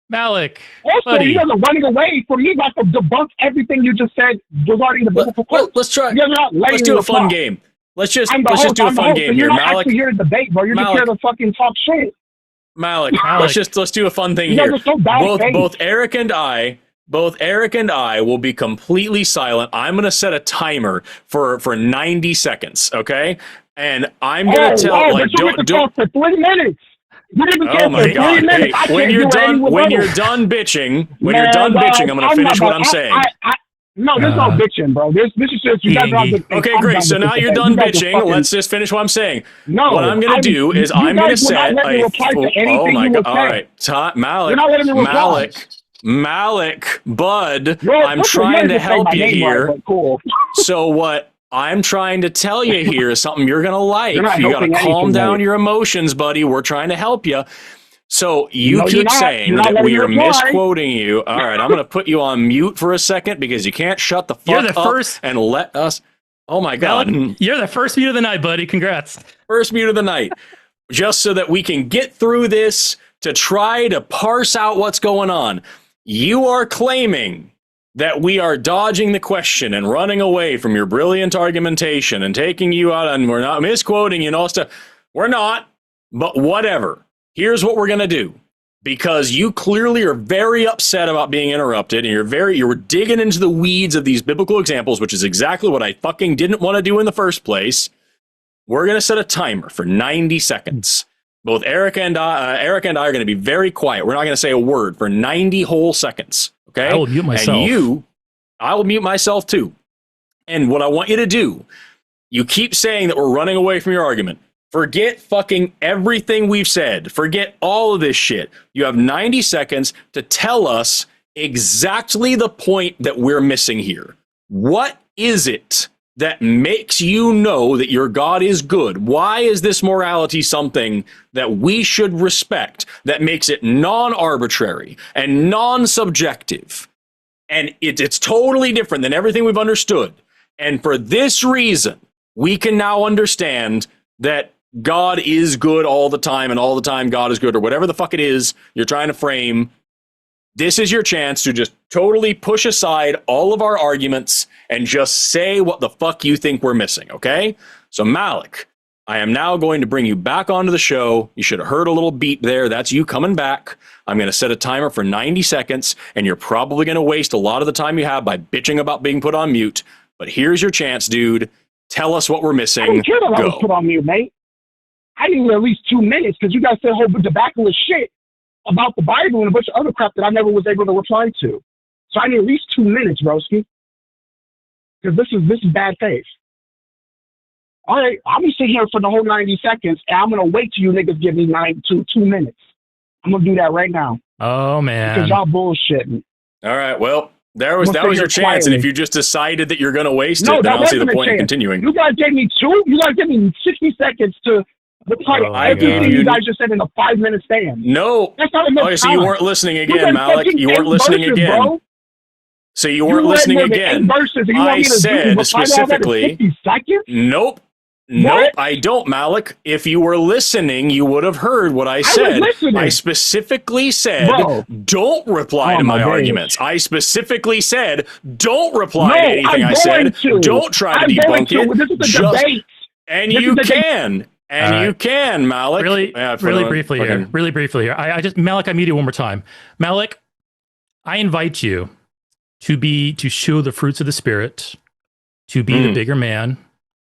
Malik. Also, you guys are running away from me about to debunk everything you just said regarding the biblical quote. Let's try. Let's do a fun game. Let's just do a fun game here. Malik, you're in debate, bro. You're just here to fucking talk shit. Malik, let's do a fun thing here. Both Eric and I will be completely silent. I'm gonna set a timer for 90 seconds, okay? And I'm gonna don't for 3 minutes. Oh my God! Hey, when you're done bitching, I'm gonna finish what I'm saying. No, there's no bitching, bro. This is just you guys are okay, great. So now you're done bitching. Let's just finish what I'm saying. No, what I'm gonna do is I'm gonna set a. Oh my God! All right, Malik, bud. I'm trying to help you here. So what I'm trying to tell you here is something you're gonna like. You gotta calm down your emotions, buddy. We're trying to help you. So you keep saying that we are misquoting you. All right, I'm going to put you on mute for a second because you can't shut the fuck up and let us. Oh my God. You're the first mute of the night, buddy. Congrats. First mute of the night. Just so that we can get through this to try to parse out what's going on. You are claiming that we are dodging the question and running away from your brilliant argumentation and taking you out, and we're not misquoting you and all stuff. We're not, but whatever. Here's what we're going to do, because you clearly are very upset about being interrupted, and you're digging into the weeds of these biblical examples, which is exactly what I fucking didn't want to do in the first place. We're going to set a timer for 90 seconds. Both Eric and I are going to be very quiet. We're not going to say a word for 90 whole seconds. Okay. I will mute myself. And I will mute myself too. And what I want you to do, you keep saying that we're running away from your argument. Forget fucking everything we've said. Forget all of this shit. You have 90 seconds to tell us exactly the point that we're missing here. What is it that makes you know that your God is good? Why is this morality something that we should respect, that makes it non-arbitrary and non-subjective? And it's totally different than everything we've understood. And for this reason, we can now understand that God is good all the time and all the time God is good, or whatever the fuck it is you're trying to frame, this is your chance to just totally push aside all of our arguments and just say what the fuck you think we're missing, okay? So Malik, I am now going to bring you back onto the show. You should have heard a little beat there. That's you coming back. I'm going to set a timer for 90 seconds, and you're probably going to waste a lot of the time you have by bitching about being put on mute. But here's your chance, dude. Tell us what we're missing. I don't care that I was put on mute, mate. I needed at least 2 minutes because you guys said a whole bunch of backward shit about the Bible and a bunch of other crap that I never was able to reply to. So I need at least 2 minutes, broski. Because this is bad faith. All right, I'm gonna sit here for the whole 90 seconds, and I'm gonna wait till you niggas give me 2 minutes. I'm gonna do that right now. Oh man, because y'all bullshitting. All right, well, that was your chance, quietly. And if you just decided that you're gonna waste it, then I don't see the point in continuing. You guys gave me 60 seconds to reply everything you guys just said in a 5-minute span. No, that's not enough time. So you weren't listening again, Malik. You weren't listening again. Bro. So you weren't listening again. I said specifically. Nope. Nope, I don't, Malik. If you were listening, you would have heard what I said. I specifically said, don't reply to my arguments. I specifically said, don't reply to anything I said. Don't try to debunk it. This is a debate. And you can. And you can, Malik. Really briefly here. I just, Malik, I muted you one more time. Malik, I invite you to show the fruits of the Spirit, to be the bigger man.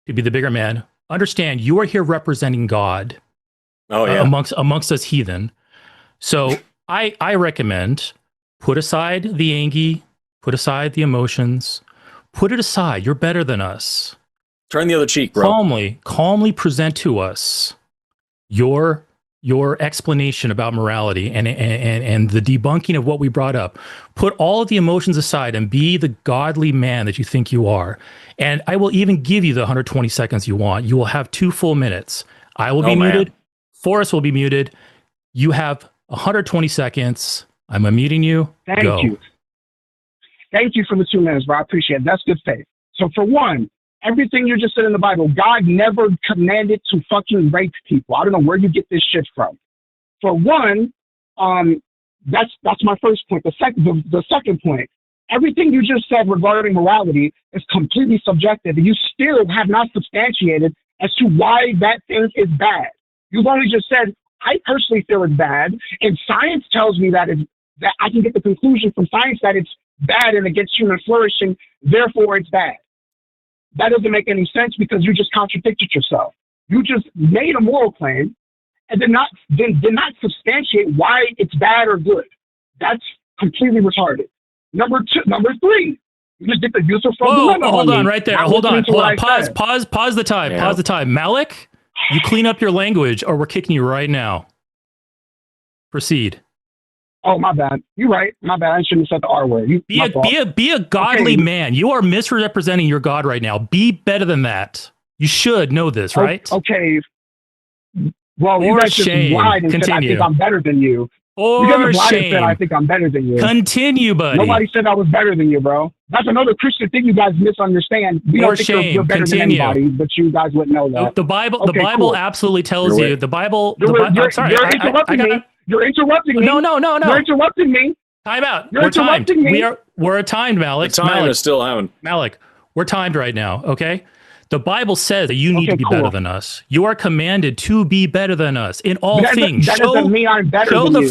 To be the bigger man. Understand, you are here representing God amongst us heathen. So I recommend put aside the angie, put aside the emotions, put it aside. You're better than us. Turn the other cheek, bro. Calmly present to us your explanation about morality and the debunking of what we brought up. Put all of the emotions aside and be the godly man that you think you are. And I will even give you the 120 seconds you want. You will have 2 full minutes. I will be muted. Forrest will be muted. You have 120 seconds. I'm unmuting you. Thank you. Thank you for the 2 minutes, bro. I appreciate it. That's good faith. So for one, everything you just said in the Bible, God never commanded to fucking rape people. I don't know where you get this shit from. For one, that's my first point. The second point, everything you just said regarding morality is completely subjective, and you still have not substantiated as to why that thing is bad. You've only just said, I personally feel it's bad, and science tells me that I can get the conclusion from science that it's bad and against human flourishing, therefore it's bad. That doesn't make any sense because you just contradicted yourself. You just made a moral claim and did not substantiate why it's bad or good. That's completely retarded. Number 3, you just did the user from dilemma. Hold on, right there. Hold on. Pause the time. Yeah. Pause the time. Malik, you clean up your language or we're kicking you right now. Proceed. Oh, my bad. You're right. My bad. I shouldn't have said the R word. Be a godly man. You are misrepresenting your God right now. Be better than that. You should know this, right? Okay. Well, you guys just lied and said I think I'm better than you. You guys lied and said I think I'm better than you. Continue, buddy. Nobody said I was better than you, bro. That's another Christian thing you guys misunderstand. We don't think you're better than anybody, but you guys wouldn't know that. The Bible absolutely tells you. The Bible. I'm sorry. You're interrupting me. You're interrupting me. No. You're interrupting me. Time out. You're interrupting me. We're timed, Malik. The time is still having. Malik, we're timed right now, okay? The Bible says that you need to be better than us. You are commanded to be better than us in all things. That doesn't mean I'm better than you.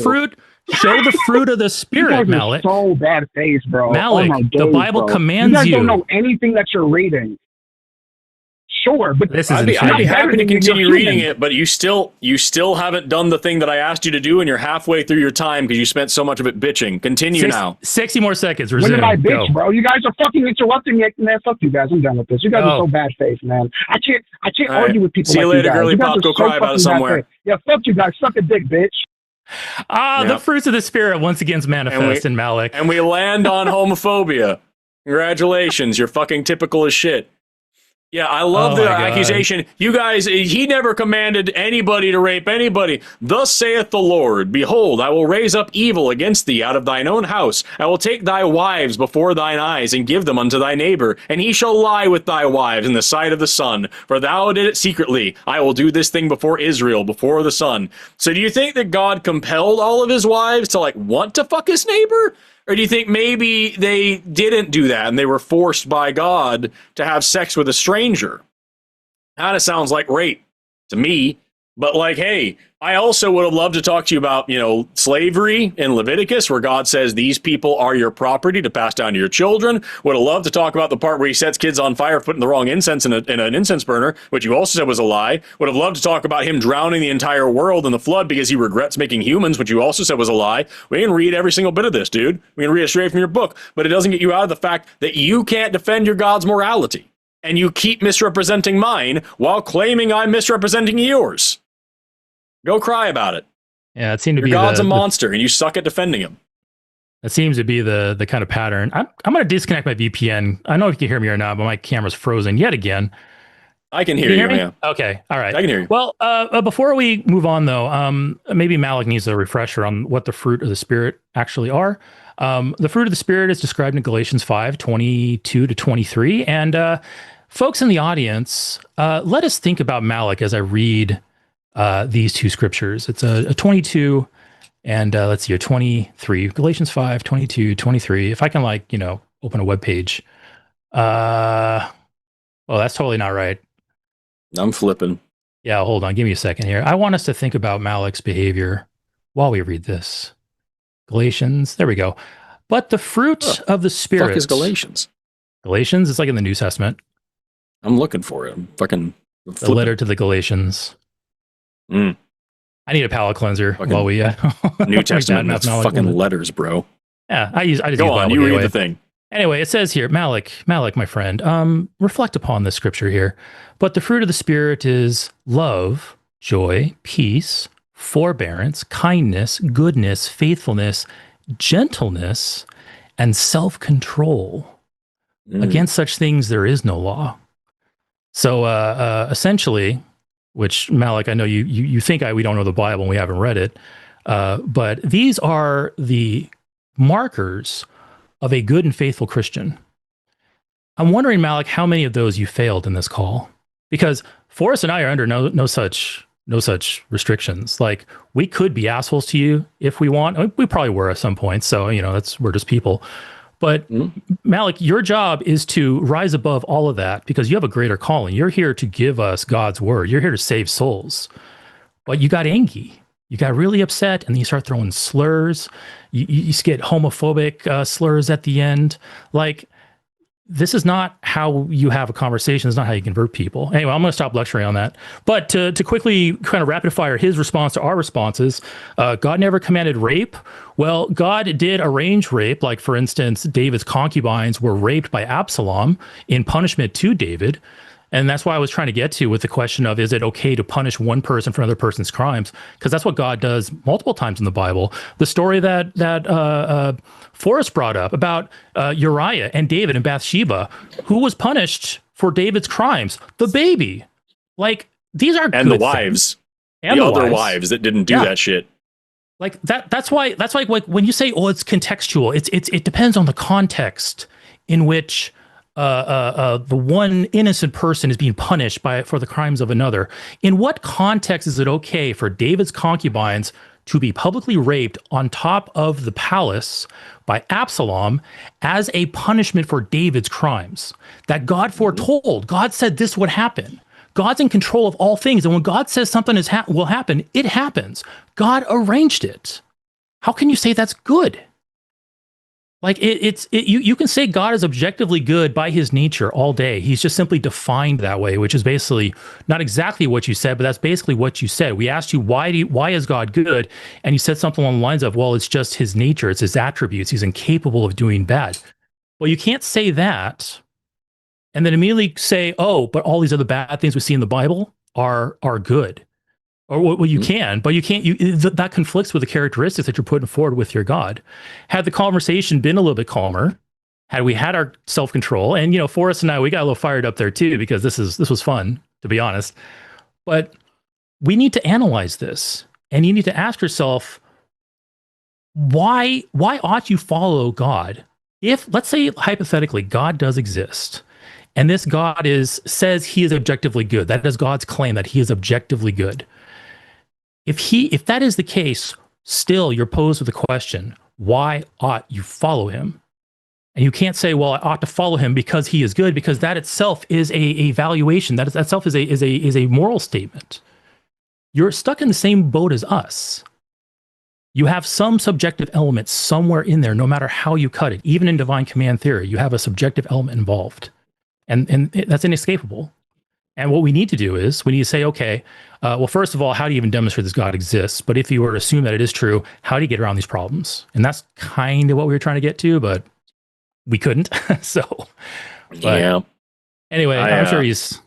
Show the fruit of the Spirit, Malik. So bad face, bro. Malik, the Bible commands you. You guys don't know anything that you're reading. Sure, but I'd be happy to continue reading it, but you still haven't done the thing that I asked you to do, and you're halfway through your time because you spent so much of it bitching. Continue now. 60 more seconds. Resume. When did I bitch, bro? You guys are fucking interrupting me, man. Fuck you guys. I'm done with this. You guys are so bad faith, man. I can't argue with people. See you later, girly pop. Go cry about it somewhere. Yeah, fuck you guys. Suck a dick, bitch. The fruits of the Spirit once again manifest in Malik. And we land on homophobia. Congratulations, you're fucking typical as shit. Yeah, I love the accusation. You guys, he never commanded anybody to rape anybody. Thus saith the Lord, behold, I will raise up evil against thee out of thine own house. I will take thy wives before thine eyes and give them unto thy neighbor, and he shall lie with thy wives in the sight of the sun. For thou did it secretly. I will do this thing before Israel, before the sun. So do you think that God compelled all of his wives to want to fuck his neighbor? Or do you think maybe they didn't do that and they were forced by God to have sex with a stranger? Kind of sounds like rape to me. But hey, I also would have loved to talk to you about, slavery in Leviticus, where God says these people are your property to pass down to your children. Would have loved to talk about the part where he sets kids on fire, putting the wrong incense in an incense burner, which you also said was a lie. Would have loved to talk about him drowning the entire world in the flood because he regrets making humans, which you also said was a lie. We can read every single bit of this, dude. We can read it straight from your book, but it doesn't get you out of the fact that you can't defend your God's morality. And you keep misrepresenting mine while claiming I'm misrepresenting yours. Go cry about it. Yeah, it seemed to be God's a monster, and you suck at defending him. That seems to be the kind of pattern. I'm going to disconnect my VPN. I know if you can hear me or not, but my camera's frozen yet again. I can hear you. Yeah. Okay, all right. I can hear you. Well, before we move on, though, maybe Malik needs a refresher on what the fruit of the Spirit actually are. The fruit of the Spirit is described in Galatians 5:22-23. And folks in the audience, let us think about Malik as I read these two scriptures. It's a 22 and let's see, a 23. Galatians 5:22-23. If I can open a web page. Well, that's totally not right. I'm flipping. Yeah, hold on. Give me a second here. I want us to think about Malik's behavior while we read this. Galatians. There we go. But the fruit of the Spirit. Fuck is Galatians? Galatians is in the New Testament. I'm looking for it. I'm fucking flipping. The letter to the Galatians. I need a palate cleanser while we New Testament. That's fucking letters, bro. Yeah, I just go on. You read the thing. Anyway, it says here, Malik, my friend, reflect upon this scripture here. But the fruit of the Spirit is love, joy, peace, forbearance, kindness, goodness, faithfulness, gentleness, and self-control. Against such things there is no law. So essentially, which Malik, I know you think we don't know the Bible and we haven't read it, but these are the markers of a good and faithful Christian. I'm wondering, Malik, how many of those you failed in this call? Because Forrest and I are under no such restrictions. We could be assholes to you if we want. We probably were at some point. So we're just people. But Malik, your job is to rise above all of that because you have a greater calling. You're here to give us God's word. You're here to save souls. But you got angry. You got really upset, and then you start throwing slurs. You get homophobic slurs at the end. This is not how you have a conversation. It's not how you convert people. Anyway, I'm going to stop lecturing on that. But to quickly kind of rapid fire his response to our responses, God never commanded rape. Well, God did arrange rape. For instance, David's concubines were raped by Absalom in punishment to David. And that's why I was trying to get to with the question of, is it okay to punish one person for another person's crimes? Because that's what God does multiple times in the Bible. The story that Forrest brought up about Uriah and David and Bathsheba, who was punished for David's crimes? The baby. These are and the wives. And the other wives that didn't do that shit. That's why when you say, it's contextual, it depends on the context in which the one innocent person is being punished for the crimes of another. In what context is it okay for David's concubines to be publicly raped on top of the palace by Absalom as a punishment for David's crimes that God foretold? God said this would happen. God's in control of all things. And when God says something will happen, it happens. God arranged it. How can you say that's good? You can say God is objectively good by his nature all day. He's just simply defined that way, which is basically not exactly what you said, but that's basically what you said. We asked you, why is God good? And you said something along the lines of, well, it's just his nature. It's his attributes. He's incapable of doing bad. Well, you can't say that and then immediately say, but all these other bad things we see in the Bible are good. Or you can, but you can't. That conflicts with the characteristics that you're putting forward with your God. Had the conversation been a little bit calmer, had we had our self-control, and Forrest and I, we got a little fired up there too, because this was fun, to be honest. But we need to analyze this, and you need to ask yourself, why ought you follow God? If, let's say, hypothetically, God does exist, and this God says he is objectively good. That is God's claim, that he is objectively good. If that is the case, still you're posed with the question, why ought you follow him? And you can't say, well, I ought to follow him because he is good, because that itself is a valuation. That itself is a moral statement. You're stuck in the same boat as us. You have some subjective element somewhere in there, no matter how you cut it. Even in divine command theory, you have a subjective element involved. And that's inescapable. And what we need to do is we need to say, okay, well, first of all, how do you even demonstrate this God exists? But if you were to assume that it is true, how do you get around these problems? And that's kind of what we were trying to get to, but we couldn't. Yeah. Anyway, I'm sure he's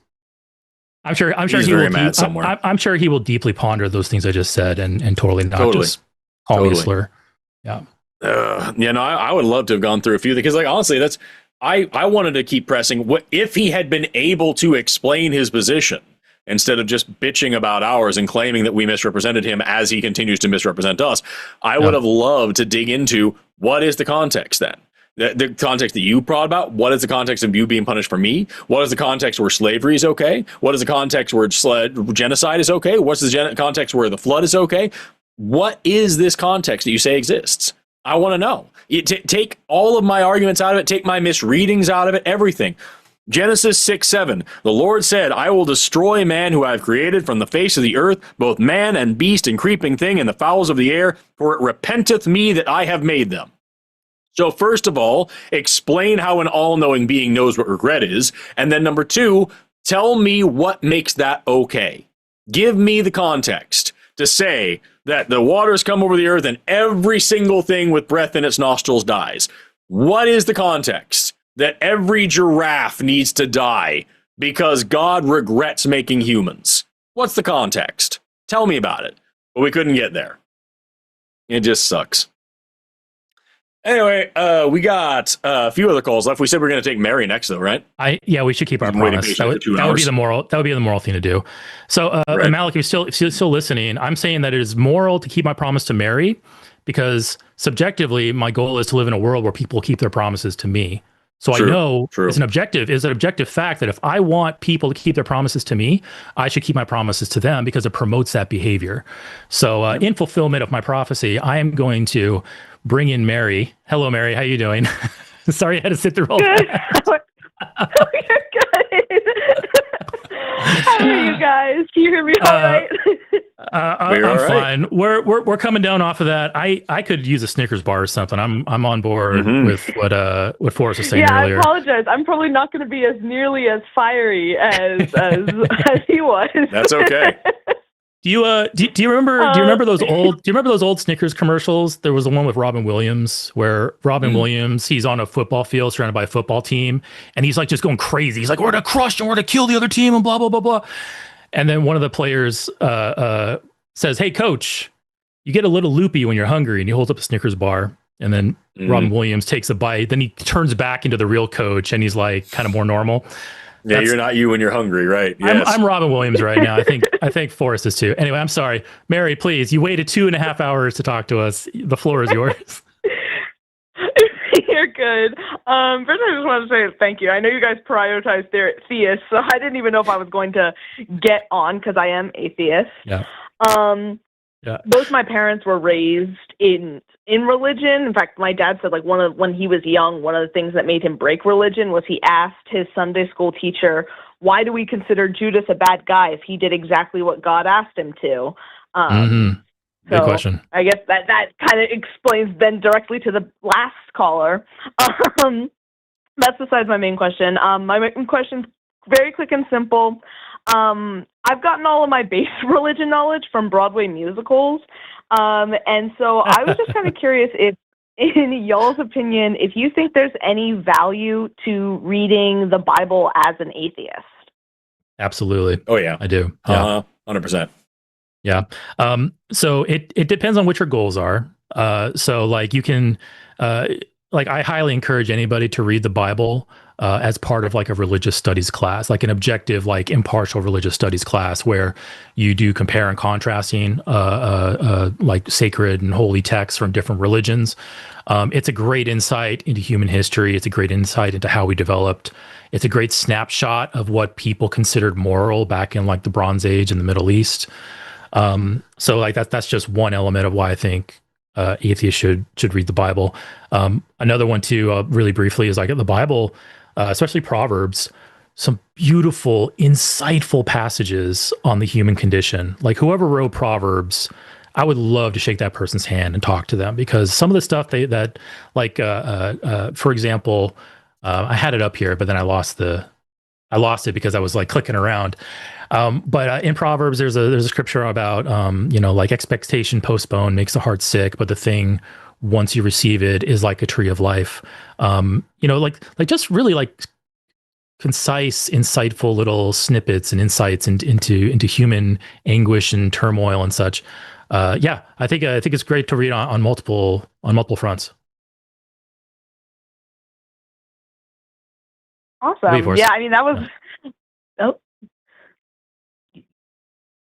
he very will mad somewhere. I'm sure he will deeply ponder those things I just said and totally not just call me a slur. Yeah. I would love to have gone through a few, because honestly, I wanted to keep pressing. What if he had been able to explain his position instead of just bitching about ours and claiming that we misrepresented him as he continues to misrepresent us? I would have loved to dig into what is the context then. The context that you brought about. What is the context of you being punished for me? What is the context where slavery is okay? What is the context where genocide is okay? What's the context where the flood is okay? What is this context that you say exists? I want to know. Take all of my arguments out of it. Take my misreadings out of it. Everything. Genesis 6:7. The Lord said, I will destroy man who I have created from the face of the earth, both man and beast and creeping thing and the fowls of the air, for it repenteth me that I have made them. So first of all, explain how an all-knowing being knows what regret is. And then number two, tell me what makes that okay. Give me the context to say that the waters come over the earth and every single thing with breath in its nostrils dies. What is the context that every giraffe needs to die because God regrets making humans? What's the context? Tell me about it. But we couldn't get there. It just sucks. Anyway, we got a few other calls left. We said we're going to take Mary next, though, right? We should keep our promise. That would be the moral. That would be the moral thing to do. So, right. Malik, if you're still listening, I'm saying that it is moral to keep my promise to Mary, because subjectively, my goal is to live in a world where people keep their promises to me. So I know it's an objective fact that if I want people to keep their promises to me, I should keep my promises to them, because it promotes that behavior. So in fulfillment of my prophecy, I am going to bring in Mary. Hello, Mary. How you doing? Sorry, I had to sit through all that. You're good. How are you guys? Can you hear me all right? I'm fine. We're coming down off of that. I could use a Snickers bar or something. I'm on board with what Forrest was saying earlier. Yeah, I apologize. I'm probably not going to be as nearly as fiery as he was. That's okay. Do you remember those old Snickers commercials? There was the one with Robin Williams where Robin Williams, he's on a football field surrounded by a football team, and he's like just going crazy. He's like, we're gonna crush and we're gonna kill the other team and blah blah blah blah. And then one of the players says, "Hey coach, you get a little loopy when you're hungry," and he holds up a Snickers bar. And then Robin Williams takes a bite. Then he turns back into the real coach, and he's like kind of more normal. Yeah, you're not you when you're hungry, right? Yes. I'm Robin Williams right now. I think Forrest is too. Anyway, I'm sorry. Mary, please, you waited 2.5 hours to talk to us. The floor is yours. You're good. First, I just wanted to say thank you. I know you guys prioritize theists, so I didn't even know if I was going to get on, because I am atheist. Yeah. Both my parents were raised in religion. In fact, my dad said when he was young, one of the things that made him break religion was he asked his Sunday school teacher, "Why do we consider Judas a bad guy if he did exactly what God asked him to?" Good question. I guess that kind of explains then directly to the last caller. That's besides my main question. My main question's very quick and simple. I've gotten all of my base religion knowledge from Broadway musicals. And so I was just kind of curious if, in y'all's opinion, if you think there's any value to reading the Bible as an atheist. Absolutely. Oh, yeah. I do. 100%. Yeah. So it depends on what your goals are. So like you can, like I highly encourage anybody to read the Bible as part of like a religious studies class, like an objective, like impartial religious studies class where you do compare and contrasting like sacred and holy texts from different religions. It's a great insight into human history. It's a great insight into how we developed. It's a great snapshot of what people considered moral back in like the Bronze Age in the Middle East. So like that's just one element of why I think atheists should read the Bible. Another one too, really briefly, is like the Bible, especially Proverbs, some beautiful, insightful passages on the human condition. Like whoever wrote Proverbs, I would love to shake that person's hand and talk to them, because some of the stuff for example, I had it up here, but then I lost it because I was like clicking around. But in Proverbs, there's a scripture about, like expectation postponed makes the heart sick, but the thing once you receive it is like a tree of life. Like just really like concise, insightful little snippets and insights into human anguish and turmoil and such. I think it's great to read on multiple fronts. Awesome. Yeah, I mean that was. Oh.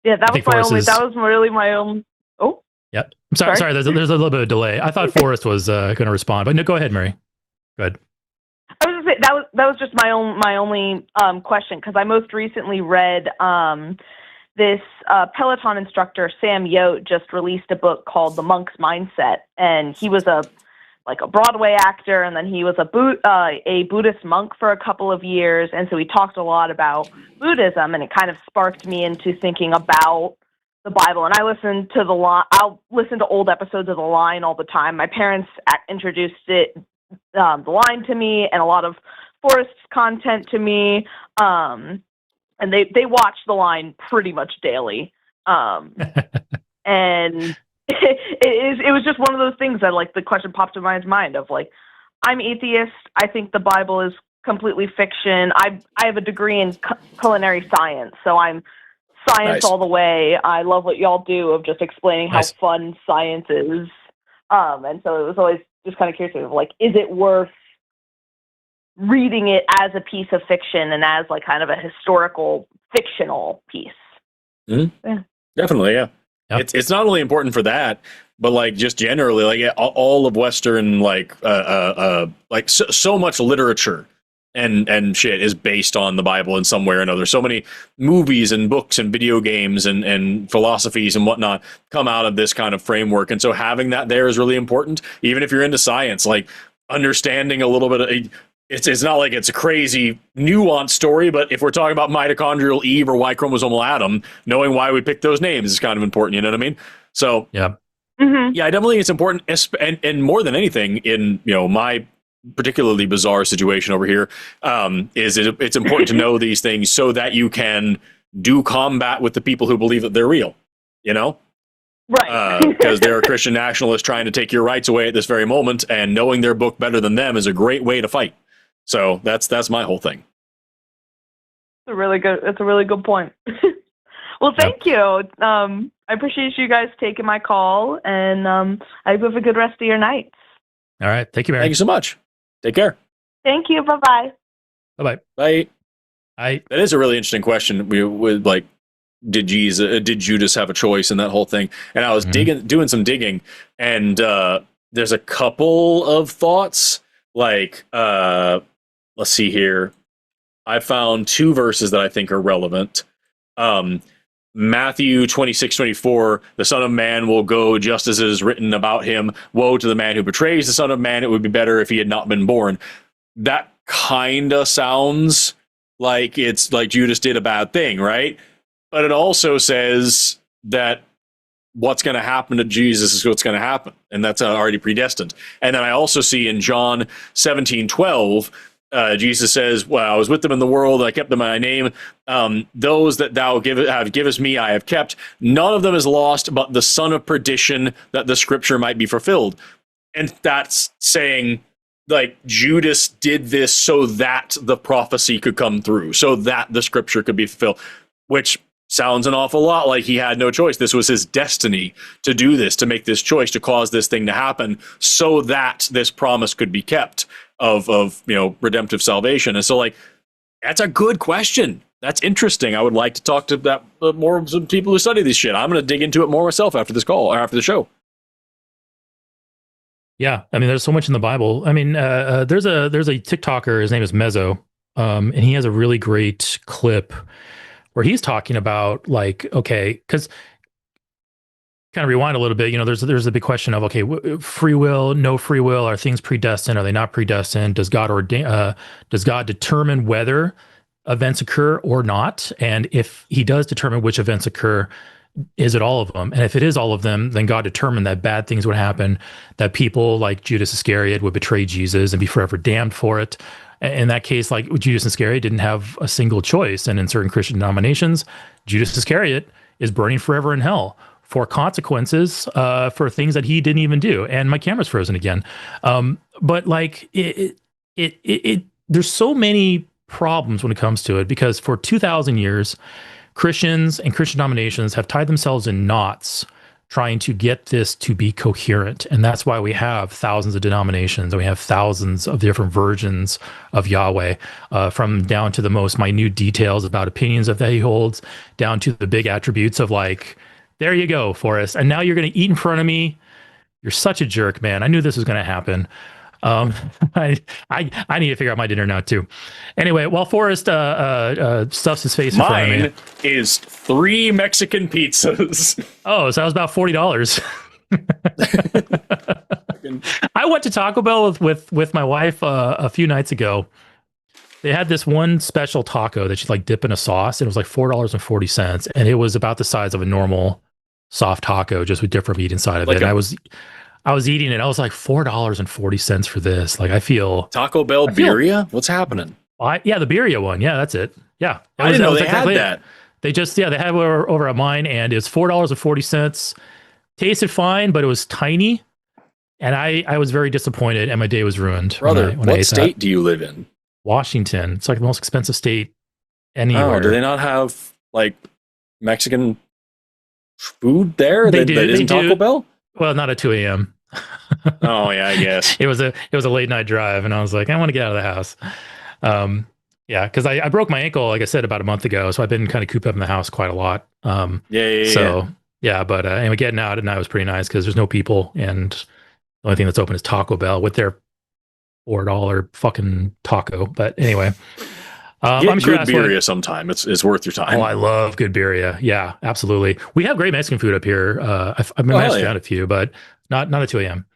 Yeah, that was really my own. Oh. Yeah, I'm sorry. There's a little bit of delay. I thought Forrest was going to respond, but no, go ahead, Mary. Go ahead. I was going to say that was just my only question, because I most recently read this Peloton instructor, Sam Yote, just released a book called The Monk's Mindset, and he was a Broadway actor, and then he was a Buddhist monk for a couple of years, and so he talked a lot about Buddhism, and it kind of sparked me into thinking about the Bible. And I listen to I'll listen to old episodes of The Line all the time. My parents introduced The Line to me, and a lot of Forrest's content to me, and they watch The Line pretty much daily, and. It was just one of those things that, like, the question popped in my mind of, like, I'm atheist. I think the Bible is completely fiction. I have a degree in culinary science, so I'm science all the way. I love what y'all do of just explaining how fun science is. And so it was always just kind of curious of, like, is it worth reading it as a piece of fiction and as, like, kind of a historical fictional piece? Mm-hmm. Yeah. Definitely, yeah. Yep. It's not only important for that, but like just generally, like all of Western, so much literature and shit is based on the Bible in some way or another. So many movies and books and video games and philosophies and whatnot come out of this kind of framework. And so having that there is really important, even if you're into science, like understanding a little bit of it's not like it's a crazy nuanced story, but if we're talking about mitochondrial Eve or Y chromosomal Adam, knowing why we picked those names is kind of important. You know what I mean? So yeah, I definitely think it's important, and more than anything in my particularly bizarre situation over here, it's important to know these things so that you can do combat with the people who believe that they're real. Right. Because they're a Christian nationalist trying to take your rights away at this very moment, and knowing their book better than them is a great way to fight. So that's my whole thing. It's a really good point. Well, thank you. I appreciate you guys taking my call, and I hope you have a good rest of your night. All right. Thank you, Mary. Thank you so much. Take care. Thank you. Bye-bye. Bye-bye. Bye. That is a really interesting question. We would like, did Judas have a choice in that whole thing? And I was doing some digging, and there's a couple of thoughts. Like, let's see here. I found two verses that I think are relevant. Matthew 26:24, the Son of Man will go just as it is written about him. Woe to the man who betrays the Son of Man. It would be better if he had not been born. That kind of sounds like it's like Judas did a bad thing, right? But it also says that what's going to happen to Jesus is what's going to happen. And that's already predestined. And then I also see in John 17:12, Jesus says, well, I was with them in the world, I kept them in my name. Those that thou have givest me, I have kept. None of them is lost, but the son of perdition, that the scripture might be fulfilled. And that's saying, like, Judas did this so that the prophecy could come through, so that the scripture could be fulfilled, which sounds an awful lot like he had no choice. This was his destiny to do this, to make this choice, to cause this thing to happen so that this promise could be kept of redemptive salvation. And so, like, that's a good question. That's interesting. I would like to talk to that more some people who study this shit. I'm going to dig into it more myself after this call or after the show. Yeah, I mean, there's so much in the Bible. I mean, there's a TikToker. His name is Mezzo, and he has a really great clip where he's talking about, like, okay, because kind of rewind a little bit. There's a big question of, okay, free will, no free will. Are things predestined? Are they not predestined? Does God determine whether events occur or not? And if he does determine which events occur, is it all of them? And if it is all of them, then God determined that bad things would happen, that people like Judas Iscariot would betray Jesus and be forever damned for it. In that case, like, Judas Iscariot didn't have a single choice. And in certain Christian denominations, Judas Iscariot is burning forever in hell for consequences for things that he didn't even do. And my camera's frozen again. But like, there's so many problems when it comes to it, because for 2,000 years, Christians and Christian denominations have tied themselves in knots trying to get this to be coherent. And that's why we have thousands of denominations, and we have thousands of different versions of Yahweh, from down to the most minute details about opinions that he holds, down to the big attributes of, like, there you go, Forrest, and now you're going to eat in front of me. You're such a jerk, man. I knew this was going to happen. I need to figure out my dinner now too. Anyway, while Forrest stuffs his face in front of me. Mine is 3 Mexican pizzas. Oh, so that was about $40. I went to Taco Bell with my wife a few nights ago. They had this one special taco that you like dip in a sauce, and it was like $4.40, and it was about the size of a normal soft taco, just with different meat inside of it. And I was eating it. I was like, $4.40 for this. Like, I feel Taco Bell birria. What's happening? Yeah, the birria one. Yeah, that's it. Yeah, I didn't know they had that. They just they had it over at mine, and it's $4.40. Tasted fine, but it was tiny, and I was very disappointed, and my day was ruined. Brother, what state do you live in? Washington. It's like the most expensive state anywhere. Oh, do they not have like Mexican food there? That isn't Taco Bell? Well, not at 2 a.m. Oh yeah, I guess it was a late night drive, and I was like, I want to get out of the house. Yeah, because I broke my ankle, like I said, about a month ago, so I've been kind of cooped up in the house quite a lot. But anyway, getting out at night was pretty nice because there's no people, and the only thing that's open is Taco Bell with their $4 fucking taco. But anyway, I'm sure good birria sometime. It's worth your time. Oh, I love good birria. Yeah, absolutely. We have great Mexican food up here. I've managed to find a few, but not at 2 a.m.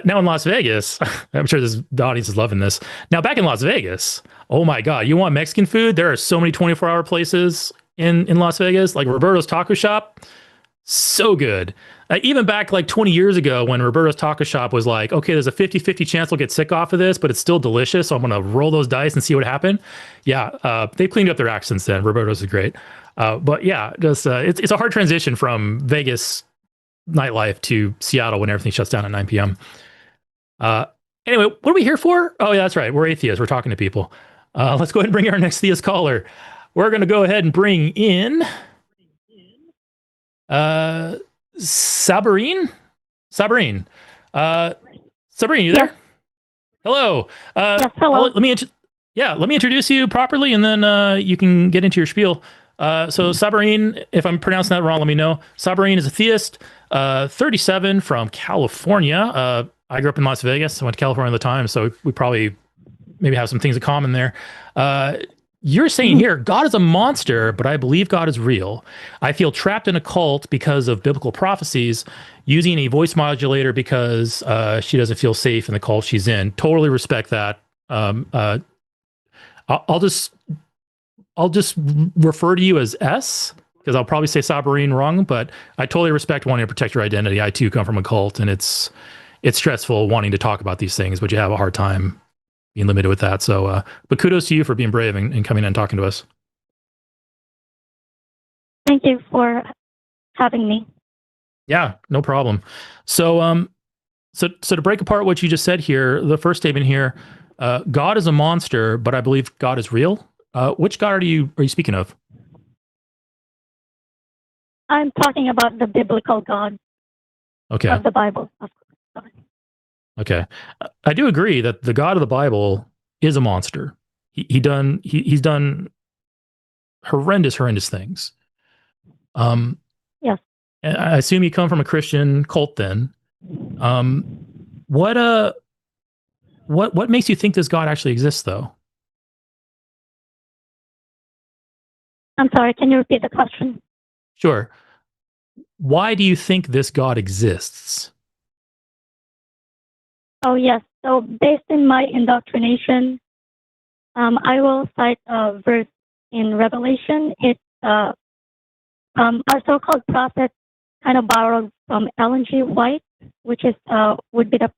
Now in Las Vegas, I'm sure the audience is loving this. Now back in Las Vegas, oh my God, you want Mexican food? There are so many 24-hour places in Las Vegas, like Roberto's Taco Shop. So good. Even back like 20 years ago when Roberto's Taco Shop was like, okay, there's a 50-50 chance we'll get sick off of this, but it's still delicious, so I'm going to roll those dice and see what happened. Yeah, they've cleaned up their act since then. Roberto's is great. But yeah, just it's a hard transition from Vegas nightlife to Seattle when everything shuts down at 9 p.m. Anyway, what are we here for? Oh, yeah, that's right. We're atheists. We're talking to people. Let's go ahead and bring our next theist caller. We're going to go ahead and bring in Sabrine. Sabrine, you there? Hello. Yes, hello. Let me introduce you properly, and then you can get into your spiel. So Sabrine, if I'm pronouncing that wrong, let me know. Sabrine is a theist, 37, from California. I grew up in Las Vegas. I went to California all the time, so we probably maybe have some things in common there. You're saying here, God is a monster, but I believe God is real. I feel trapped in a cult because of biblical prophecies, using a voice modulator because she doesn't feel safe in the cult she's in. Totally respect that. I'll just refer to you as S, because I'll probably say Sabrine wrong, but I totally respect wanting to protect your identity. I too come from a cult, and it's stressful wanting to talk about these things, but you have a hard time being limited with that. So, but kudos to you for being brave and coming in and talking to us. Thank you for having me. Yeah, no problem. So, so to break apart what you just said here, the first statement here, God is a monster, but I believe God is real. Which God are you speaking of? I'm talking about the biblical God of the Bible. Okay. I do agree that the God of the Bible is a monster. He's done horrendous things. Yes. And I assume you come from a Christian cult then. What makes you think this God actually exists though? I'm sorry, can you repeat the question? Sure. Why do you think this God exists? Oh, yes. So based in my indoctrination, I will cite a verse in Revelation. It's our so-called prophet kind of borrowed from Ellen G. White, which is would be the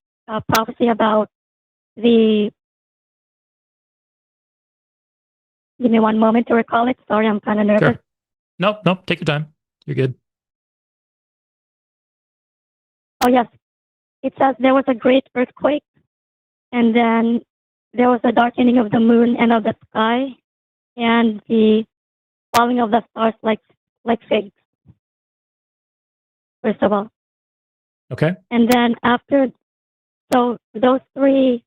prophecy about the. Give me one moment to recall it. Sorry, I'm kind of nervous. Sure. Nope. Take your time. You're good. Oh, yes. It says there was a great earthquake, and then there was a darkening of the moon and of the sky, and the falling of the stars like figs, first of all. Okay. And then after, so those three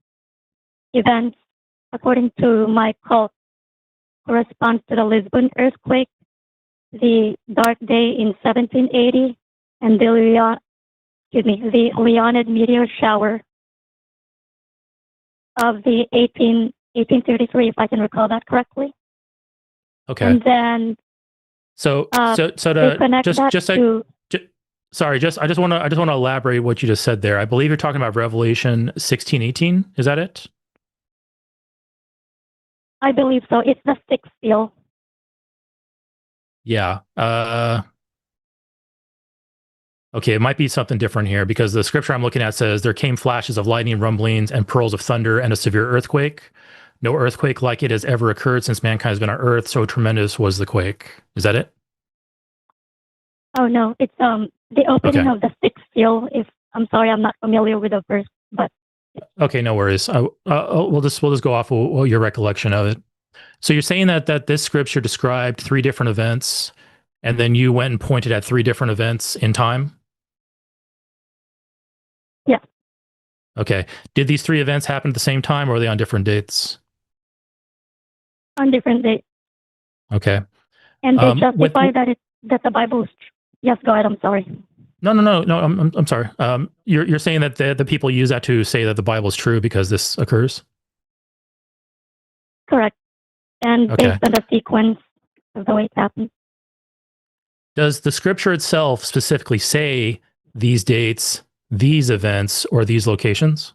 events, according to my cult, correspond to the Lisbon earthquake, the dark day in 1780, and the Leonid meteor shower of the 1833, if I can recall that correctly. Okay. And then so to sorry, I just want to elaborate what you just said there. I believe you're talking about Revelation 16:18. Is that it? I believe so. It's the sixth seal. Yeah. Okay, it might be something different here because the scripture I'm looking at says there came flashes of lightning, rumblings, and pearls of thunder, and a severe earthquake. No earthquake like it has ever occurred since mankind has been on earth. So tremendous was the quake. Is that it? Oh no, it's the opening of the sixth seal. I'm sorry, I'm not familiar with the verse, but okay, no worries. We'll just go off of your recollection of it. So you're saying that this scripture described three different events, and then you went and pointed at three different events in time? Yeah. Okay. Did these three events happen at the same time, or were they on different dates? On different dates. Okay. And they justify that the Bible is true. Yes, go ahead. I'm sorry. No. I'm sorry. You're saying that the people use that to say that the Bible is true because this occurs? Correct. And based on the sequence of the way it happened. Does the scripture itself specifically say these dates, these events, or these locations?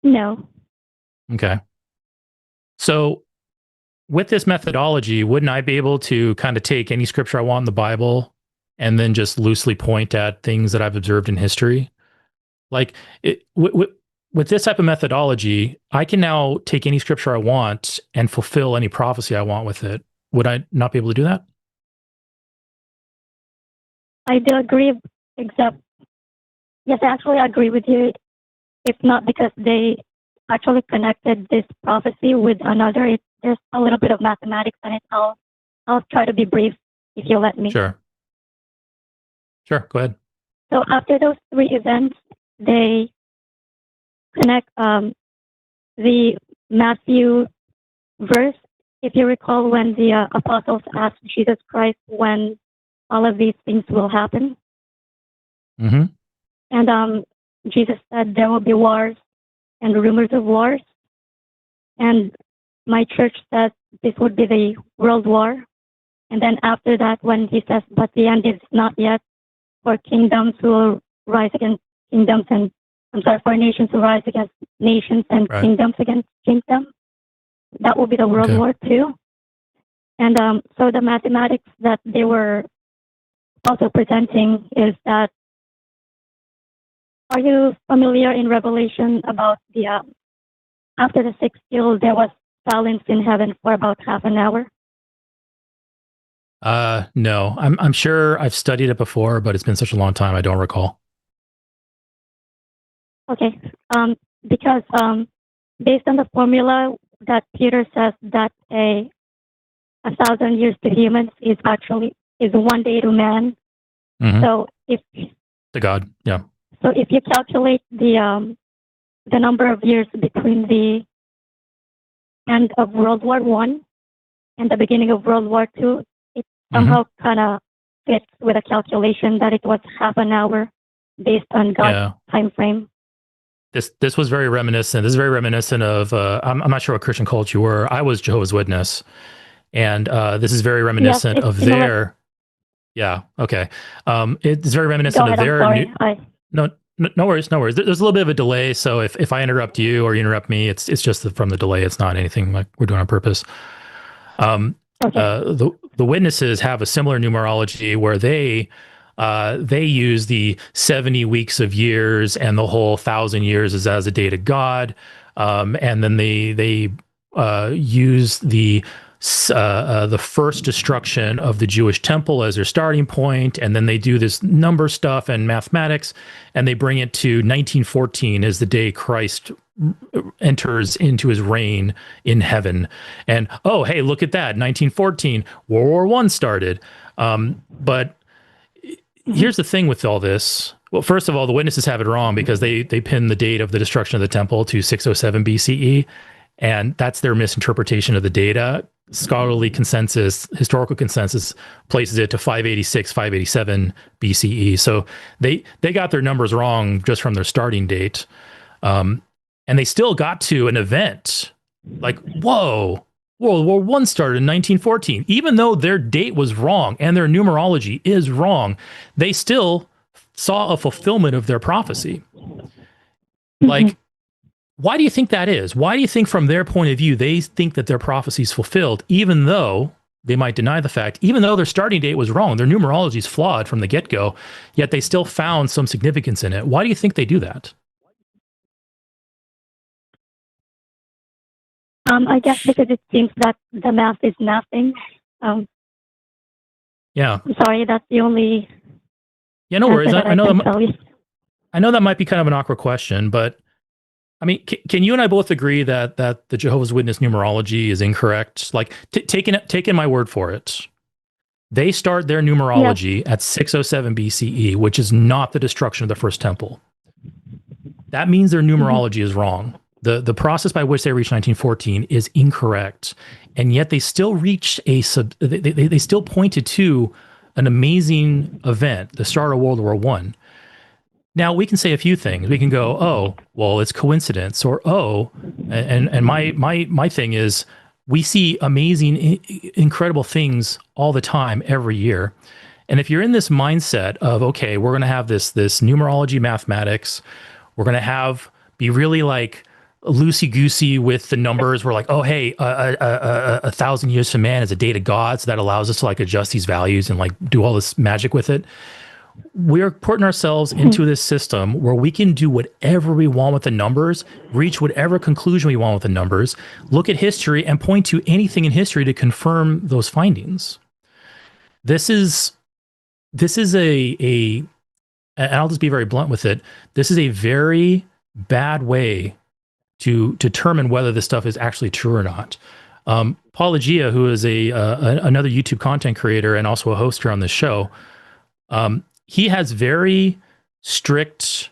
No. Okay. So with this methodology, wouldn't I be able to kind of take any scripture I want in the Bible and then just loosely point at things that I've observed in history? Like with this type of methodology, I can now take any scripture I want and fulfill any prophecy I want with it. Would I not be able to do that? I do agree, except, yes, I actually agree with you. It's not because they actually connected this prophecy with another. There's a little bit of mathematics in it. I'll try to be brief if you let me. Sure, go ahead. So after those three events, they connect the Matthew verse. If you recall, when the apostles asked Jesus Christ when all of these things will happen. Mm-hmm. And Jesus said there will be wars and rumors of wars. And my church says this would be the world war. And then after that, when he says, but the end is not yet, for kingdoms will rise against kingdoms, and for nations to rise against nations, and kingdoms against kingdoms. That will be the World War II. And so the mathematics that they were also presenting is that, are you familiar in Revelation about the, after the sixth seal, there was silence in heaven for about half an hour? No, I'm sure I've studied it before, but it's been such a long time, I don't recall. Okay, because based on the formula that Peter says that a 1,000 years to humans is actually is one day to man. Mm-hmm. So if to God, yeah. So if you calculate the number of years between the end of World War One and the beginning of World War Two, it somehow kind of fits with a calculation that it was half an hour based on God's time frame. This was very reminiscent. This is very reminiscent of I'm not sure what Christian cult you were. I was Jehovah's Witness, and this is very reminiscent of their. Yeah. Okay. It's very reminiscent of their. No worries. No worries. There's a little bit of a delay, so if I interrupt you or you interrupt me, it's just from the delay. It's not anything like we're doing on purpose. The witnesses have a similar numerology where they use the 70 weeks of years and the whole 1,000 years as a day to God, and then they use the first destruction of the Jewish temple as their starting point, and then they do this number stuff and mathematics, and they bring it to 1914 as the day Christ enters into his reign in heaven. And oh, hey, look at that, 1914, World War I started. But here's the thing with all this. Well, first of all, the witnesses have it wrong because they pin the date of the destruction of the temple to 607 BCE, and that's their misinterpretation of the data. Scholarly consensus, historical consensus, places it to 586, 587 BCE. So they got their numbers wrong just from their starting date. And they still got to an event like, whoa, World War I started in 1914. Even though their date was wrong and their numerology is wrong, they still saw a fulfillment of their prophecy. Like, why do you think that is? Why do you think from their point of view, they think that their prophecy is fulfilled, even though they might deny the fact, even though their starting date was wrong, their numerology is flawed from the get-go, yet they still found some significance in it. Why do you think they do that? I guess because it seems that the math is nothing. Yeah. I'm sorry, that's the only. Yeah, no worries. I know that might be kind of an awkward question, but I mean, can you and I both agree that the Jehovah's Witness numerology is incorrect? Like, taking my word for it, they start their numerology at 607 BCE, which is not the destruction of the first temple. That means their numerology is wrong. The process by which they reach 1914 is incorrect, and yet they still reach they still pointed to an amazing event, the start of World War I. Now, we can say a few things. We can go, oh, well, it's coincidence, or oh, and my thing is, we see amazing, incredible things all the time, every year. And if you're in this mindset of, okay, we're going to have this numerology, mathematics, we're going to be really like loosey-goosey with the numbers. We're like, oh, hey, 1,000 years to man is a day to God, so that allows us to like adjust these values and like do all this magic with it. We're putting ourselves into this system where we can do whatever we want with the numbers, reach whatever conclusion we want with the numbers, look at history and point to anything in history to confirm those findings. This is and I'll just be very blunt with it. This is a very bad way to determine whether this stuff is actually true or not. Paulogia, who is another YouTube content creator and also a host here on this show, he has very strict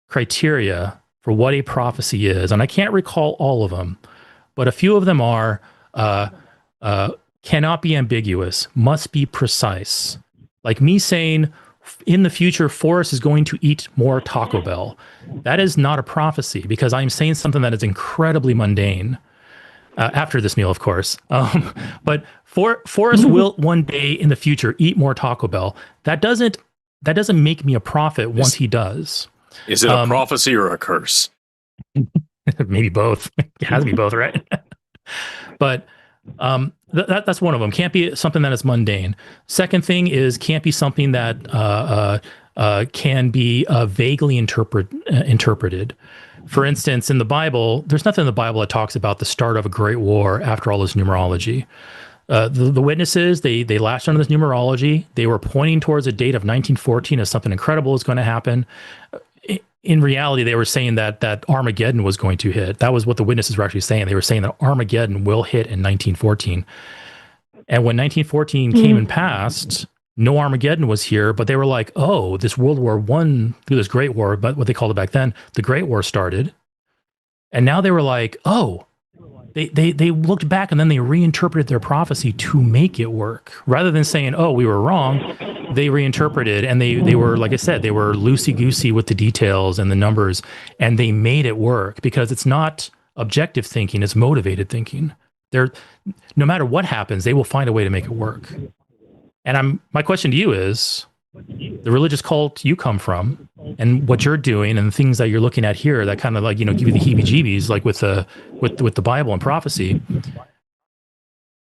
criteria for what a prophecy is, and I can't recall all of them, but a few of them are cannot be ambiguous, must be precise. Like me saying, in the future, Forrest is going to eat more Taco Bell. That is not a prophecy because I'm saying something that is incredibly mundane. After this meal, of course. But Forrest will one day in the future eat more Taco Bell. That doesn't make me a prophet once he does. Is it a prophecy or a curse? Maybe both. It has to be both, right? But that's one of them. Can't be something that is mundane. Second thing is can't be something that can be vaguely interpreted. For instance, in the Bible, there's nothing in the Bible that talks about the start of a great war after all this numerology. The witnesses, they latched onto this numerology. They were pointing towards a date of 1914 as something incredible is going to happen. In reality, they were saying that Armageddon was going to hit. That was what the witnesses were actually saying. They were saying that Armageddon will hit in 1914. And when 1914 came and passed, no Armageddon was here, but they were like, oh, this World War I, this Great War, but what they called it back then, the Great War started. And now they were like, oh, they looked back and then they reinterpreted their prophecy to make it work. Rather than saying, oh, we were wrong, they reinterpreted, and they were, like I said, they were loosey-goosey with the details and the numbers, and they made it work because it's not objective thinking, it's motivated thinking. No matter what happens, they will find a way to make it work. And my question to you is, the religious cult you come from and what you're doing and the things that you're looking at here that kind of like, give you the heebie-jeebies, like with the Bible and prophecy,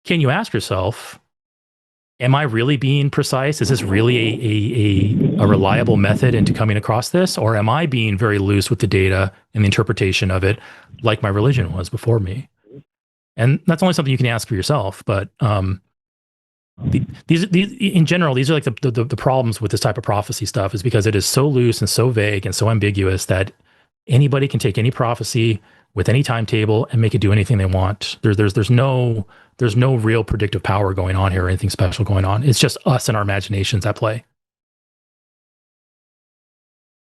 can you ask yourself, am I really being precise? Is this really a reliable method into coming across this? Or am I being very loose with the data and the interpretation of it like my religion was before me? And that's only something you can ask for yourself. But these in general, these are like the problems with this type of prophecy stuff, is because it is so loose and so vague and so ambiguous that anybody can take any prophecy with any timetable and make it do anything they want. There's no real predictive power going on here or anything special going on. It's just us and our imaginations at play.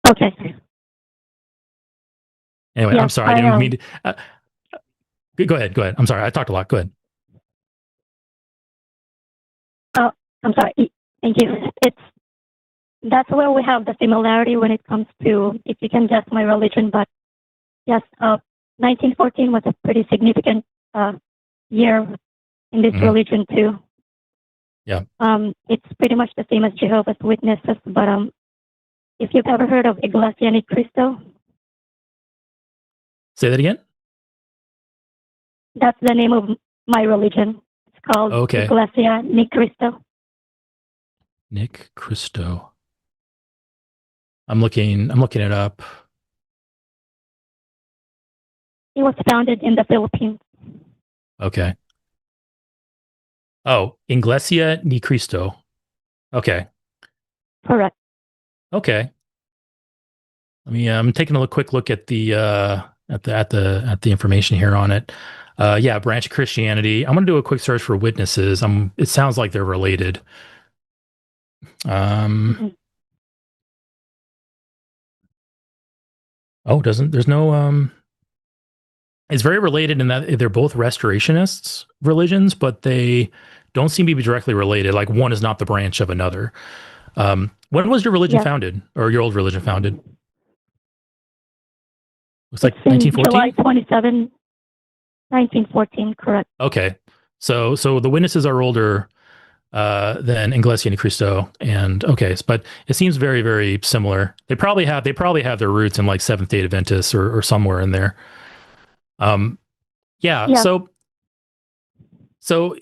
Okay. Anyway, yes, I'm sorry. I didn't mean to, go ahead. I'm sorry. I talked a lot. Go ahead. I'm sorry. Thank you. That's where we have the similarity when it comes to, if you can guess my religion, but yes, 1914 was a pretty significant year in this religion too. Yeah. It's pretty much the same as Jehovah's Witnesses, but if you've ever heard of Iglesia Ni Cristo. Say that again? That's the name of my religion. It's called Iglesia Ni Cristo. Nick Cristo. I'm looking it up. It was founded in the Philippines. Okay. Oh, Iglesia Ni Cristo. Okay. Correct. Okay. I'm taking a quick look at the information here on it. Yeah, branch of Christianity. I'm going to do a quick search for witnesses. It sounds like they're related. There's no it's very related in that they're both restorationists religions, but they don't seem to be directly related. Like one is not the branch of another. When was your religion founded, or your old religion founded? Looks like 1914? July 27, 1914, correct. Okay. So the witnesses are older than Iglesia Ni Cristo, and but it seems very, very similar. They probably have their roots in like Seventh-day Adventists or somewhere in there. Yeah. So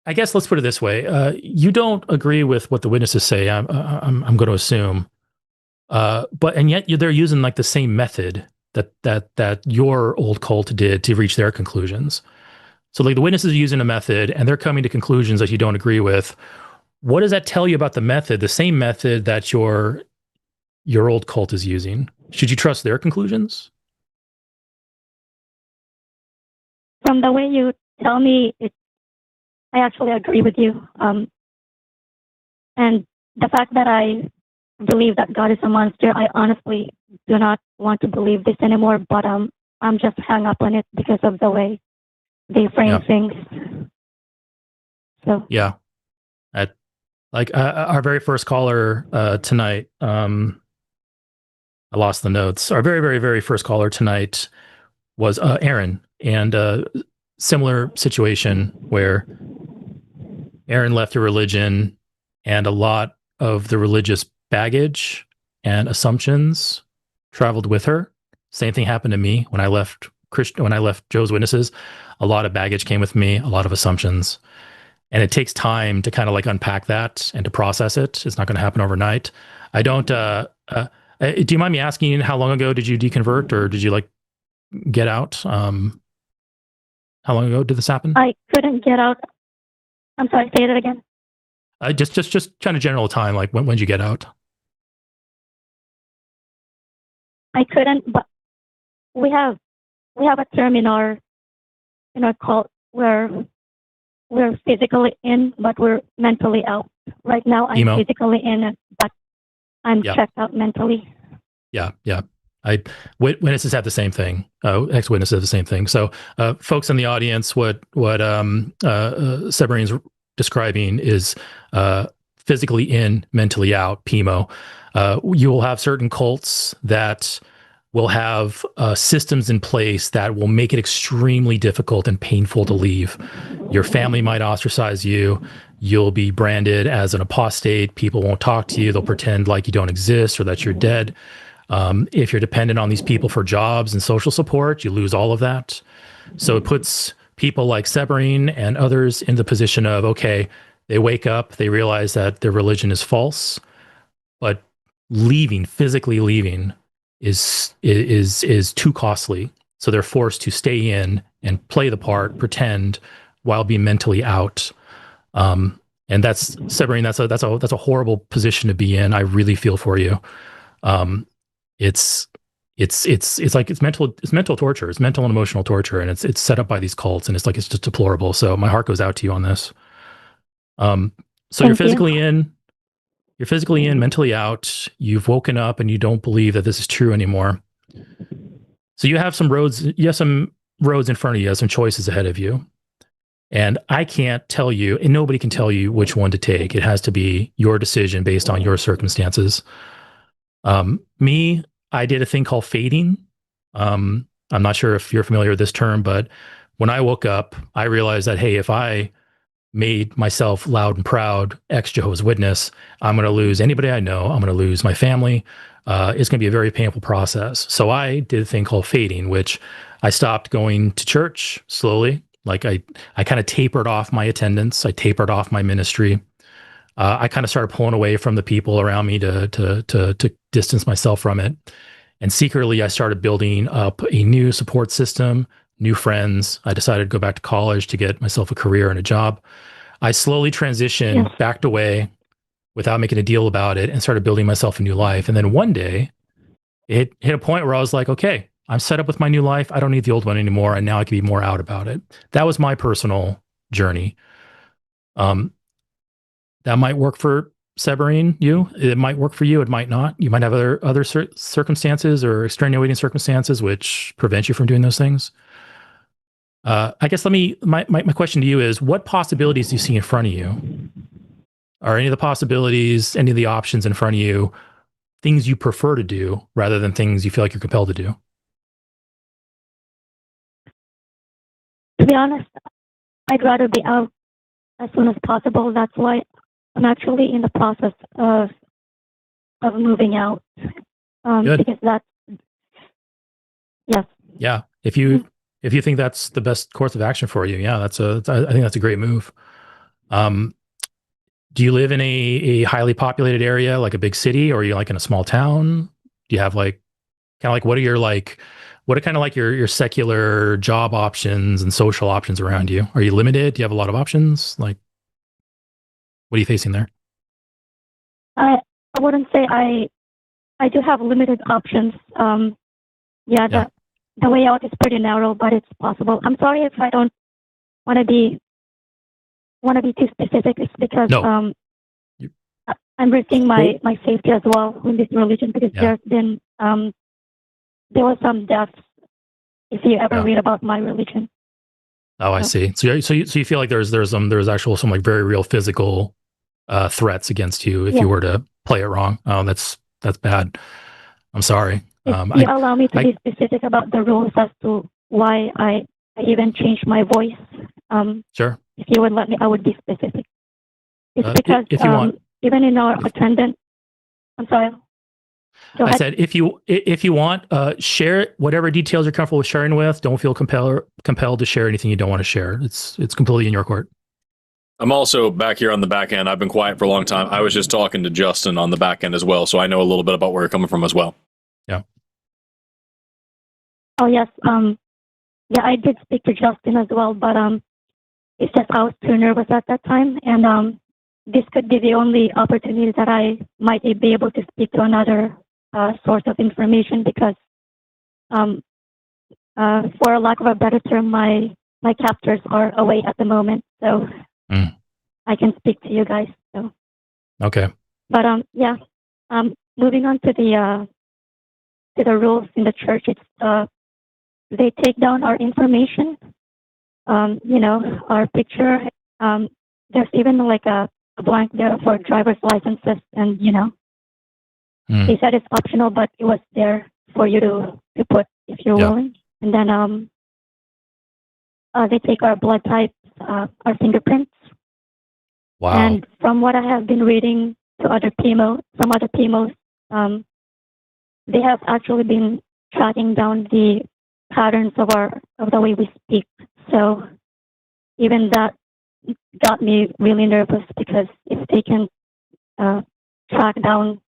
I guess let's put it this way: you don't agree with what the witnesses say. I'm going to assume, and yet they're using like the same method that your old cult did to reach their conclusions. So like the witnesses are using a method and they're coming to conclusions that you don't agree with. What does that tell you about the method, the same method that your old cult is using? Should you trust their conclusions? From the way you tell me, I actually agree with you. And the fact that I believe that God is a monster, I honestly do not want to believe this anymore, but I'm just hung up on it because of the way they frame things. So yeah, our very first caller tonight. I lost the notes. Our very, very, very first caller tonight was Aaron, and similar situation where Aaron left her religion, and a lot of the religious baggage and assumptions traveled with her. Same thing happened to me when I left Joe's Witnesses. A lot of baggage came with me, a lot of assumptions. And it takes time to kind of like unpack that and to process it. It's not going to happen overnight. I don't, do you mind me asking, how long ago did you deconvert, or did you like get out? How long ago did this happen? I couldn't get out. I'm sorry, say that again. Just trying to general time, like when did you get out? I couldn't, but we have a term in our cult where we're physically in, but we're mentally out. Right now, I'm physically in, but I'm checked out mentally. Yeah. Witnesses have the same thing. Ex-witnesses have the same thing. So, folks in the audience, what Severinine's describing is physically in, mentally out, PIMO. You will have certain cults that will have systems in place that will make it extremely difficult and painful to leave. Your family might ostracize you. You'll be branded as an apostate. People won't talk to you. They'll pretend like you don't exist or that you're dead. If you're dependent on these people for jobs and social support, you lose all of that. So it puts people like Severine and others in the position of, okay, they wake up, they realize that their religion is false, but physically leaving is too costly. So they're forced to stay in and play the part, pretend, while being mentally out. And that's Severine. That's a horrible position to be in. I really feel for you. It's mental torture. It's mental and emotional torture, and it's set up by these cults, and it's just deplorable. So my heart goes out to you on this. So you're physically in, mentally out. You've woken up and you don't believe that this is true anymore. So you have some roads. You have some roads in front of you. You have some choices ahead of you. And I can't tell you, and nobody can tell you which one to take. It has to be your decision based on your circumstances. I did a thing called fading. I'm not sure if you're familiar with this term, but when I woke up, I realized that, hey, if I made myself loud and proud, ex-Jehovah's Witness, I'm going to lose anybody I know. I'm going to lose my family. It's going to be a very painful process. So I did a thing called fading, which I stopped going to church slowly. Like I kind of tapered off my attendance. I tapered off my ministry. I kind of started pulling away from the people around me to distance myself from it. And secretly, I started building up a new support system, new friends. I decided to go back to college to get myself a career and a job. I slowly transitioned, backed away without making a deal about it, and started building myself a new life. And then one day, it hit a point where I was like, okay, I'm set up with my new life. I don't need the old one anymore. And now I can be more out about it. That was my personal journey. That might work for Severine, you. It might work for you. It might not. You might have other circumstances or extenuating circumstances which prevent you from doing those things. I guess my question to you is, what possibilities do you see in front of you? Are any of the possibilities, any of the options in front of you, things you prefer to do rather than things you feel like you're compelled to do? To be honest, I'd rather be out as soon as possible. That's why I'm actually in the process of moving out. Because that's, yes. Yeah. If you think that's the best course of action for you, yeah, I think that's a great move. Do you live in a highly populated area, like a big city, or are you like in a small town? Do you have like, kind of like, what are kind of like your secular job options and social options around you? Are you limited? Do you have a lot of options? Like, what are you facing there? I wouldn't say I do have limited options. The way out is pretty narrow, but it's possible. I'm sorry if I don't want to be too specific. It's because I'm risking my safety as well in this religion, because there's been there was some deaths. If you ever read about my religion. Oh, I see. So you feel like there's actual some like very real physical threats against you if you were to play it wrong. Oh, that's bad. I'm sorry. If you allow me to be specific about the rules as to why I even changed my voice. Sure. If you would let me, I would be specific. It's because if you want. Even in our attendance, I'm sorry. I said, if you want, share whatever details you're comfortable with sharing with. Don't feel compelled to share anything you don't want to share. It's completely in your court. I'm also back here on the back end. I've been quiet for a long time. I was just talking to Justin on the back end as well, so I know a little bit about where you're coming from as well. Yeah. Oh yes. I did speak to Justin as well, but it's just I was too nervous at that time, and this could be the only opportunity that I might be able to speak to another source of information, because for lack of a better term, my my captors are away at the moment, so I can speak to you guys. So okay, but yeah, moving on to the rules in the church. It's they take down our information, you know, our picture. There's even like a blank there for driver's licenses, and you know, they said it's optional, but it was there for you to put if you're willing. And then they take our blood types, our fingerprints. Wow. And from what I have been reading to other PMOs, they have actually been tracking down the patterns of the way we speak. So even that got me really nervous, because if they can track down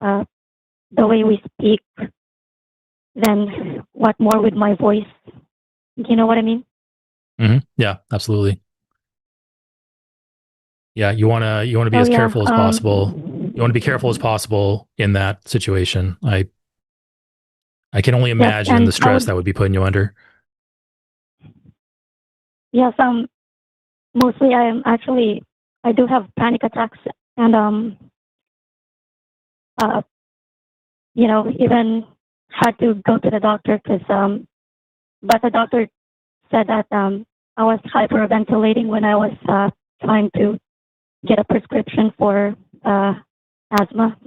the way we speak, then what more with my voice? Do you know what I mean? Yeah, absolutely. Yeah, you wanna be as careful as possible. You want to be careful as possible in that situation. I can only imagine the stress that would be putting you under. Yes, mostly I do have panic attacks, and you know, even had to go to the doctor but the doctor said that I was hyperventilating when I was trying to get a prescription for asthma.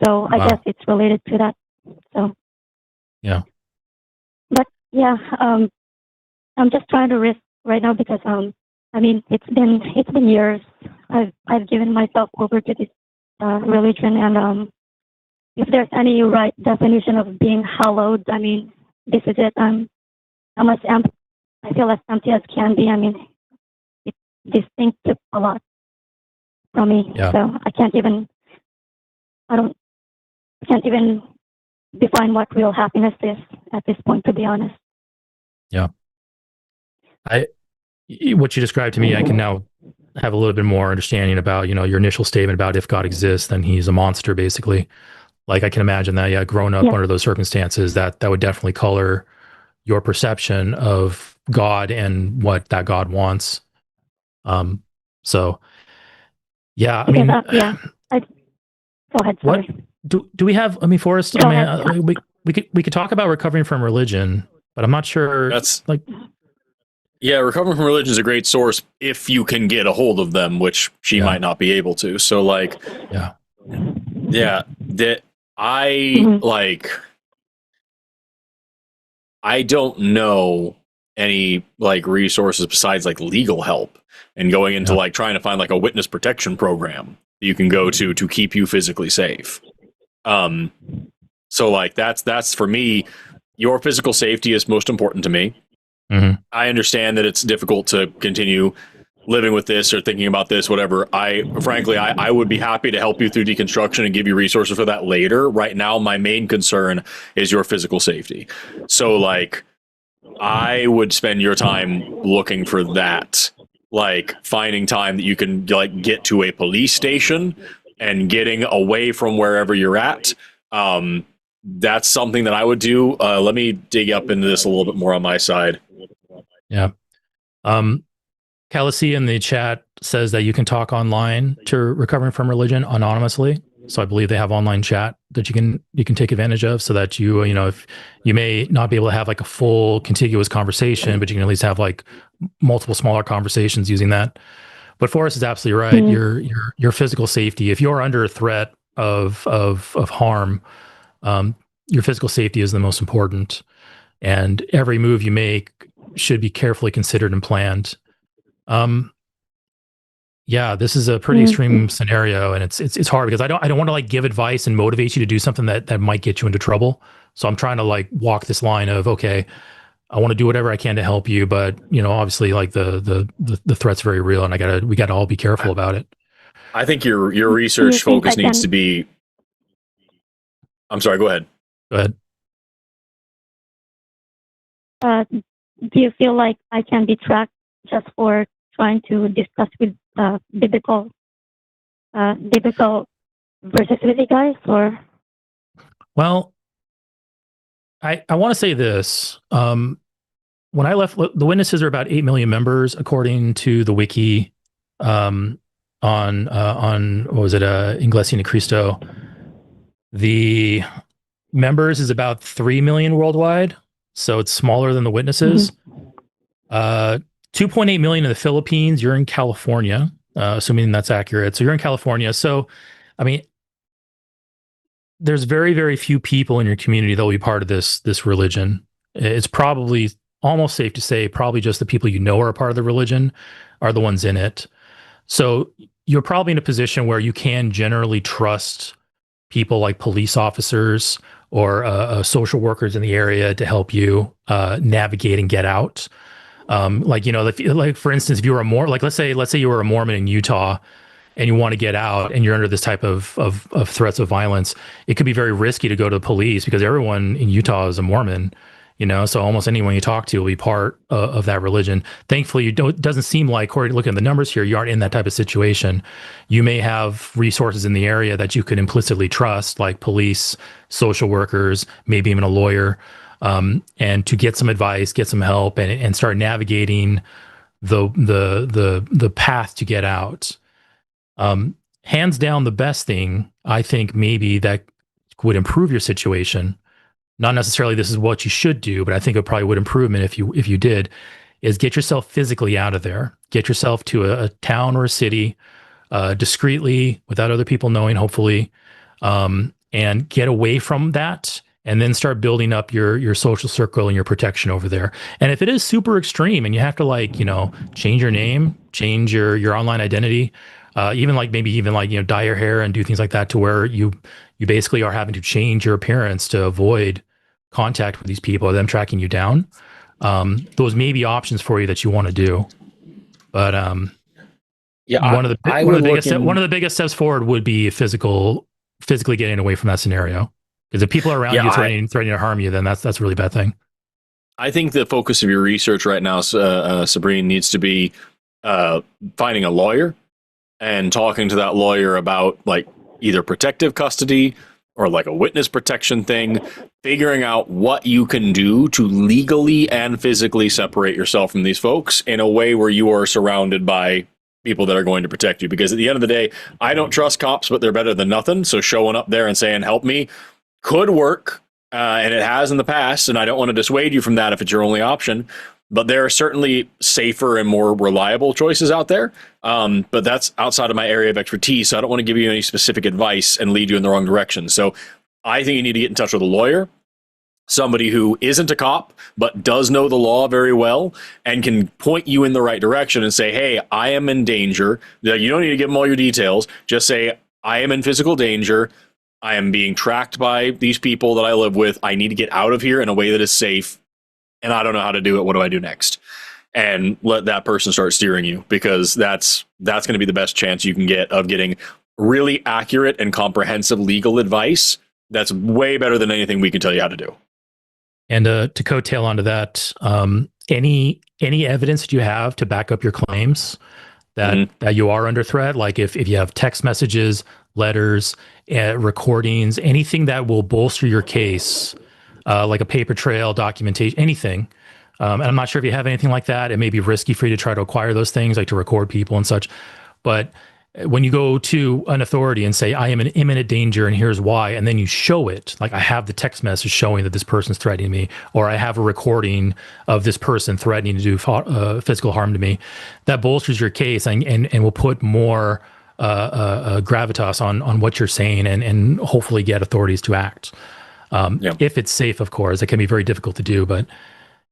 So I guess it's related to that. So yeah. But yeah, I'm just trying to risk right now, because I mean, it's been years. I've given myself over to this religion, and if there's any right definition of being hallowed, I mean, this is it. I'm as empty. I feel as empty as can be. I mean, this thing took a lot from me, so I can't even define what real happiness is at this point, to be honest. Yeah. What you described to me, I can now have a little bit more understanding about, you know, your initial statement about if God exists, then he's a monster, basically. Like, I can imagine that, growing up under those circumstances, that would definitely color your perception of God and what that God wants. So, yeah, I mean, go ahead. Sorry. What do we have? I mean, Forrest, I mean, we could talk about recovering from religion, but I'm not sure. That's like, yeah, recovering from religion is a great source if you can get a hold of them, which she might not be able to. So, like, that I don't know any like resources besides like legal help and going into like trying to find like a witness protection program that you can go to keep you physically safe. So like that's for me, your physical safety is most important to me. I understand that it's difficult to continue living with this or thinking about this, whatever. I would be happy to help you through deconstruction and give you resources for that later. Right now, my main concern is your physical safety. So like, I would spend your time looking for that, like finding time that you can like get to a police station and getting away from wherever you're at. That's something that I would do. Let me dig up into this a little bit more on my side. Yeah. Calici in the chat says that you can talk online to recovering from religion anonymously. So I believe they have online chat that you can take advantage of, so that you know, if you may not be able to have like a full contiguous conversation, but you can at least have like multiple smaller conversations using that. But Forrest is absolutely right. Your physical safety, if you're under a threat of harm, your physical safety is the most important, and every move you make should be carefully considered and planned. Yeah, this is a pretty extreme scenario, and it's hard because I don't want to like give advice and motivate you to do something that might get you into trouble. So I'm trying to like walk this line of, okay, I want to do whatever I can to help you, but you know, obviously like the threat's very real, and we gotta all be careful about it. I think your research focus needs to be. I'm sorry. Go ahead. Go ahead. Do you feel like I can be tracked just for trying to discuss with biblical versus with you guys, or? Well, I want to say this. when I left, the witnesses are about 8 million members, according to the wiki on what was it, Inglesine Cristo. The members is about 3 million worldwide, so it's smaller than the witnesses. 2.8 million in the Philippines. You're in California, assuming that's accurate. So you're in California. So, I mean, there's very, very few people in your community that will be part of this religion. It's probably almost safe to say probably just the people you know are a part of the religion are the ones in it. So you're probably in a position where you can generally trust people like police officers or social workers in the area to help you navigate and get out. Like, you know, like for instance, if you were let's say you were a Mormon in Utah and you want to get out and you're under this type of threats of violence, it could be very risky to go to the police because everyone in Utah is a Mormon, you know, so almost anyone you talk to will be part of that religion. Thankfully, it doesn't seem like, according to looking at the numbers here, you aren't in that type of situation. You may have resources in the area that you can implicitly trust, like police, social workers, maybe even a lawyer, and to get some advice, get some help, and start navigating the path to get out. Hands down, the best thing I think maybe that would improve your situation, not necessarily this is what you should do, but I think it probably would improvement if you did, is get yourself physically out of there. Get yourself to a town or a city, discreetly, without other people knowing, hopefully, and get away from that, and then start building up your social circle and your protection over there. And if it is super extreme and you have to, like, you know, change your name, change your online identity, even dye your hair and do things like that, to where you basically are having to change your appearance to avoid contact with these people, them tracking you down. Those may be options for you that you want to do. But one of the biggest steps forward would be physically getting away from that scenario. Because if people are around you threatening to harm you, then that's a really bad thing. I think the focus of your research right now, Sabrine, needs to be finding a lawyer and talking to that lawyer about, like, either protective custody or like a witness protection thing, figuring out what you can do to legally and physically separate yourself from these folks in a way where you are surrounded by people that are going to protect you. Because at the end of the day, I don't trust cops, but they're better than nothing. So showing up there and saying, help me, could work. And it has in the past. And I don't want to dissuade you from that if it's your only option. But there are certainly safer and more reliable choices out there. But that's outside of my area of expertise. So I don't want to give you any specific advice and lead you in the wrong direction. So I think you need to get in touch with a lawyer, somebody who isn't a cop, but does know the law very well and can point you in the right direction and say, hey, I am in danger. You don't need to give them all your details. Just say, I am in physical danger. I am being tracked by these people that I live with. I need to get out of here in a way that is safe. And I don't know how to do it. What do I do next? And let that person start steering you, because that's going to be the best chance you can get of getting really accurate and comprehensive legal advice. That's way better than anything we can tell you how to do. And to coattail onto that, any evidence that you have to back up your claims that you are under threat, like if you have text messages, letters, recordings, anything that will bolster your case, like a paper trail, documentation, anything. And I'm not sure if you have anything like that. It may be risky for you to try to acquire those things, like to record people and such. But when you go to an authority and say, I am in imminent danger and here's why, and then you show it, like I have the text message showing that this person's threatening me, or I have a recording of this person threatening to do physical harm to me, that bolsters your case and will put more gravitas on what you're saying and hopefully get authorities to act. If it's safe, of course. It can be very difficult to do, but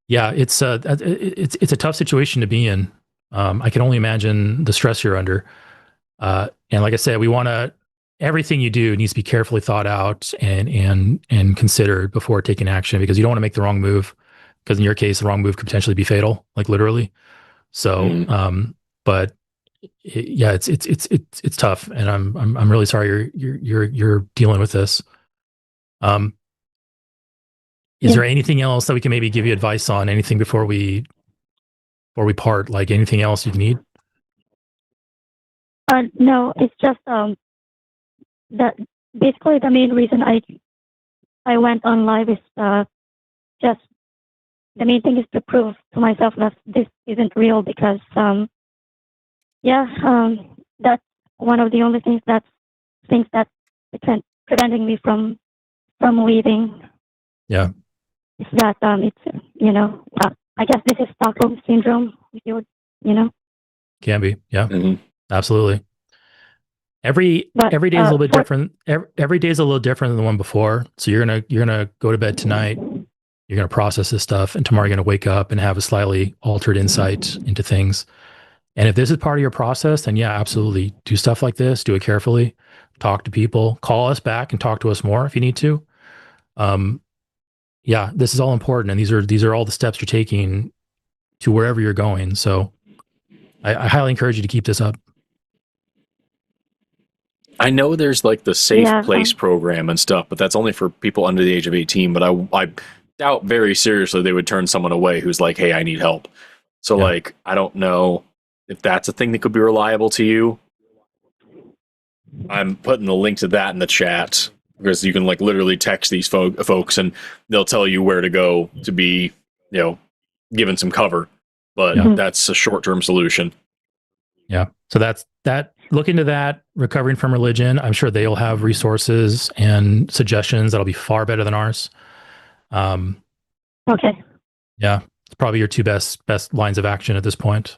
yeah, it's a tough situation to be in. I can only imagine the stress you're under. And like I said, everything you do needs to be carefully thought out and considered before taking action, because you don't want to make the wrong move, because in your case, the wrong move could potentially be fatal, like literally. So, but it's tough, and I'm really sorry you're dealing with this. Is there anything else that we can maybe give you advice on? Anything before we part? Like anything else you need? No, it's just that basically the main reason I went on live is just the main thing is to prove to myself that this isn't real because, that's one of the only things that's preventing me from leaving. Yeah. Is that it's I guess this is Stockholm syndrome. If you would, Can be. Yeah. Mm-hmm. Absolutely. Every day is a little bit different. Every day is a little different than the one before. So you're gonna go to bed tonight. You're gonna process this stuff, and tomorrow you're gonna wake up and have a slightly altered insight into things. And if this is part of your process, then yeah, absolutely do stuff like this. Do it carefully. Talk to people. Call us back and talk to us more if you need to. Yeah, this is all important, and these are all the steps you're taking to wherever you're going. So I highly encourage you to keep this up. I know there's like the safe place program and stuff, but that's only for people under the age of 18. But I doubt very seriously they would turn someone away who's like, hey, I need help. So like, I don't know if that's a thing that could be reliable to you. I'm putting the link to that in the chat because you can like literally text these folks and they'll tell you where to go to be, given some cover. But that's a short-term solution. Yeah. So that's that. Look into that. Recovering from religion. I'm sure they'll have resources and suggestions that'll be far better than ours. Okay. Yeah. It's probably your two best lines of action at this point.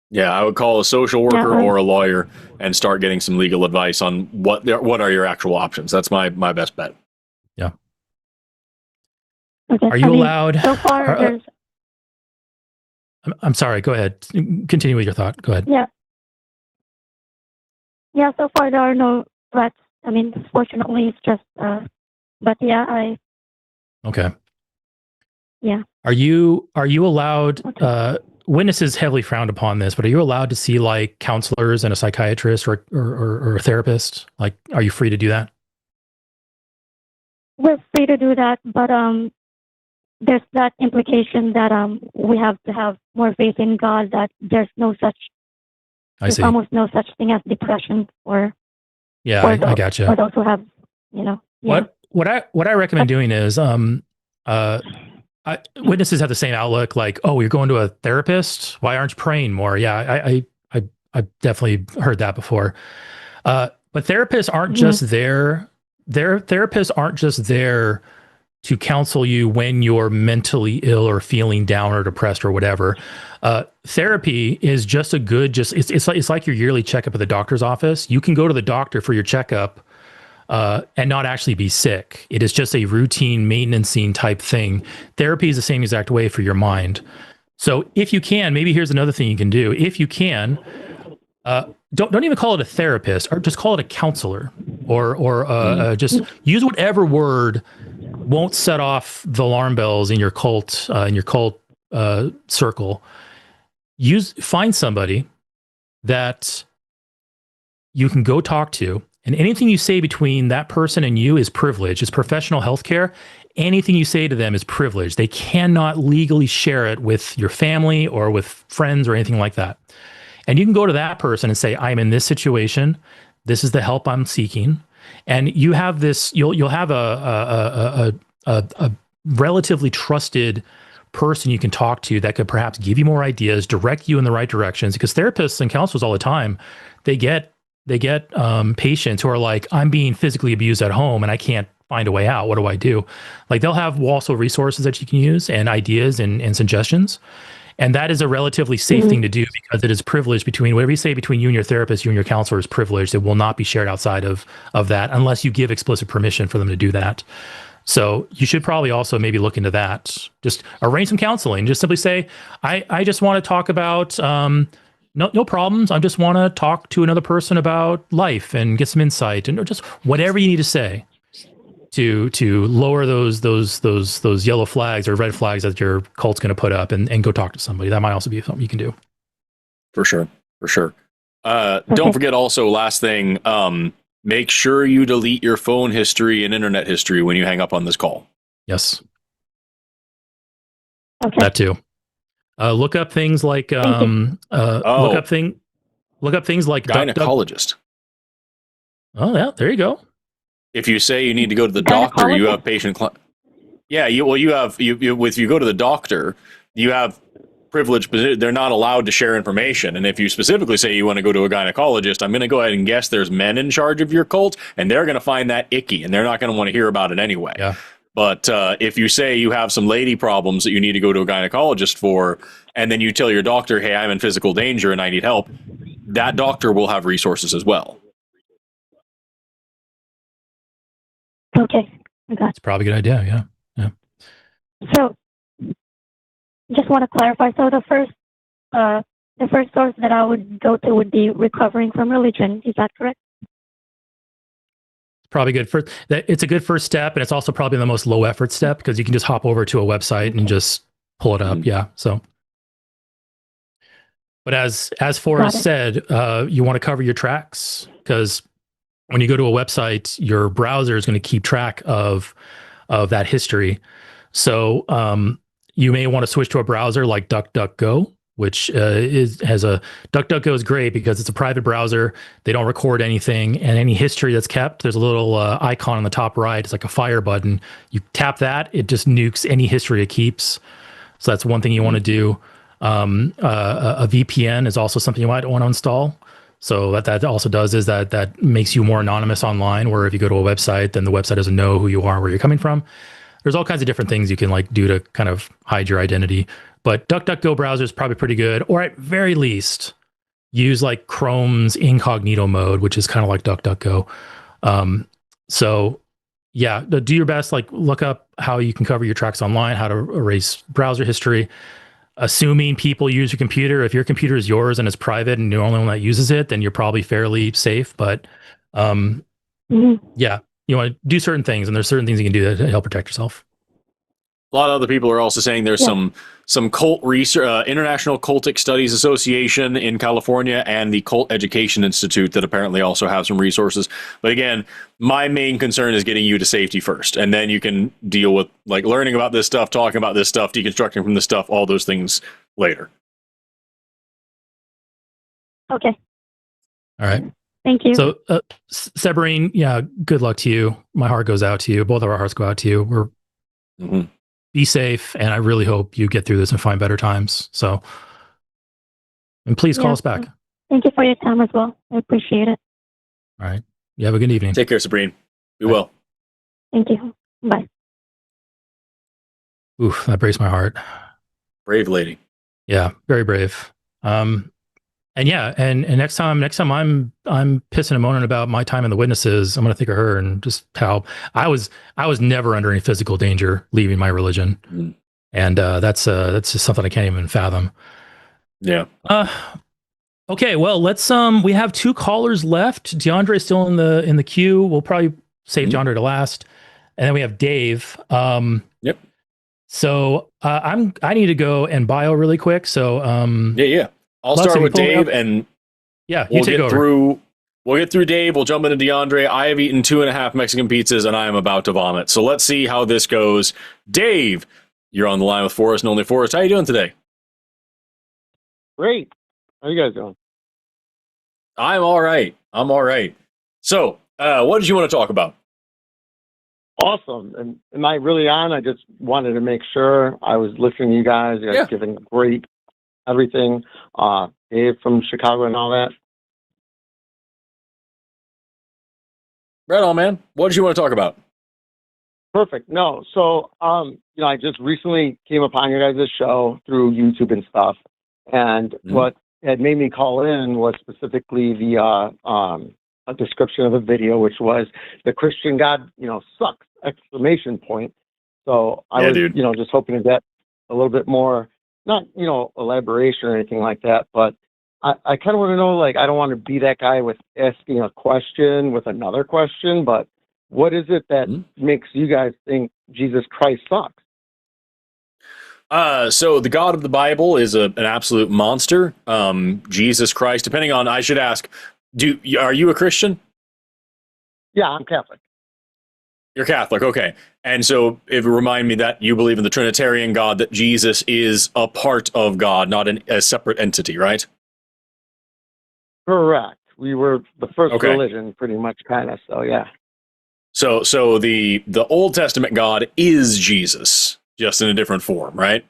Yeah, I would call a social worker or a lawyer and start getting some legal advice on what are your actual options. That's my best bet. Yeah. Okay. Are you allowed? So far, I'm sorry. Go ahead. Continue with your thought. Go ahead. Yeah. Yeah. So far, there are no threats. I mean, fortunately, it's just. But yeah, Okay. Yeah. Are you allowed? Witness is heavily frowned upon this, but are you allowed to see like counselors and a psychiatrist or a therapist? Like, are you free to do that? We're free to do that, but there's that implication that we have to have more faith in God. That there's almost no such thing as depression or. Yeah, I gotcha. For those who have, Yeah. What I recommend doing is witnesses have the same outlook, like, oh, you're going to a therapist. Why aren't you praying more? Yeah, I definitely heard that before. But therapists aren't just there. Therapists aren't just there to counsel you when you're mentally ill or feeling down or depressed or whatever. Therapy is just it's like your yearly checkup at the doctor's office. You can go to the doctor for your checkup and not actually be sick. It is just a routine maintenancing type thing. Therapy is the same exact way for your mind. So if you can, maybe here's another thing you can do. If you can, don't even call it a therapist, or just call it a counselor, or just use whatever word won't set off the alarm bells in your cult circle. Find somebody that you can go talk to. And anything you say between that person and you is privilege. It's professional healthcare. Anything you say to them is privilege. They cannot legally share it with your family or with friends or anything like that. And you can go to that person and say, I'm in this situation. This is the help I'm seeking. And you have this, you'll have a relatively trusted person you can talk to that could perhaps give you more ideas, direct you in the right directions. Because therapists and counselors all the time, they get patients who are like, I'm being physically abused at home and I can't find a way out. What do I do? Like, they'll have also resources that you can use and ideas and suggestions. And that is a relatively safe thing to do, because it is privileged between whatever you say between you and your therapist, you and your counselor is privileged. It will not be shared outside of that unless you give explicit permission for them to do that. So you should probably also maybe look into that. Just arrange some counseling. Just simply say, I just want to talk about no problems. I just want to talk to another person about life and get some insight, and just whatever you need to say to lower those yellow flags or red flags that your cult's going to put up, and go talk to somebody. That might also be something you can do. For sure. Don't forget also, last thing, make sure you delete your phone history and internet history when you hang up on this call. Yes. Okay. That too. Look up things like look up things like gynecologist. Oh yeah, there you go. If you say you need to go to the doctor, you have patient Yeah, you have if you go to the doctor, you have privileged position. They're not allowed to share information. And if you specifically say you want to go to a gynecologist, I'm going to go ahead and guess there's men in charge of your cult, and they're going to find that icky, and they're not going to want to hear about it anyway. Yeah. But if you say you have some lady problems that you need to go to a gynecologist for, and then you tell your doctor, hey, I'm in physical danger and I need help, that doctor will have resources as well. Okay, I got It's probably a good idea. Yeah. So, just want to clarify. So the first source that I would go to would be recovering from religion. Is that correct? It's probably good first. It's a good first step, and it's also probably the most low effort step because you can just hop over to a website and just pull it up. Yeah. So, but as Forrest said, you want to cover your tracks because when you go to a website, your browser is going to keep track of that history. So you may want to switch to a browser like DuckDuckGo, which DuckDuckGo is great because it's a private browser. They don't record anything, and any history that's kept, there's a little icon on the top right. It's like a fire button. You tap that, it just nukes any history it keeps. So that's one thing you want to do. A VPN is also something you might want to install. So what that also does is that makes you more anonymous online, where if you go to a website, then the website doesn't know who you are, where you're coming from. There's all kinds of different things you can like do to kind of hide your identity. But DuckDuckGo browser is probably pretty good, or at very least, use like Chrome's incognito mode, which is kind of like DuckDuckGo. So yeah, do your best, like look up how you can cover your tracks online, how to erase browser history. Assuming people use your computer, if your computer is yours and it's private and you're the only one that uses it, then you're probably fairly safe. But yeah, you want to do certain things, and there's certain things you can do to help protect yourself. A lot of other people are also saying there's some cult research, International Cultic Studies Association in California and the Cult Education Institute that apparently also have some resources. But again, my main concern is getting you to safety first, and then you can deal with like learning about this stuff, talking about this stuff, deconstructing from this stuff, all those things later. Okay. All right. Thank you. So, Severine, yeah, good luck to you. My heart goes out to you. Both of our hearts go out to you. We're be safe, and I really hope you get through this and find better times. So, and please call us back. Thank you for your time as well. I appreciate it. All right. You have a good evening. Take care, Sabrine. Be well. Thank you. Bye. Oof, that breaks my heart. Brave lady. Yeah, very brave. And yeah, and next time I'm pissing and moaning about my time in the witnesses, I'm gonna think of her and just how I was never under any physical danger leaving my religion, and that's just something I can't even fathom. Yeah. Okay, well let's we have 2 callers left. DeAndre is still in the queue. We'll probably save DeAndre to last, and then we have Dave. Yep. So I need to go and bio really quick. So yeah. I'll start with Dave, and yeah, we'll get through Dave. We'll jump into DeAndre. I have eaten 2.5 Mexican pizzas, and I am about to vomit. So let's see how this goes. Dave, you're on the line with Forrest and only Forrest. How you doing today? Great. How you guys doing? I'm all right. So, what did you want to talk about? Awesome. And am I really on? I just wanted to make sure I was listening to you guys. You guys giving great everything. Dave from Chicago and all that. Right on, man. What did you want to talk about? Perfect. No. So, I just recently came upon your guys' show through YouTube and stuff. And what had made me call in was specifically the a description of the video, which was the Christian God, sucks, exclamation point. So I was, just hoping to get a little bit more, not, elaboration or anything like that, but I kind of want to know, like, I don't want to be that guy with asking a question with another question, but what is it that makes you guys think Jesus Christ sucks? So the God of the Bible is an absolute monster. Jesus Christ, depending on, I should ask, are you a Christian? Yeah, I'm Catholic. You're Catholic, okay. And so it would remind me that you believe in the Trinitarian God, that Jesus is a part of God, not a separate entity, right? Correct. We were the first religion, pretty much, kind of, so yeah. So the Old Testament God is Jesus, just in a different form, right?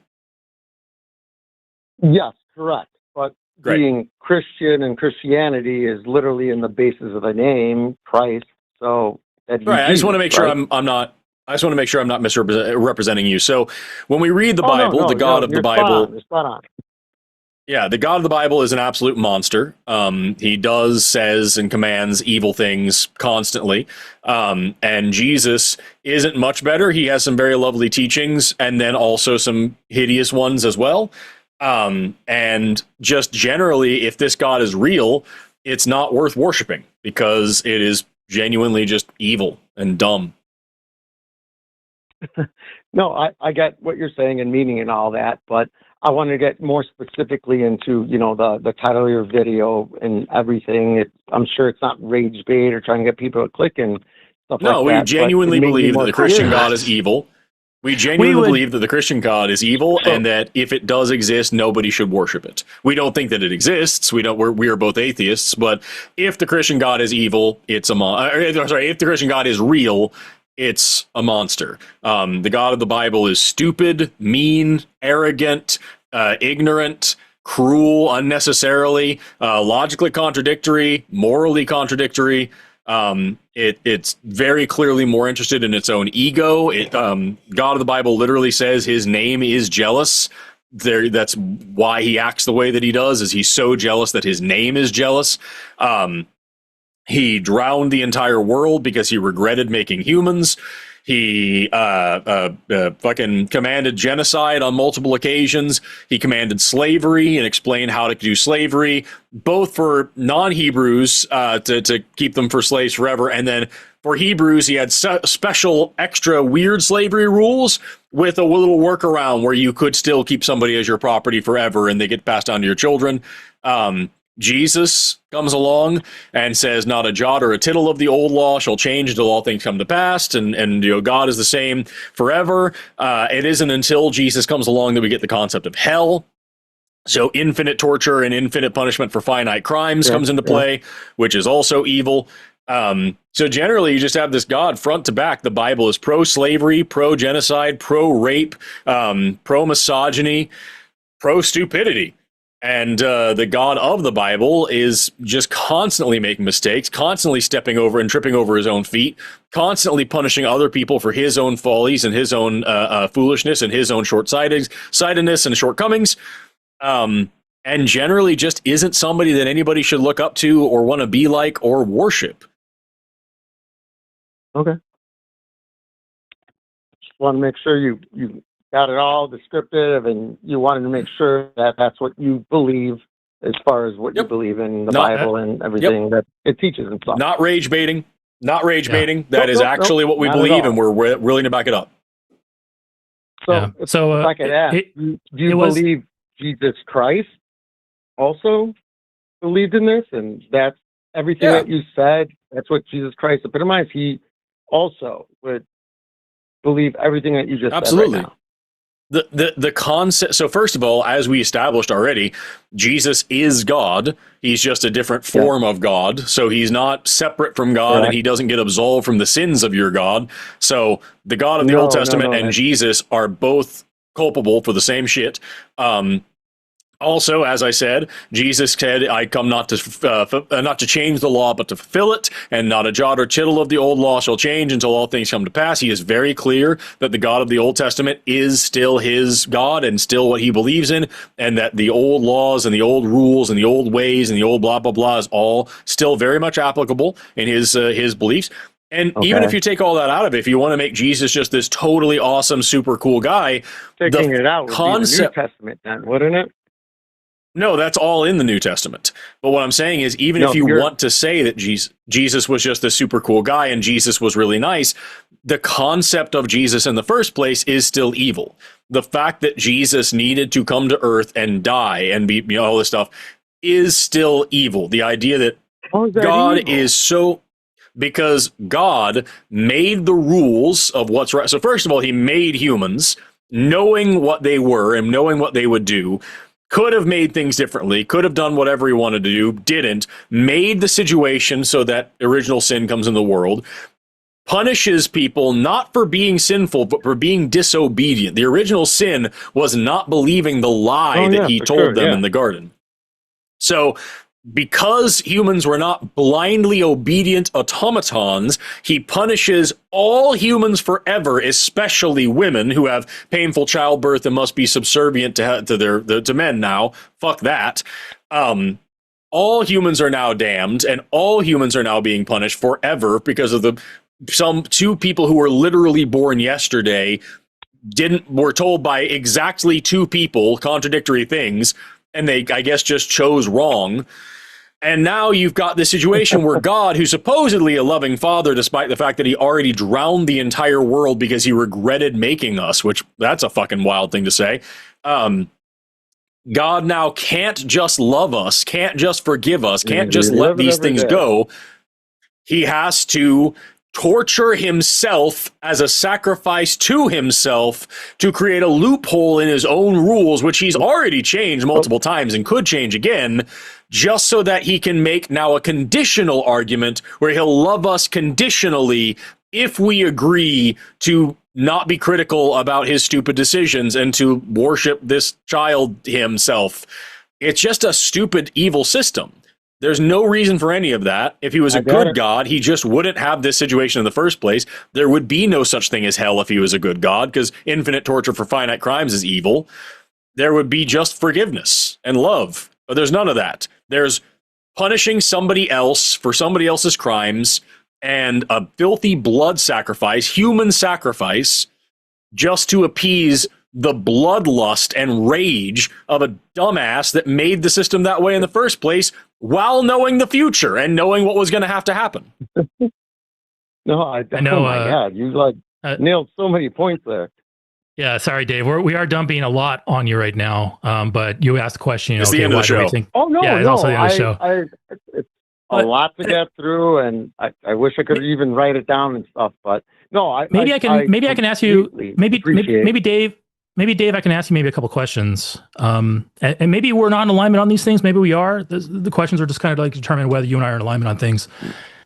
Yes, correct. But Great. being Christian and Christianity is literally in the basis of the name Christ. So that'd be Right. I just want to make Jesus, sure right? I'm not. I just want to make sure I'm not misrepresenting you. So when we read the Oh, no, Bible, no, the God of the you're spot Bible, on. You're spot on. yeah, the God of the Bible is an absolute monster. He does, says, and commands evil things constantly. And Jesus isn't much better. He has some very lovely teachings, and then also some hideous ones as well. And just generally, if this God is real, it's not worth worshiping because it is genuinely just evil and dumb. No, I get what you're saying and meaning and all that, but I want to get more specifically into, the title of your video and everything. I'm sure it's not rage bait or trying to get people to click and stuff No, like we that. genuinely believe that the Christian clear. God is evil. We genuinely believe that the Christian God is evil, and that if it does exist, nobody should worship it. We don't think that it exists. We are both atheists, but if the Christian God is evil, it's if the Christian God is real, it's a monster. The God of the Bible is stupid, mean, arrogant, ignorant, cruel, unnecessarily, logically contradictory, morally contradictory. It's very clearly more interested in its own ego. God of the Bible literally says his name is jealous. That's why he acts the way that he does, is he's so jealous that his name is jealous. He drowned the entire world because he regretted making humans. He fucking commanded genocide on multiple occasions. He commanded slavery and explained how to do slavery, both for non-Hebrews to keep them for slaves forever, and then for Hebrews, he had special extra weird slavery rules with a little workaround where you could still keep somebody as your property forever and they get passed down to your children. Jesus comes along and says, not a jot or a tittle of the old law shall change until all things come to pass. And God is the same forever. It isn't until Jesus comes along that we get the concept of hell. So infinite torture and infinite punishment for finite crimes comes into play, which is also evil. So generally, you just have this God front to back. The Bible is pro-slavery, pro-genocide, pro-rape, pro-misogyny, pro-stupidity. And the God of the Bible is just constantly making mistakes, constantly stepping over and tripping over his own feet, constantly punishing other people for his own follies and his own foolishness and his own short-sightedness and shortcomings. And generally just isn't somebody that anybody should look up to or want to be like or worship. Okay. Just want to make sure you got it all descriptive, and you wanted to make sure that that's what you believe as far as what you believe in the Bible and everything that it teaches and stuff. Not rage baiting. Not rage baiting. That is actually what we believe, and we're willing to back it up. So, if I could ask, do you believe Jesus Christ also believed in this? And that's everything that you said. That's what Jesus Christ epitomized. He also would believe everything that you just said right now. The concept. So first of all, as we established already, Jesus is God. He's just a different form of God. So he's not separate from God, and he doesn't get absolved from the sins of your God. So the God of the Old Testament and Jesus are both culpable for the same shit. Also, as I said, Jesus said, I come not to change the law, but to fulfill it, and not a jot or tittle of the old law shall change until all things come to pass. He is very clear that the God of the Old Testament is still his God and still what he believes in, and that the old laws and the old rules and the old ways and the old blah, blah, blah is all still very much applicable in his beliefs. And even if you take all that out of it, if you want to make Jesus just this totally awesome, super cool guy, taking it out would be the New Testament then, wouldn't it? No, that's all in the New Testament. But what I'm saying is, even if you want to say that Jesus was just a super cool guy and Jesus was really nice, the concept of Jesus in the first place is still evil. The fact that Jesus needed to come to earth and die and be, all this stuff is still evil. The idea that God is so... Because God made the rules of what's right. So first of all, he made humans knowing what they were and knowing what they would do. Could have made things differently, could have done whatever he wanted to do, didn't, made the situation so that original sin comes in the world, punishes people not for being sinful, but for being disobedient. The original sin was not believing the lie that he told them in the garden. So because humans were not blindly obedient automatons, he punishes all humans forever, especially women who have painful childbirth and must be subservient to men now. Fuck that. All humans are now damned, and all humans are now being punished forever because of some two people who were literally born yesterday were told by exactly two people contradictory things, and they, I guess, just chose wrong. And now you've got this situation where God, who's supposedly a loving father, despite the fact that he already drowned the entire world because he regretted making us, which that's a fucking wild thing to say. God now can't just love us, can't just forgive us, can't just let these things go. He has to torture himself as a sacrifice to himself to create a loophole in his own rules, which he's already changed multiple times and could change again, just so that he can make now a conditional argument where he'll love us conditionally if we agree to not be critical about his stupid decisions and to worship this child himself. It's just a stupid, evil system. There's no reason for any of that. If he was a good God, he just wouldn't have this situation in the first place. There would be no such thing as hell if he was a good God, because infinite torture for finite crimes is evil. There would be just forgiveness and love. But there's none of that. There's punishing somebody else for somebody else's crimes and a filthy blood sacrifice, human sacrifice, just to appease the bloodlust and rage of a dumbass that made the system that way in the first place, while knowing the future and knowing what was going to happen. No, I know. Oh my God, you nailed so many points there. Yeah, sorry, Dave. We are dumping a lot on you right now. But you asked the question. It's the end of the show. Oh no, yeah, it's also the end of the show. It's a lot to get through, and I wish I could even write it down and stuff. But no, maybe I can ask you. Maybe Dave. Maybe Dave, I can ask you maybe a couple questions. And maybe we're not in alignment on these things. Maybe we are. The questions are just kind of like determine whether you and I are in alignment on things.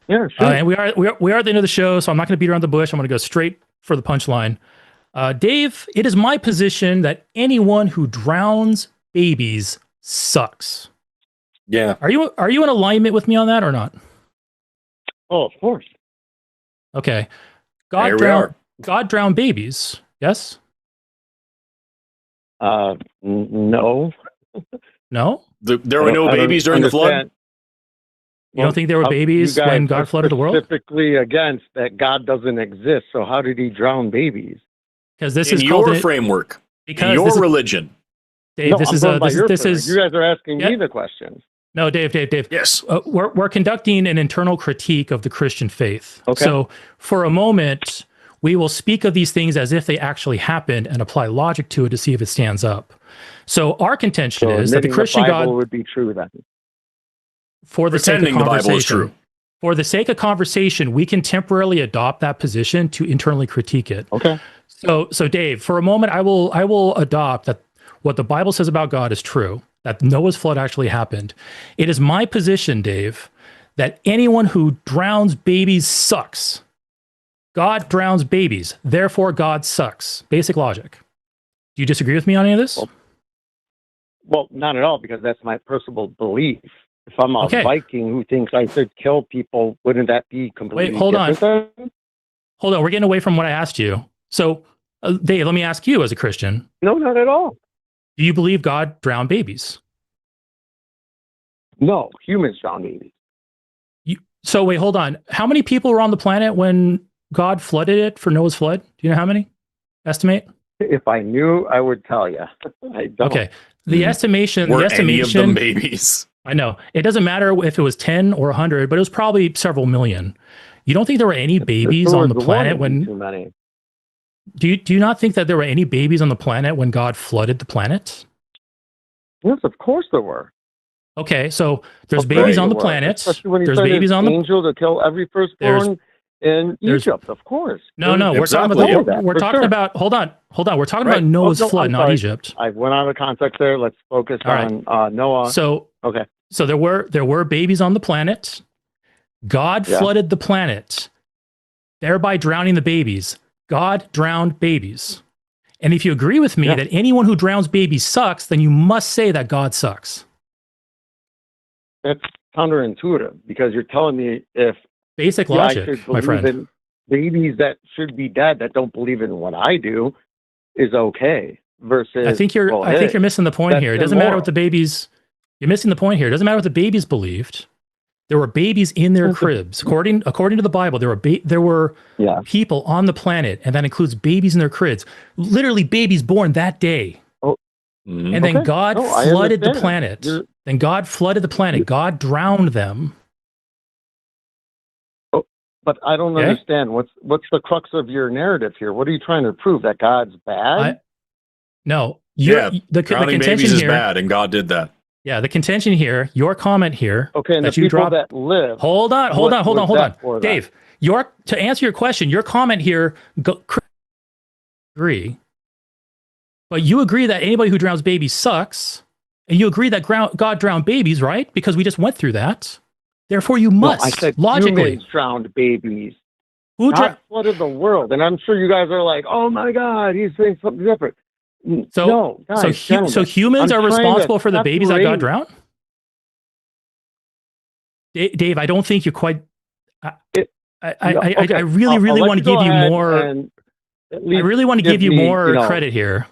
Yeah, sure. And we are at the end of the show, so I'm not going to beat around the bush. I'm going to go straight for the punchline. Dave, it is my position that anyone who drowns babies sucks. Yeah. Are you in alignment with me on that or not? Oh, of course. Okay. God drowned babies. Yes. No. No? There were no babies during the flood? You don't think there were babies when God flooded the world? Specifically against that God doesn't exist. So how did he drown babies? Because this in is your framework, because your religion. Dave, this is you guys are asking me the questions. No, Dave. Yes. We're conducting an internal critique of the Christian faith. Okay. So for a moment, we will speak of these things as if they actually happened and apply logic to it to see if it stands up. So our contention is that the Christian Bible God would be true then. For the sake of the Bible is true. For the sake of conversation, we can temporarily adopt that position to internally critique it. Okay. So Dave, for a moment, I will adopt that what the Bible says about God is true, that Noah's flood actually happened. It is my position, Dave, that anyone who drowns babies sucks. God drowns babies, therefore God sucks. Basic logic. Do you disagree with me on any of this? Well, not at all, because that's my personal belief. If I'm a Viking who thinks I should kill people, wouldn't that be completely different? Hold on. We're getting away from what I asked you. So, Dave, let me ask you as a Christian. No, not at all. Do you believe God drowned babies? No, humans drown babies. So wait, hold on. How many people were on the planet when God flooded it for Noah's flood? Do you know how many? Estimate? If I knew, I would tell you. I don't. Okay. The estimation. Were any of them babies? I know. It doesn't matter if it was 10 or 100, but it was probably several million. You don't think there were any babies on the planet when... Too many. Do you not think that there were any babies on the planet when God flooded the planet? Yes, of course there were. Okay, so there's babies on the planet. Especially when he there's sent babies his on the angel to kill every firstborn in Egypt, of course. No, we're talking about hold on. We're talking about Noah's flood, not Egypt. I went out of context there. Let's focus on Noah. So there were babies on the planet. God flooded the planet. thereby drowning the babies. God drowned babies. And if you agree with me that anyone who drowns babies sucks, then you must say that God sucks. That's counterintuitive because you're telling me if basic logic, my friend. In babies that should be dead that don't believe in what I do is okay. Versus, I think you're missing the point here. It doesn't matter what the babies. You're missing the point here. It doesn't matter what the babies believed. There were babies in their cribs. According to the Bible, there were people on the planet, and that includes babies in their cribs. Literally, babies born that day. And then God flooded the planet. Then God flooded the planet. God drowned them. But I don't understand. What's the crux of your narrative here? What are you trying to prove? That God's bad? No. The contention here is bad, and God did that. Yeah, the contention here, your comment here. Okay, and that the people that live. Hold on. Dave, to answer your question, your comment here, agree. But you agree that anybody who drowns babies sucks, and you agree that God drowned babies, right? Because we just went through that. Therefore, you must, I said logically. Humans drowned babies. Who God flooded the world, and I'm sure you guys are like, oh my God, he's saying something different. So humans are responsible for the babies that got drowned? Dave, I don't think you're quite. I really want to give you more. I really want to give you more credit here.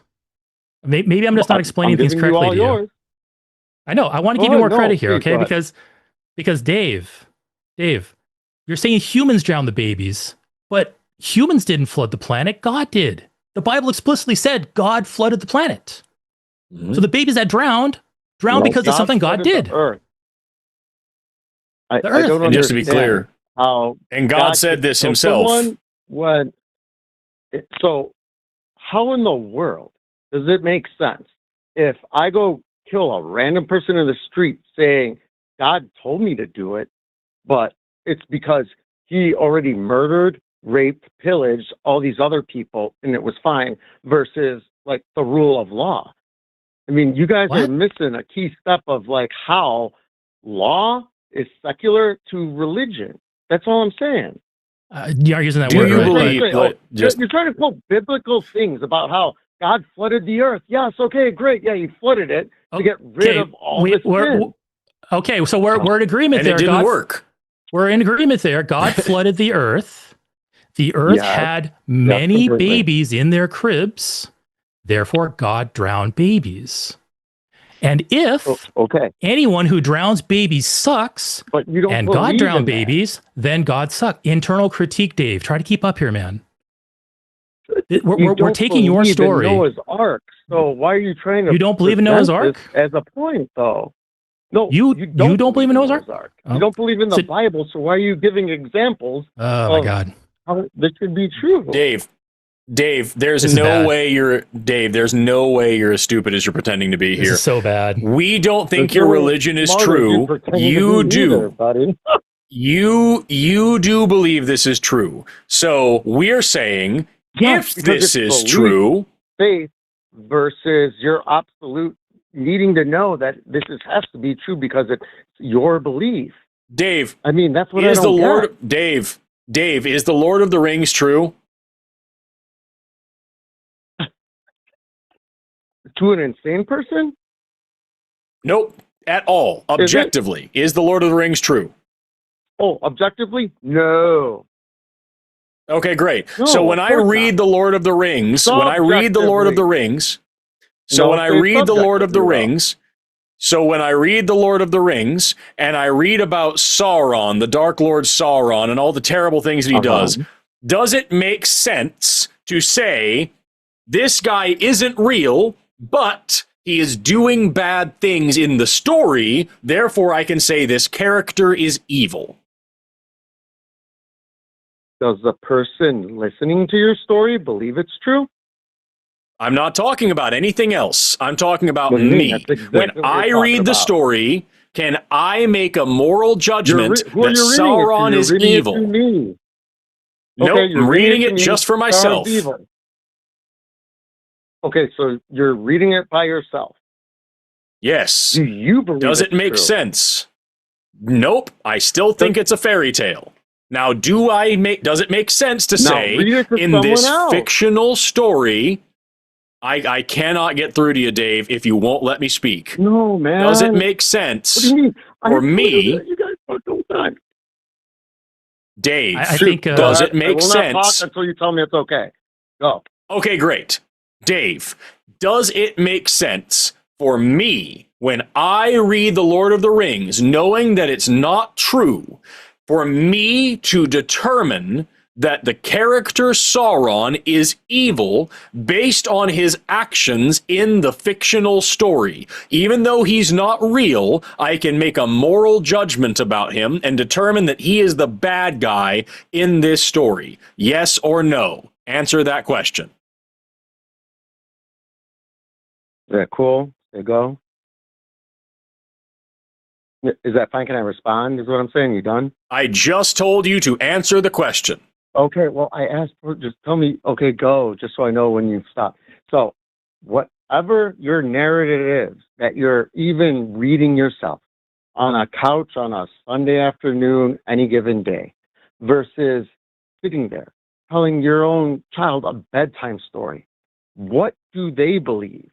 Maybe I'm just not explaining things correctly to you. I know. I want to give you more credit here, okay? Because Dave, you're saying humans drowned the babies, but humans didn't flood the planet. God did. The Bible explicitly said God flooded the planet. So the babies that drowned because of something God did. The earth. I don't and just to be clear, and God said this himself. So how in the world does it make sense if I go kill a random person in the street saying God told me to do it, but it's because he already murdered, raped, pillaged all these other people and it was fine, versus like the rule of law? I mean, you guys are missing a key step of like how law is secular to religion. That's all I'm saying. You are using that word. You're trying to quote biblical things about how God flooded the earth. Yes, okay, great. Yeah, he flooded it to get rid of all this sin. Okay, so we're in agreement there. It didn't work. We're in agreement there. God flooded the earth. The earth had many babies in their cribs. Therefore, God drowned babies. And if anyone who drowns babies sucks, and God drowned babies, then God sucked. Internal critique, Dave. Try to keep up here, man. We're taking your story. In Noah's Ark. So why are you trying to? You don't believe in Noah's Ark as a point, though? No, you don't believe in Noah's Ark. Oh. You don't believe in the Bible, so why are you giving examples? Oh my God! How this could be true, Dave, there's no way you're as stupid as you're pretending to be here. This is so bad. We don't think your religion is true. You do. You do believe this is true. So we're saying if this is true, faith versus your absolute needing to know that this has to be true because it's your belief. Dave, I mean, that's what is I don't the Lord. get. Dave, is the Lord of the Rings true? To an insane person? Nope, at all. Objectively, is the Lord of the Rings true? Oh, objectively? No. Okay, great. No, so when I read the Lord of the Rings, and I read the Lord of the Rings, and I read about Sauron, the Dark Lord Sauron, and all the terrible things that he does it make sense to say this guy isn't real, but he is doing bad things in the story, therefore I can say this character is evil? Does the person listening to your story believe it's true? I'm not talking about anything else. I'm talking about me. When I read the story, can I make a moral judgment that Sauron is evil? Nope, I'm reading it just for myself. Okay, so you're reading it by yourself. Yes. Do you believe Does it make sense? Nope. I still think it's a fairy tale. Now, does it make sense to say in this fictional story, I cannot get through to you, Dave, if you won't let me speak. No, man. Does it make sense What do you mean? for me? You guys talk all the time. Dave, I think does it make I will sense? not talk until you tell me it's okay. Go. Okay, great. Dave, does it make sense for me when I read The Lord of the Rings, knowing that it's not true, for me to determine that the character Sauron is evil based on his actions in the fictional story? Even though he's not real, I can make a moral judgment about him and determine that he is the bad guy in this story. Yes or no? Answer that question. Is that cool? There you go. Is that fine? Can I respond? Is what I'm saying. You done? I just told you to answer the question. Okay, well, I asked for, just tell me, okay, go, just so I know when you stop. So, whatever your narrative is that you're even reading yourself on a couch on a Sunday afternoon, any given day, versus sitting there telling your own child a bedtime story, what do they believe?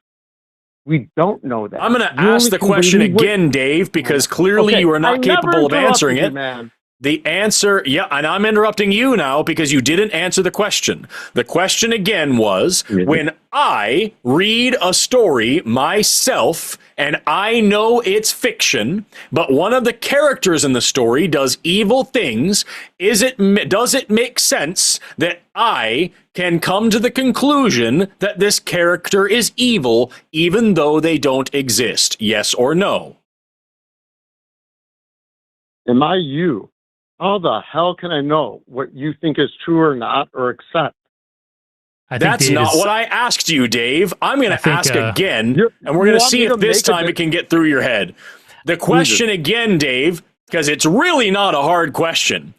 We don't know that. I'm going to ask the question again, Dave, because clearly you are not capable of answering it. Man. The answer, yeah, and I'm interrupting you now because you didn't answer the question. The question again was, when I read a story myself and I know it's fiction, but one of the characters in the story does evil things, does it make sense that I can come to the conclusion that this character is evil even though they don't exist? Yes or no? Am I you? How the hell can I know what you think is true or not, or accept? That's not what I asked you, Dave. I'm going to ask again, and we're going to see if this time it can get through your head. The question again, Dave, because it's really not a hard question.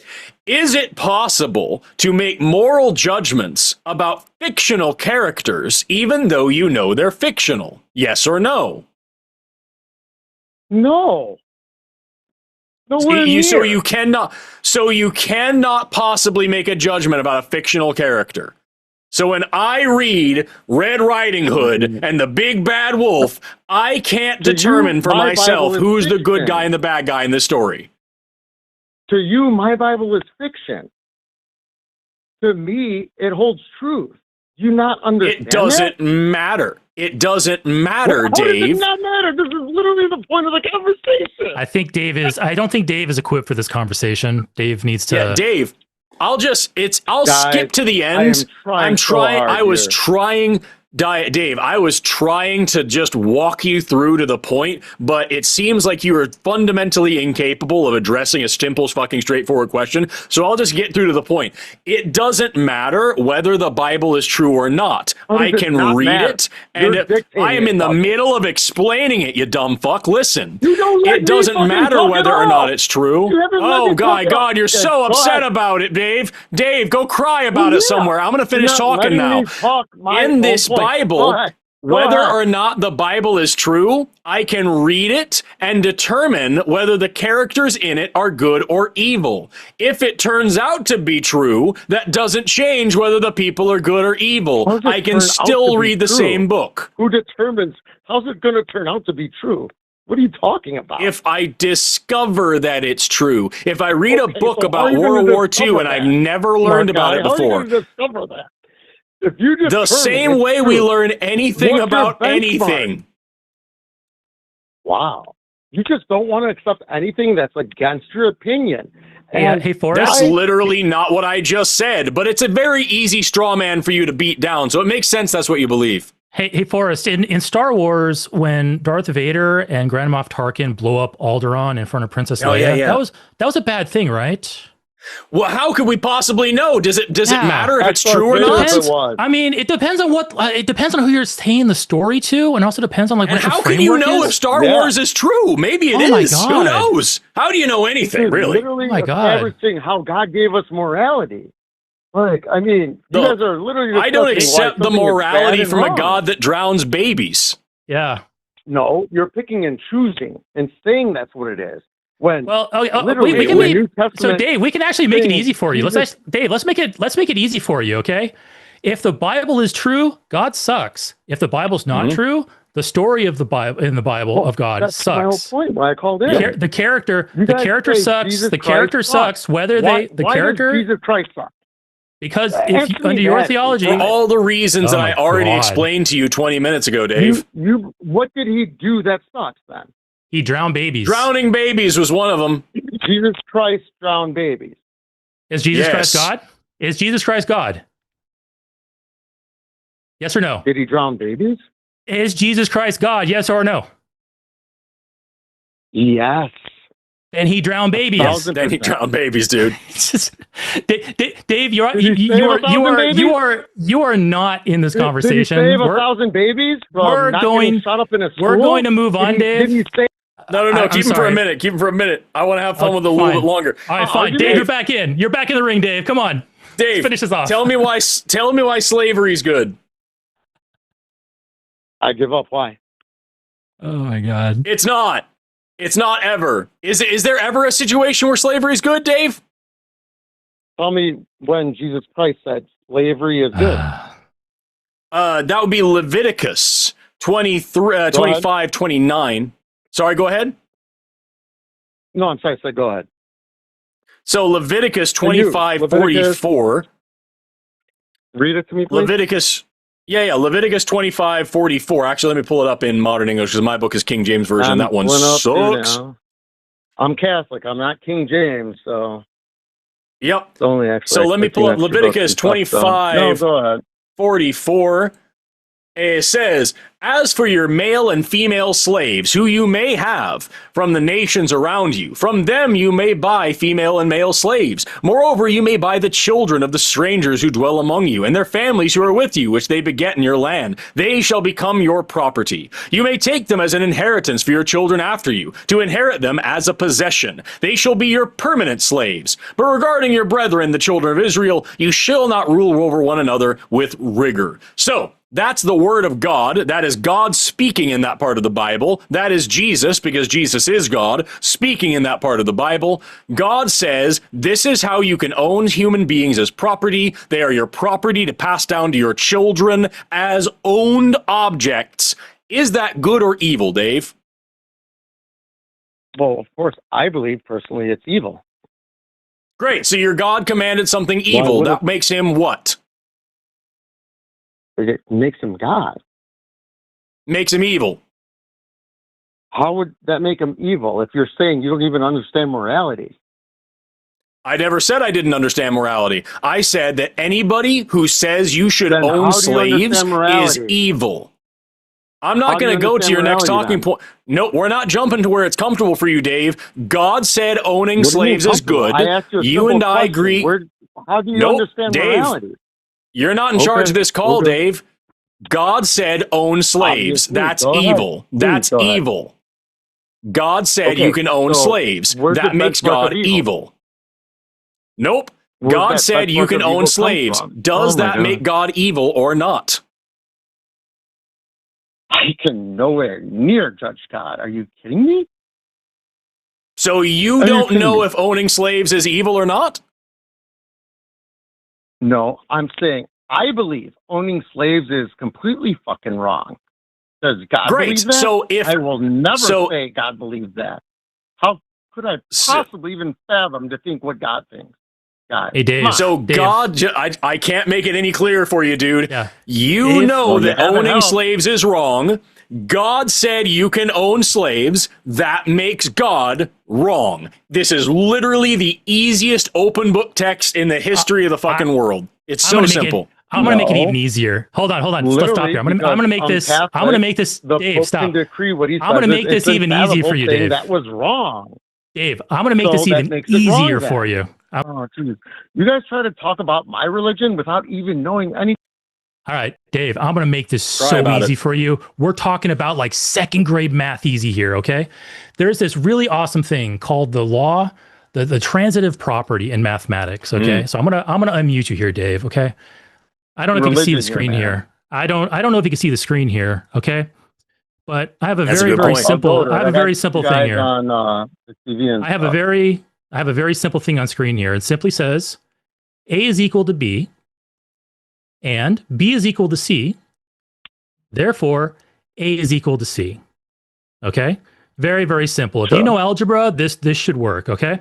Is it possible to make moral judgments about fictional characters even though you know they're fictional? Yes or no? No. So you cannot possibly make a judgment about a fictional character. So when I read Red Riding Hood and the Big Bad Wolf, I can't determine for myself who's the good guy and the bad guy in this story. To you, my Bible is fiction. To me, it holds truth. You not understand? It doesn't matter. It doesn't matter, How Dave. does it not matter? This is literally the point of the conversation. I don't think Dave is equipped for this conversation. Dave needs to. Yeah, Dave. I'll skip to the end. Dave, I was trying to just walk you through to the point, but it seems like you are fundamentally incapable of addressing a simple, fucking straightforward question. So I'll just get through to the point. It doesn't matter whether the Bible is true or not. I can read it, and I am in the middle of explaining it, you dumb fuck. Listen, it doesn't matter whether or not it's true. Oh, God, you're so upset about it, Dave. Dave, go cry about it somewhere. I'm going to finish talking now. In this Bible, whether or not the Bible is true, I can read it and determine whether the characters in it are good or evil. If it turns out to be true, that doesn't change whether the people are good or evil. I can still read the same book. Who determines? How's it going to turn out to be true? What are you talking about? If I discover that it's true, if I read a book about World War II and I've never learned about it before. How are you going to discover that? If you the same way we learn anything about anything. Wow. You just don't want to accept anything that's against your opinion. And hey, Forrest. That's literally not what I just said, but it's a very easy straw man for you to beat down, so it makes sense that's what you believe. Hey, Forrest, in Star Wars, when Darth Vader and Grand Moff Tarkin blow up Alderaan in front of Princess Leia, that was a bad thing, right? Well, how could we possibly know? Does it matter if it's true or not? I mean, it depends on who you're saying the story to, and also depends on what your how can you know if Star Wars is true? Maybe it is. Who knows? How do you know anything, really? Literally establishing how God gave us morality. Like, I mean, you guys are literally. I don't accept the morality from a God that drowns babies. Yeah. No, you're picking and choosing and saying that's what it is. When Well, literally, we can in the make, New so Testament, Dave, we can actually make it easy for you. Jesus- Let's make it easy for you, okay? If the Bible is true, God sucks. If the Bible's not true, the story of the Bible of God that's my whole sucks. point. Why I called in. The character guys sucks. Jesus The Christ character sucks. sucks. Whether why the does character Jesus Christ suck? because Answer me under your that. theology, For all the reasons Oh that I my already God. explained to you 20 minutes ago, Dave. What did he do that sucks then? he drowned babies. Drowning babies was one of them. Jesus Christ drowned babies. Is Jesus Christ Yes. God? Is Jesus Christ God? Yes or no? Did he drown babies? Is Jesus Christ God? Yes or no? Yes. And he drowned babies. 1,000%. Then he drowned babies, dude. It's just- Dave, you Did he save 1,000 you are not in this conversation. Did he save We're- 1,000 babies? we're Not going- getting shut up in a school? we're going to move on, Dave. Did he save? No. I'm Keep him for sorry. a minute. Keep him for a minute. I want to have fun with it a little fine. bit longer. All right, fine. Dave, you're back in. You're back in the ring, Dave. Come on. Dave, finish this off. Tell me why slavery's good. I give up. Why? Oh my God. It's not. It's not ever. Is there ever a situation where slavery is good, Dave? Tell me when Jesus Christ said slavery is good. That would be Leviticus 23, 25, 29. Sorry, go ahead. No, I'm sorry. I said go ahead. So Leviticus For you, 25, Leviticus- 44. Read it to me, please. Leviticus 25, 44. Actually, let me pull it up in modern English because my book is King James Version. I'm That one pulling up here sucks. now. I'm Catholic. I'm not King James, so Yep. it's only actually. So let me pull up 13 extra Leviticus books and stuff, so- 25. No, go ahead. 44. It says, as for your male and female slaves, who you may have from the nations around you, from them you may buy female and male slaves. Moreover, you may buy the children of the strangers who dwell among you, and their families who are with you, which they beget in your land. They shall become your property. You may take them as an inheritance for your children after you, to inherit them as a possession. They shall be your permanent slaves. But regarding your brethren, the children of Israel, you shall not rule over one another with rigor. So, that's the word of God. That is God speaking in that part of the Bible. That is Jesus, because Jesus is God, speaking in that part of the Bible. God says, this is how you can own human beings as property. They are your property to pass down to your children as owned objects. Is that good or evil, Dave? Well, of course, I believe personally it's evil. Great. So your God commanded something evil. would That it- makes him what? It makes him God. Makes him evil. How would that make him evil if you're saying you don't even understand morality? I never said I didn't understand morality. I said that anybody who says you should Then own how do you slaves understand morality? is evil. I'm How not do you going to go to understand your next morality talking then? point. No, we're not jumping to where it's comfortable for you, Dave. God said owning What do you mean slaves is comfortable? good. I asked you a You simple and I question. agree. How do you Nope, understand Dave. morality? You're not in Okay, charge of this call, okay. Dave. God said own slaves. Obviously. That's Go ahead. evil. Please, That's go ahead. evil. God said Okay, you can own so slaves. where's the That makes benchmark God of evil. evil? Nope. Where's God that said you benchmark can of evil own come slaves. from? Does Oh my that God. make God evil or not? I can nowhere near judge God. Are you kidding me? So you Are you don't kidding know me? if owning slaves is evil or not? No, I'm saying I believe owning slaves is completely fucking wrong. Does God Great. believe that? So if I will never so- say God believes that. How could I So- possibly even fathom to think what God thinks? God. Hey, Dave. come on. So Dave. God, I can't make it any clearer for you, dude. Yeah. You Dave, know well, you that haven't owning helped. slaves is wrong. God said you can own slaves. That makes God wrong. This is literally the easiest open book text in the history of the fucking world. It's I'm so gonna make simple. I'm going to make it No. even easier. Hold on. Let's Literally, stop here. I'm going because to make I'm this. Catholic, I'm going to make this. the Dave, Pope stop. can decree what he I'm gonna says. make this It's an even easier for infallible you, thing Dave. That was wrong. Dave, I'm going to make So this that even makes it wrong easier then. for you. Oh, geez. You guys try to talk about my religion without even knowing anything. All right, Dave, I'm going to make this Try so about easy it. for you. We're talking about like second grade math easy here, okay? There's this really awesome thing called the law, the transitive property in mathematics, okay? So I'm going to unmute you here, Dave, okay? I don't know if you can see the Religion here, screen man. here. I don't know if you can see the screen here, okay? But I have a That's a very, good very point. simple. I have a very simple thing here. On, the TV and I have a very simple thing on screen here. It simply says A is equal to B, and B is equal to C. Therefore, A is equal to C. Okay? Very, very simple. If you know algebra, this should work, okay?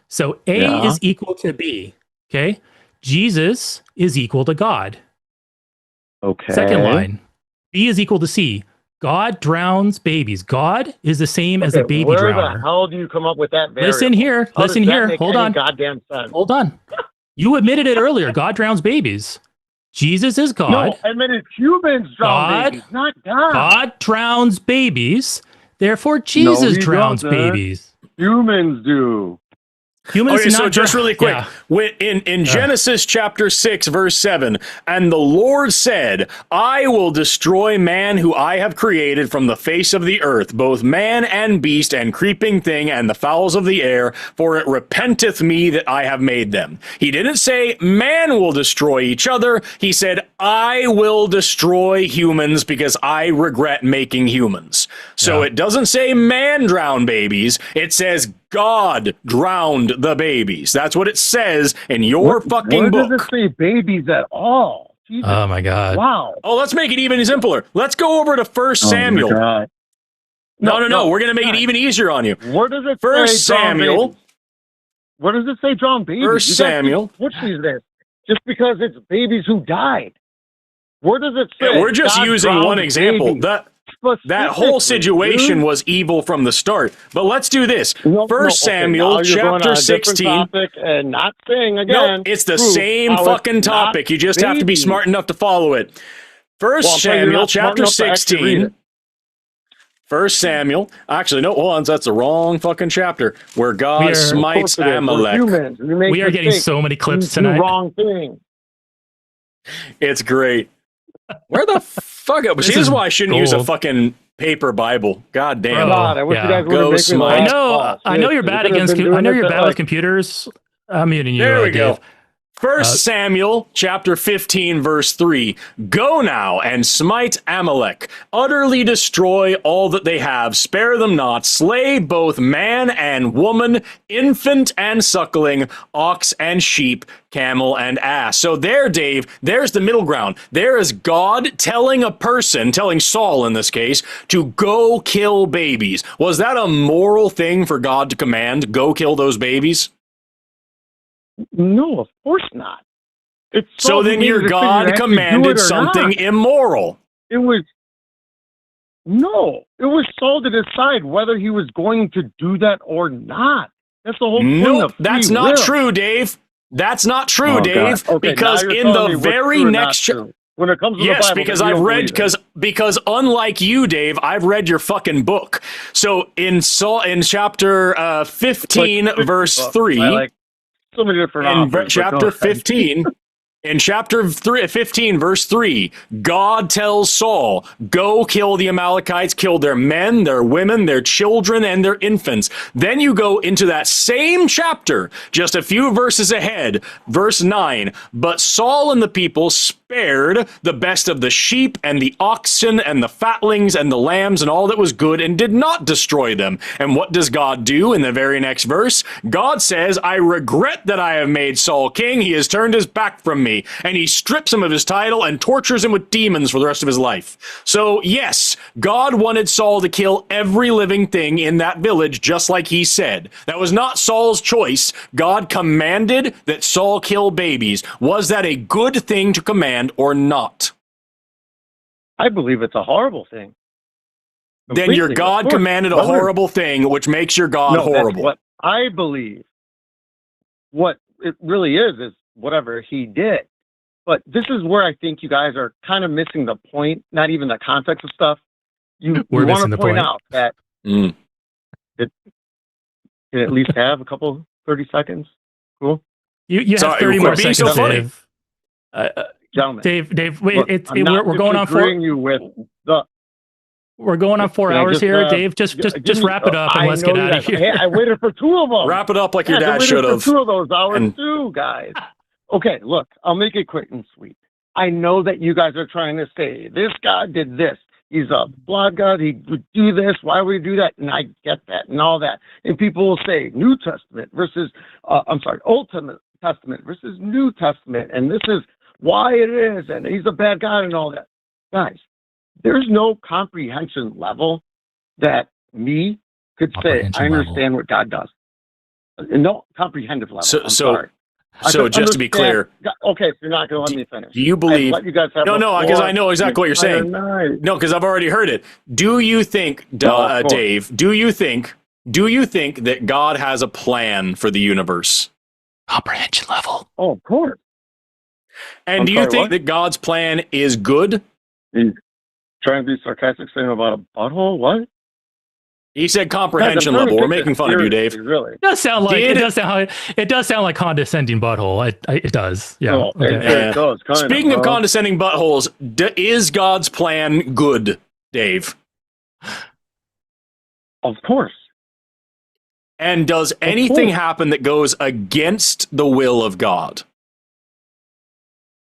So A is equal to B, okay? Jesus is equal to God. Okay. Second line, B is equal to C. God drowns babies. God is the same as a baby where drowner. the hell do you come up with that variable? Listen here. How Listen does that here. make Hold any on. goddamn sense? Hold on. You admitted it earlier. God drowns babies. Jesus is God. No, I meant it's humans drown babies, not God. God drowns babies. Therefore, Jesus drowns doesn't. babies. Humans do. Humans Okay, do so not just really quick, Yeah. in Genesis chapter 6, verse 7, and the Lord said, I will destroy man who I have created from the face of the earth, both man and beast and creeping thing and the fowls of the air, for it repenteth me that I have made them. He didn't say man will destroy each other. He said, I will destroy humans because I regret making humans. So it doesn't say man drown babies. It says God drowned the babies. That's what it says in your fucking book. Where does it say babies at all? Jesus. Oh my God. Wow. Oh, let's make it even simpler. Let's go over to 1 Samuel. God. No. We're going to make it even easier on you. Where does it 1 say Samuel. babies? Where does it say drown babies? 1 Samuel. Which is this? Just because it's babies who died. Where does it say? Yeah, we're just God using drowned one example. babies? That whole situation was evil from the start. But let's do this. First Samuel chapter 16. Topic and not saying again. No, it's the same fucking topic. You just have to be smart enough to follow it. First Samuel chapter 16. First Samuel. Actually, no, hold on. That's the wrong fucking chapter. Where God smites Amalek. We are getting so many clips tonight. Wrong thing. It's great. Where the fuck up? See, this is why I shouldn't use a fucking paper Bible. God damn. God, I wish you guys would make me I know you're bad against. I know you're bad with computers. I'm muting you. There we Dave. go. First Samuel chapter 15 verse 3. Go now and smite Amalek, utterly destroy all that they have, spare them not, slay both man and woman, infant and suckling, ox and sheep, camel and ass. So there, Dave, there's the middle ground. There is God telling a person, telling Saul in this case, to go kill babies. Was that a moral thing for God to command? Go kill those babies? No, of course not. So then your God commanded something immoral. It was Saul to decide whether he was going to do that or not. That's the whole point of free that's not will. true, Dave. That's not true, Dave. Okay, because in the very next when it comes to the Bible, because I've read because unlike you, Dave, I've read your fucking book. So in chapter 15 verse 3. So many different in chapter 15, in chapter 15, verse 3, God tells Saul, go kill the Amalekites, kill their men, their women, their children, and their infants. Then you go into that same chapter, just a few verses ahead, verse 9, but Saul and the people spared the best of the sheep and the oxen and the fatlings and the lambs and all that was good and did not destroy them. And what does God do in the very next verse? God says, I regret that I have made Saul king. He has turned his back from me. And he strips him of his title and tortures him with demons for the rest of his life. So yes, God wanted Saul to kill every living thing in that village, just like he said. That was not Saul's choice. God commanded that Saul kill babies. Was that a good thing to command or not? I believe it's a horrible thing. Then your God commanded a horrible thing, which makes your God horrible. That's what I believe. What it really is whatever he did. But this is where I think you guys are kind of missing the point, not even the context of stuff. You want to point out that it can at least have a couple 30 seconds. Cool. You have 30 more seconds, so Dave. Gentlemen, Dave, wait, look, we're going on 4. We're going on 4 hours here, Dave. Just wrap it up and let's get out of here. Hey, I waited for 2 of them. Wrap it up like your dad should have. 2 of those hours too, guys. Okay, look, I'll make it quick and sweet. I know that you guys are trying to say this God did this. He's a blood god. He would do this. Why would he do that? And I get that and all that. And people will say New Testament versus, Old Testament versus New Testament. And this is why it is. And he's a bad God and all that. Guys, there's no comprehension level that me could say, I understand what God does. No comprehensive level. So just to be clear. Okay, if you're not going to let me finish. Do you believe? Let you guys have no, because I know exactly what you're saying. No, because I've already heard it. Do you think, Dave, do you think that God has a plan for the universe? Comprehension level. Oh, of course. And do you think that God's plan is good? He's trying to be sarcastic, saying about a butthole? What? He said comprehension level. We're making fun of you, Dave. Really? It does sound like condescending butthole. It does. Yeah. Oh, okay. It does, Speaking of condescending buttholes, is God's plan good, Dave? Of course. And does anything happen that goes against the will of God?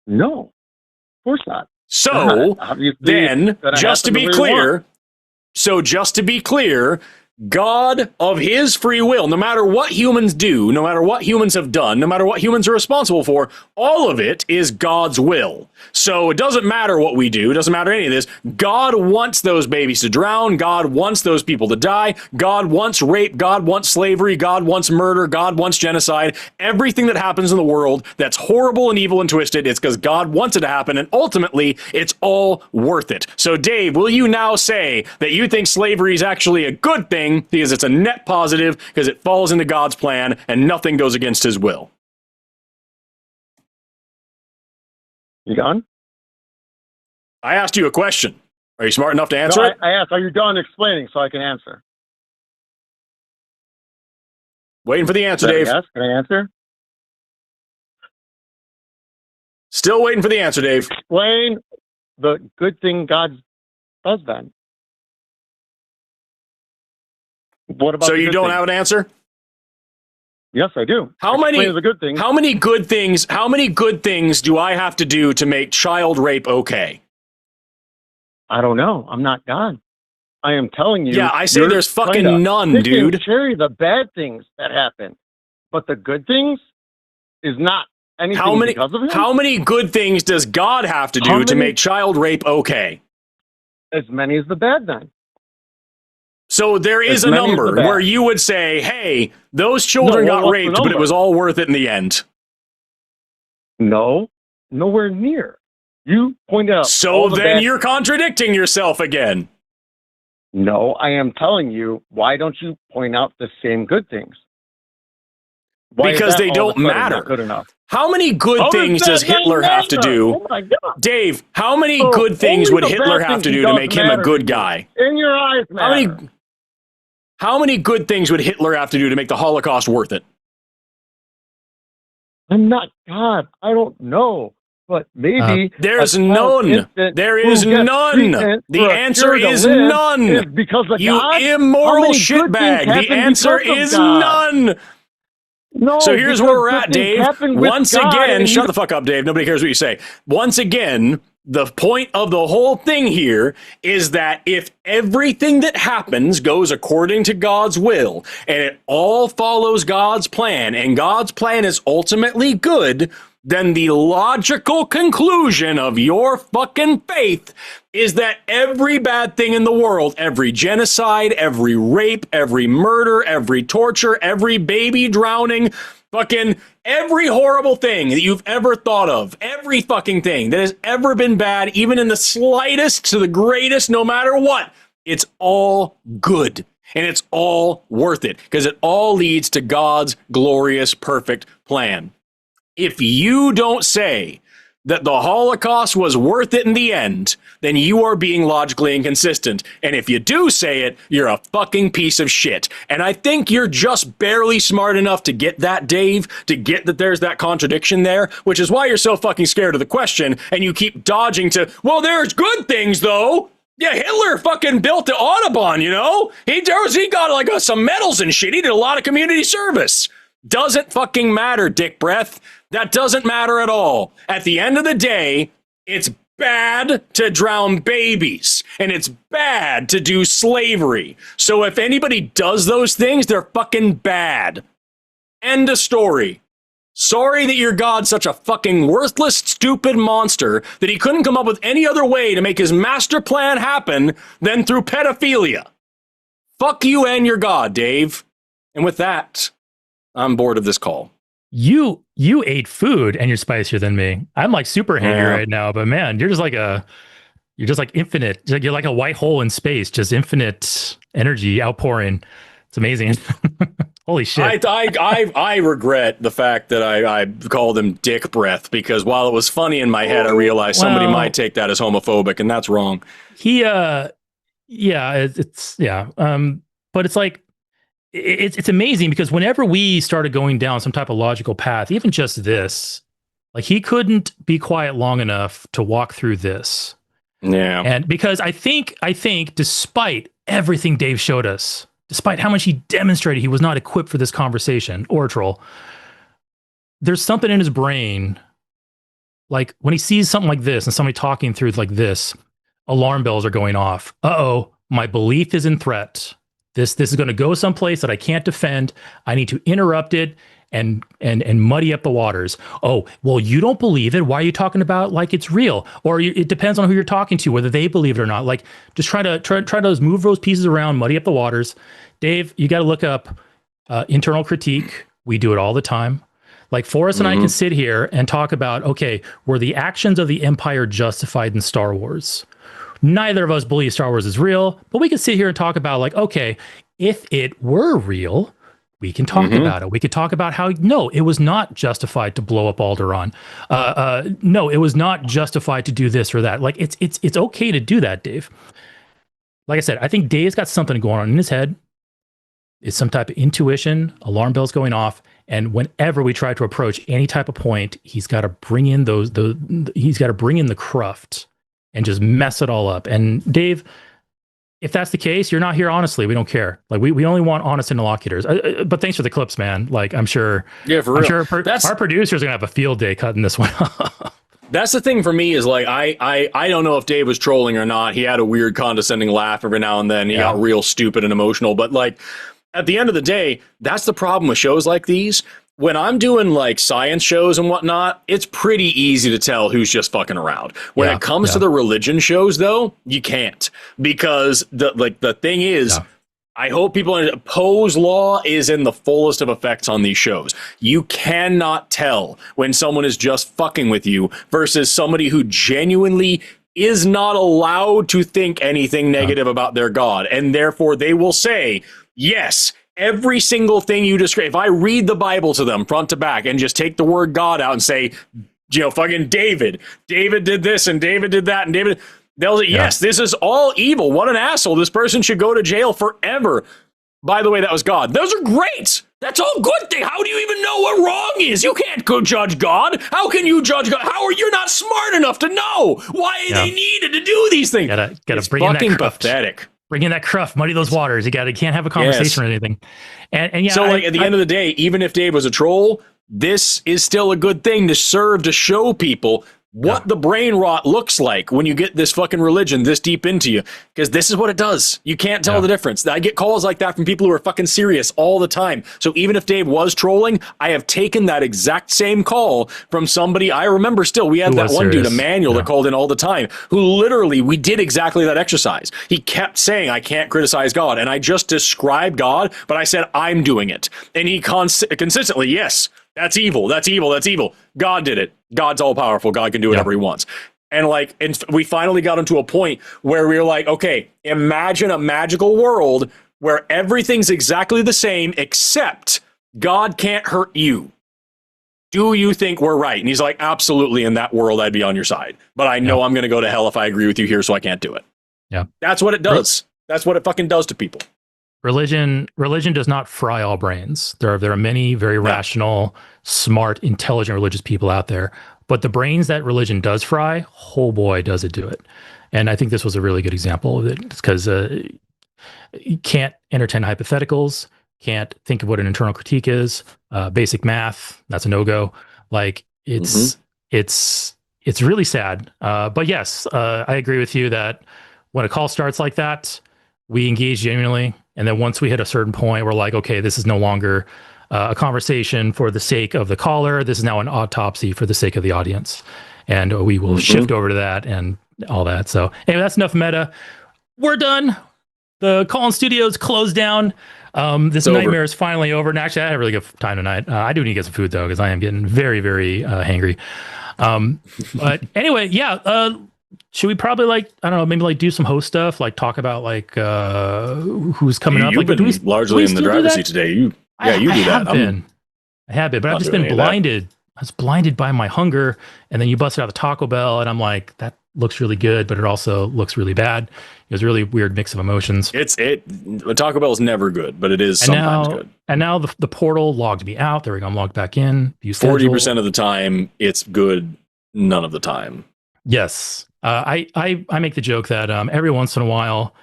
No. Of course not. So then, just to be clear, God of his free will, no matter what humans do, no matter what humans have done, no matter what humans are responsible for, all of it is God's will. So it doesn't matter what we do. It doesn't matter any of this. God wants those babies to drown. God wants those people to die. God wants rape. God wants slavery. God wants murder. God wants genocide. Everything that happens in the world that's horrible and evil and twisted, it's because God wants it to happen. And ultimately, it's all worth it. So Dave, will you now say that you think slavery is actually a good thing because it's a net positive, because it falls into God's plan and nothing goes against his will? You done? I asked you a question. Are you smart enough to answer it? I asked, are you done explaining so I can answer? Waiting for the answer, Dave. Yes, can I answer? Still waiting for the answer, Dave. Explain the good thing God does then. What about so you don't have an answer? Yes, I do. How many good things do I have to do to make child rape okay? I don't know. I'm not God. I am telling you. Yeah, I say there's fucking none, dude. Cherry the bad things that happen, but the good things is not anything because of him. How many good things does God have to do to make child rape okay? As many as the bad then. So there is a number where you would say, hey, those children got raped, but it was all worth it in the end. No, nowhere near. You pointed out. So then you're contradicting yourself again. No, I am telling you, why don't you point out the same good things? Because they don't matter. Good enough. How many good things does Hitler have to do? Oh my God. Dave, how many good things would Hitler have to do to make him a good guy? In your eyes, man. How many good things would Hitler have to do to make the Holocaust worth it? I'm not God. I don't know. But maybe there's none. There is none. The answer is none. Because of you God? Immoral shitbag. The answer is none. No, so here's where we're at, Dave. Once again, shut the fuck up, Dave. Nobody cares what you say. Once again, the point of the whole thing here is that if everything that happens goes according to God's will, and it all follows God's plan, and God's plan is ultimately good, then the logical conclusion of your fucking faith is that every bad thing in the world, every genocide, every rape, every murder, every torture, every baby drowning, fucking every horrible thing that you've ever thought of, every fucking thing that has ever been bad, even in the slightest to the greatest, no matter what, it's all good. And it's all worth it because it all leads to God's glorious, perfect plan. If you don't say that the Holocaust was worth it in the end, then you are being logically inconsistent. And if you do say it, you're a fucking piece of shit. And I think you're just barely smart enough to get that, Dave, to get that there's that contradiction there, which is why you're so fucking scared of the question and you keep dodging to, well, there's good things, though. Yeah, Hitler fucking built the Autobahn, you know? He got like some medals and shit. He did a lot of community service. Doesn't fucking matter, dick breath. That doesn't matter at all. At the end of the day, it's bad to drown babies, and it's bad to do slavery. So if anybody does those things, they're fucking bad. End of story. Sorry that your God's such a fucking worthless, stupid monster that he couldn't come up with any other way to make his master plan happen than through pedophilia. Fuck you and your God, Dave. And with that, I'm bored of this call. You ate food and you're spicier than me. I'm like super hangry right now, but man, you're just like infinite. You're like a white hole in space, just infinite energy outpouring. It's amazing. Holy shit. I regret the fact that I called him dick breath, because while it was funny in my head, I realized somebody might take that as homophobic, and that's wrong. But it's like, it's amazing because whenever we started going down some type of logical path, even just this, like he couldn't be quiet long enough to walk through this. Yeah. And because I think despite everything Dave showed us, despite how much he demonstrated he was not equipped for this conversation or troll, there's something in his brain, like when he sees something like this and somebody talking through like this, alarm bells are going off. Uh-oh, my belief is in threat. This is going to go someplace that I can't defend. I need to interrupt it and muddy up the waters. Oh, well, you don't believe it. Why are you talking about like it's real? Or it depends on who you're talking to, whether they believe it or not. Like, just try to move those pieces around, muddy up the waters. Dave, you got to look up internal critique. We do it all the time. Like Forrest and I can sit here and talk about, okay, were the actions of the Empire justified in Star Wars? Neither of us believe Star Wars is real, but we can sit here and talk about like, okay, if it were real, we can talk about it. We could talk about how, no, it was not justified to blow up Alderaan. No, it was not justified to do this or that. Like, it's okay to do that, Dave. Like I said, I think Dave's got something going on in his head. It's some type of intuition, alarm bells going off. And whenever we try to approach any type of point, he's got to bring in he's got to bring in the cruft and just mess it all up. And Dave, if that's the case, you're not here honestly. We don't care. Like we only want honest interlocutors. But thanks for the clips, man. Like I'm sure. Yeah, for real. I'm sure our producers are gonna have a field day cutting this one up. That's the thing for me is like I don't know if Dave was trolling or not. He had a weird condescending laugh every now and then. He got real stupid and emotional. But like at the end of the day, that's the problem with shows like these. When I'm doing like science shows and whatnot, it's pretty easy to tell who's just fucking around. When it comes to the religion shows, though, you can't, because the thing is, I hope people understand, Poe's law is in the fullest of effects on these shows. You cannot tell when someone is just fucking with you versus somebody who genuinely is not allowed to think anything negative about their God, and therefore they will say, yes, every single thing you describe. If I read the Bible to them front to back and just take the word God out and say, fucking David did this and David did that and David, they'll say, yes, this is all evil. What an asshole. This person should go to jail forever. By the way, that was God. Those are great. That's all good thing. How do you even know what wrong is? You can't go judge God. How can you judge God? How are you not smart enough to know why they needed to do these things? Gotta bring in that cruft. Pathetic. Bring in that cruft, muddy those waters. You can't have a conversation or anything. And so like at the end of the day, even if Dave was a troll, this is still a good thing to serve to show people what the brain rot looks like when you get this fucking religion this deep into you, because this is what it does. You can't tell the difference. I get calls like that from people who are fucking serious all the time. So even if Dave was trolling, I have taken that exact same call from somebody I remember still. We had that one dude, Emmanuel, that called in all the time, who literally, we did exactly that exercise. He kept saying, I can't criticize God. And I just described God, but I said, I'm doing it. And he consistently, yes, that's evil. That's evil. That's evil. God did it. God's all powerful. God can do whatever he wants. And like, and we finally got into a point where we were like, okay, imagine a magical world where everything's exactly the same, except God can't hurt you. Do you think we're right? And he's like, absolutely. In that world, I'd be on your side. But I know I'm going to go to hell if I agree with you here, so I can't do it. Yeah. That's what it does. That's what it fucking does to people. Religion does not fry all brains. There are many very rational, smart, intelligent religious people out there. But the brains that religion does fry, oh boy, does it do it. And I think this was a really good example of it, because you can't entertain hypotheticals, can't think of what an internal critique is. Basic math, that's a no-go. Like it's it's really sad. But yes, I agree with you that when a call starts like that, we engage genuinely. And then once we hit a certain point, we're like, okay, this is no longer a conversation for the sake of the caller. This is now an autopsy for the sake of the audience. And we will shift over to that and all that. So anyway, that's enough meta. We're done. The call-in studio's closed down. This nightmare is finally over. And actually, I had a really good time tonight. I do need to get some food, though, because I am getting very, very hangry. But anyway, yeah. Should we probably I don't know, maybe do some host stuff, talk about who's coming up? You've been largely in the driver's seat today. You do that. I have been, but I've just been blinded. I was blinded by my hunger, and then you busted out the Taco Bell, and I'm like, that looks really good, but it also looks really bad. It was a really weird mix of emotions. Taco Bell is never good, but it is sometimes good. And now the portal logged me out. There we go. I'm logged back in. 40% of the time, it's good. None of the time. Yes. I make the joke that every once in a while,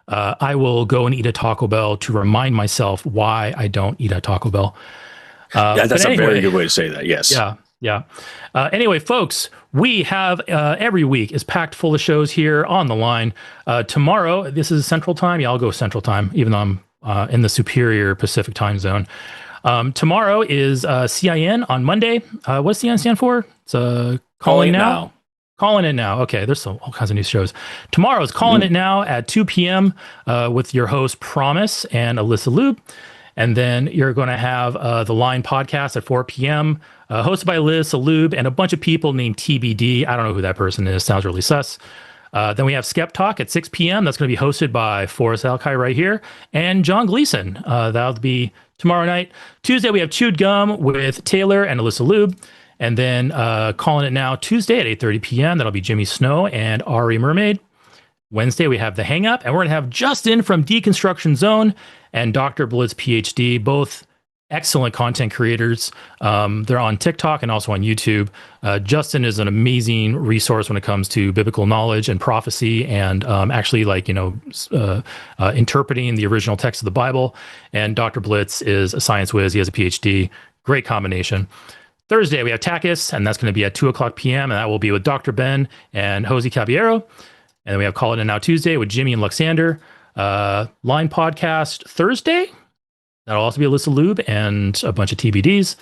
I will go and eat a Taco Bell to remind myself why I don't eat a Taco Bell. That's a very good way to say that. Yes. Yeah. Anyway, folks, we have every week is packed full of shows here on the line. Tomorrow, this is Central Time. Yeah, I'll go Central Time, even though I'm in the superior Pacific time zone. Tomorrow is CIN on Monday. What does CIN stand for? It's Calling Now. Calling It Now. Okay, there's all kinds of new shows. Tomorrow is Calling It Now at 2 p.m. With your host, Promise, and Alyssa Lube. And then you're going to have the Line podcast at 4 p.m., hosted by Alyssa Lube and a bunch of people named TBD. I don't know who that person is. Sounds really sus. Then we have Skeptalk at 6 p.m. That's going to be hosted by Forrest Valkai right here and John Gleason. That'll be tomorrow night. Tuesday, we have Chewed Gum with Taylor and Alyssa Lube. And then Calling It Now Tuesday at 8:30 p.m. That'll be Jimmy Snow and Ari Mermaid. Wednesday, we have The Hang Up, and we're going to have Justin from Deconstruction Zone and Dr. Blitz, PhD, both excellent content creators. They're on TikTok and also on YouTube. Justin is an amazing resource when it comes to biblical knowledge and prophecy and actually interpreting the original text of the Bible. And Dr. Blitz is a science whiz. He has a PhD. Great combination. Thursday, we have TACIS, and that's going to be at 2 o'clock p.m., and that will be with Dr. Ben and Jose Caballero. And then we have Call It In Now Tuesday with Jimmy and Luxander. Line podcast Thursday. That'll also be Alyssa Lube and a bunch of TBDs.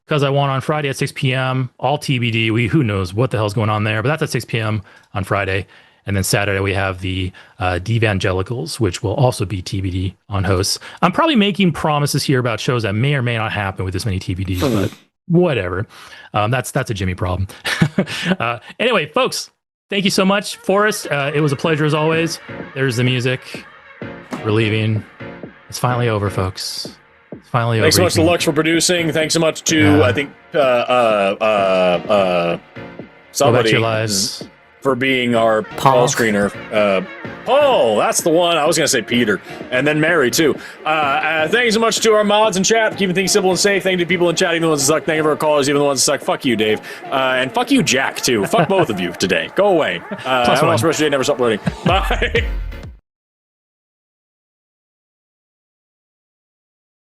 Cus I Wanna on Friday at 6 p.m. All TBD. Who knows what the hell's going on there, but that's at 6 p.m. on Friday. And then Saturday, we have the Devangelicals, which will also be TBD on hosts. I'm probably making promises here about shows that may or may not happen with this many TBDs, but whatever. That's a Jimmy problem. Anyway, folks, thank you so much, Forrest. It was a pleasure as always. There's the music. We're leaving. It's finally over, folks. It's finally over. Thanks so much to Lux for producing. Thanks so much to I think somebody for being our call screener. Paul, that's the one. I was going to say Peter. And then Mary, too. Thank you so much to our mods in chat, keeping things simple and safe. Thank you to people in chat, even the ones that suck. Thank you for our callers, even the ones that suck. Fuck you, Dave. And fuck you, Jack, too. Fuck both of you today. Go away. Have a nice rest of your day. Never stop learning. Bye.